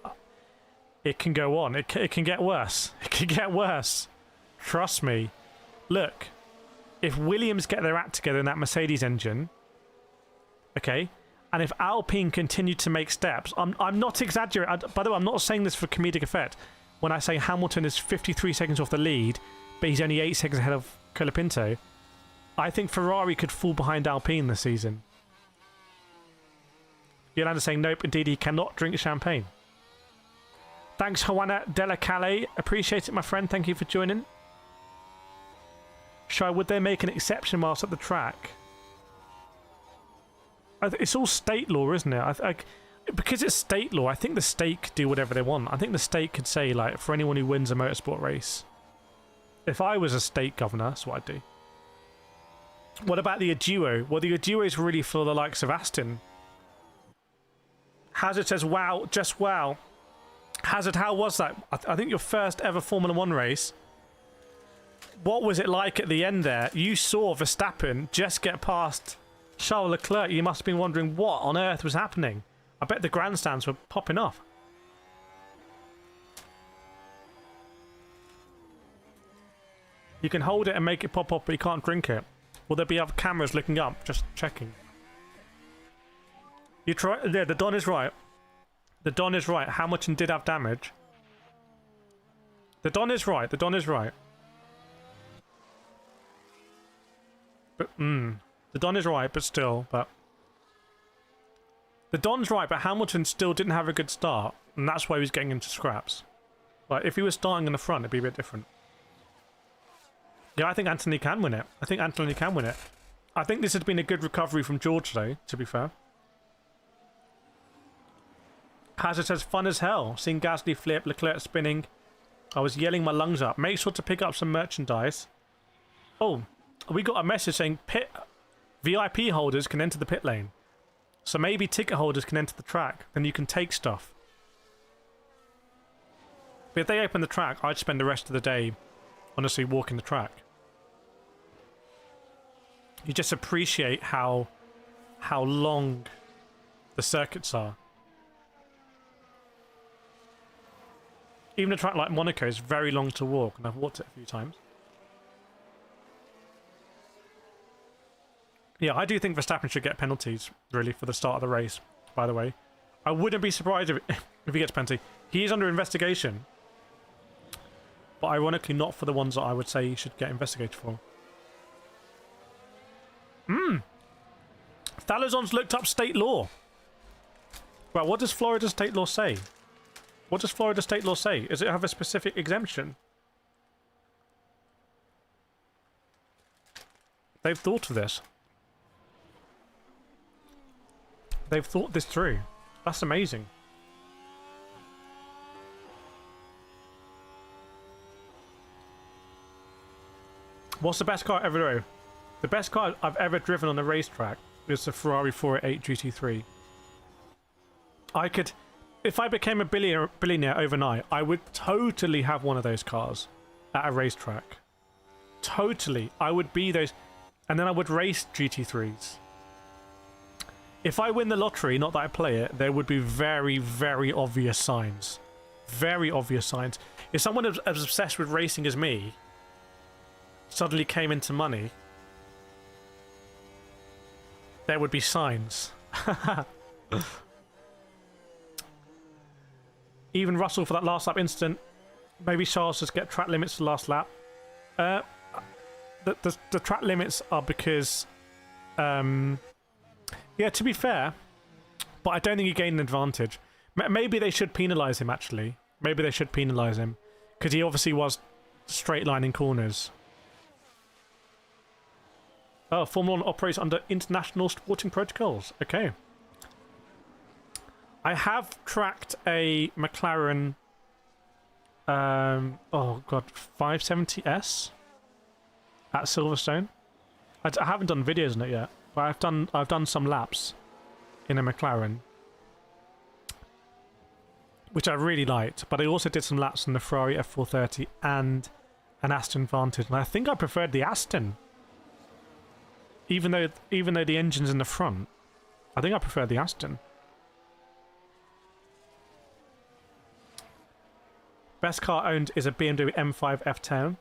S1: It can go on. It can get worse. It can get worse. Trust me. Look, if Williams get their act together in that Mercedes engine, okay, and if Alpine continue to make steps, I'm not exaggerating. By the way, I'm not saying this for comedic effect. When I say Hamilton is 53 seconds off the lead, but he's only 8 seconds ahead of Colapinto, I think Ferrari could fall behind Alpine this season. Yolanda saying, nope, indeed, he cannot drink champagne. Thanks, Juana Della Calle. Appreciate it, my friend. Thank you for joining. Shy, would they make an exception whilst at the track? It's all state law, isn't it? Because it's state law, I think the state could do whatever they want. I think the state could say, like, for anyone who wins a motorsport race. If I was a state governor, that's what I'd do. What about the Aduo? Well, the Aduo is really for the likes of Aston. Hazard says, wow, just wow. Hazard, how was that? I think your first ever Formula 1 race. What was it like at the end there? You saw Verstappen just get past Charles Leclerc. You must have been wondering what on earth was happening. I bet the grandstands were popping off. You can hold it and make it pop up, but you can't drink it. Will there be other cameras looking up? Just checking. You try. Yeah, the Don is right. The Don is right. Hamilton did have damage. The Don is right. The Don is right. But the Don is right, but still, but the Don's right, but Hamilton still didn't have a good start, and that's why he was getting into scraps. Like if he was starting in the front, it'd be a bit different. Yeah, I think Anthony can win it. I think Anthony can win it. I think this has been a good recovery from George, though, to be fair. Hazard says, fun as hell. Seeing Gasly flip, Leclerc spinning. I was yelling my lungs up. Make sure to pick up some merchandise. Oh, we got a message saying pit VIP holders can enter the pit lane. So maybe ticket holders can enter the track. Then you can take stuff. But if they open the track, I'd spend the rest of the day, honestly, walking the track. You just appreciate how long the circuits are. Even a track like Monaco is very long to walk, and I've walked it a few times. Yeah, I do think Verstappen should get penalties, really, for the start of the race, by the way. I wouldn't be surprised if he gets a penalty. He is under investigation. But ironically, not for the ones that I would say he should get investigated for. Thalazon's looked up state law. Well, what does Florida state law say? What does Florida state law say? Does it have a specific exemption? They've thought of this. They've thought this through. That's amazing. What's the best car ever drove? The best car I've ever driven on a racetrack is the Ferrari 488 GT3. I could, if I became a billionaire overnight, I would totally have one of those cars at a racetrack. Totally. I would be those, and then I would race GT3s. If I win the lottery, not that I play it, there would be very, very obvious signs. Very obvious signs. If someone as obsessed with racing as me suddenly came into money, there would be signs. Even Russell for that last lap incident. Maybe Charles just get track limits for the last lap. The track limits are because yeah, to be fair, but I don't think he gained an advantage. Maybe they should penalise him, actually. Maybe they should penalise him. Because he obviously was straight lining corners. Oh, Formula 1 operates under international sporting protocols. Okay. I have tracked a McLaren, oh god, 570S at Silverstone. I haven't done videos on it yet, but I've done some laps in a McLaren, which I really liked. But I also did some laps on the Ferrari F430 and an Aston Vantage, and I think I preferred the Aston. Even though the engine's in the front, I think I prefer the Aston. Best car owned is a BMW M5 F10.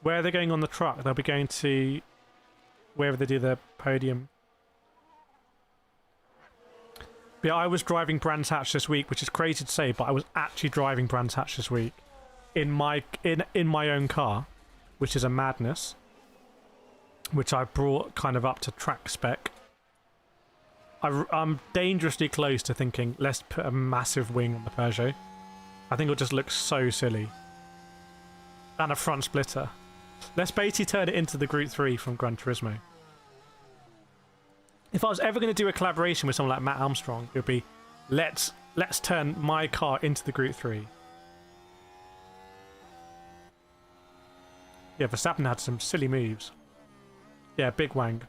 S1: Where are they going on the truck? They'll be going to wherever they do the podium. But yeah, I was driving Brands Hatch this week, which is crazy to say, but I was actually driving Brands Hatch this week in my own car, which is a madness. Which I brought kind of up to track spec. I'm dangerously close to thinking, let's put a massive wing on the Peugeot. I think it'll just look so silly. And a front splitter. Let's basically turn it into the Group 3 from Gran Turismo. If I was ever going to do a collaboration with someone like Matt Armstrong, it would be, let's turn my car into the Group 3. Yeah, Verstappen had some silly moves. Yeah, big wang.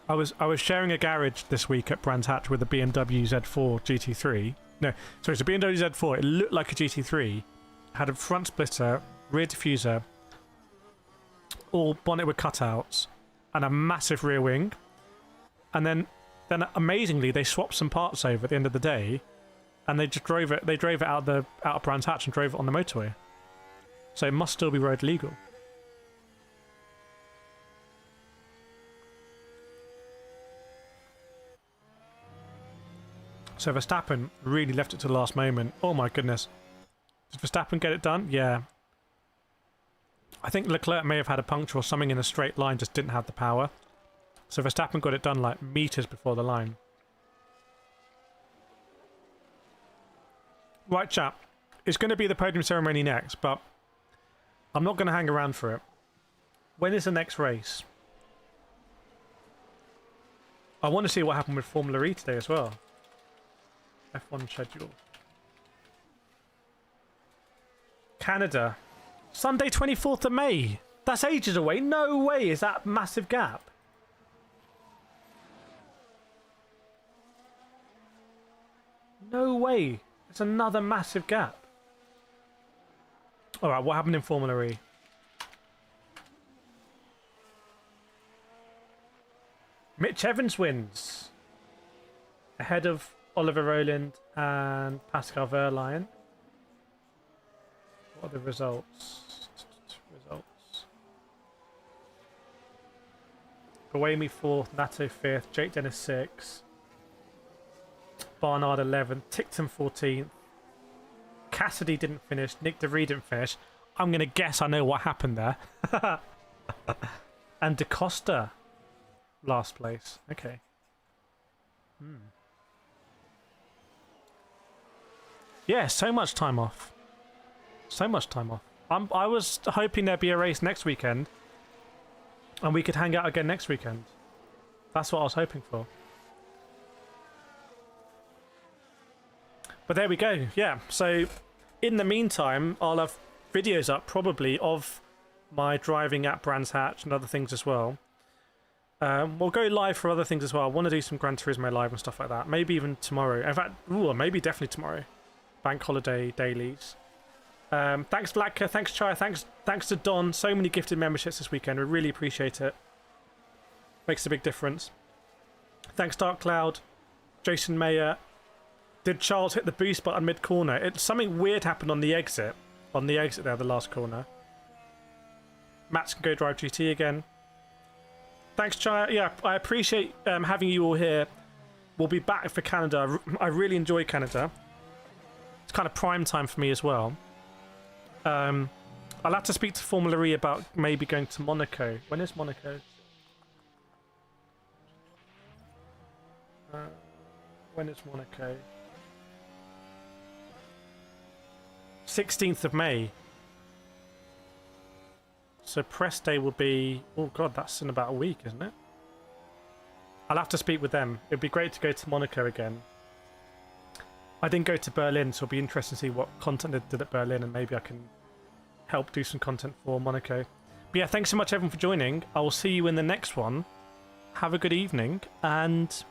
S1: I was sharing a garage this week at Brands Hatch with a BMW Z4 GT3. No, sorry, it's a BMW Z4. It looked like a GT3. Had a front splitter, rear diffuser, all bonnet with cutouts, and a massive rear wing. And then amazingly, they swapped some parts over at the end of the day, and they just drove it. They drove it out of Brands Hatch and drove it on the motorway. So it must still be road legal. So Verstappen really left it to the last moment. Oh my goodness. Did Verstappen get it done? Yeah. I think Leclerc may have had a puncture or something in a straight line, just didn't have the power. So Verstappen got it done like meters before the line. Right, chap. It's going to be the podium ceremony next, but I'm not going to hang around for it. When is the next race? I want to see what happened with Formula E today as well. F1 schedule. Canada. Sunday 24th of May. That's ages away. No way is that massive gap. No way. It's another massive gap. Alright, what happened in Formula E? Mitch Evans wins. Ahead of Oliver Rowland and Pascal Wehrlein. What are the results? Buemi 4th, Nato 5th, Jake Dennis 6th, Barnard 11th, Tickton 14th, Cassidy didn't finish, Nick DeVries didn't finish. I'm going to guess I know what happened there. And DaCosta last place. Okay. Yeah, so much time off. So much time off. I was hoping there'd be a race next weekend, and we could hang out again next weekend. That's what I was hoping for. But there we go. Yeah, so in the meantime, I'll have videos up probably of my driving at Brands Hatch and other things as well. We'll go live for other things as well. I want to do some Gran Turismo live and stuff like that. Maybe even tomorrow. In fact, maybe definitely tomorrow. Bank holiday dailies. Thanks Vlatka, thanks Chai, thanks to Don. So many gifted memberships this weekend. We really appreciate it. Makes a big difference. Thanks Dark Cloud, Jason Mayer. Did Charles hit the boost button mid corner? Something weird happened on the exit. On the exit there, the last corner. Matt's can go drive GT again. Thanks Chai. Yeah, I appreciate having you all here. We'll be back for Canada. I really enjoy Canada. It's kind of prime time for me as well. I'll have to speak to Formula E about maybe going to Monaco. When is Monaco? When is Monaco? 16th of May. So press day will be... Oh god, that's in about a week, isn't it? I'll have to speak with them. It'd be great to go to Monaco again. I didn't go to Berlin, so it'll be interesting to see what content they did at Berlin, and maybe I can help do some content for Monaco. But yeah, thanks so much everyone for joining. I will see you in the next one. Have a good evening, and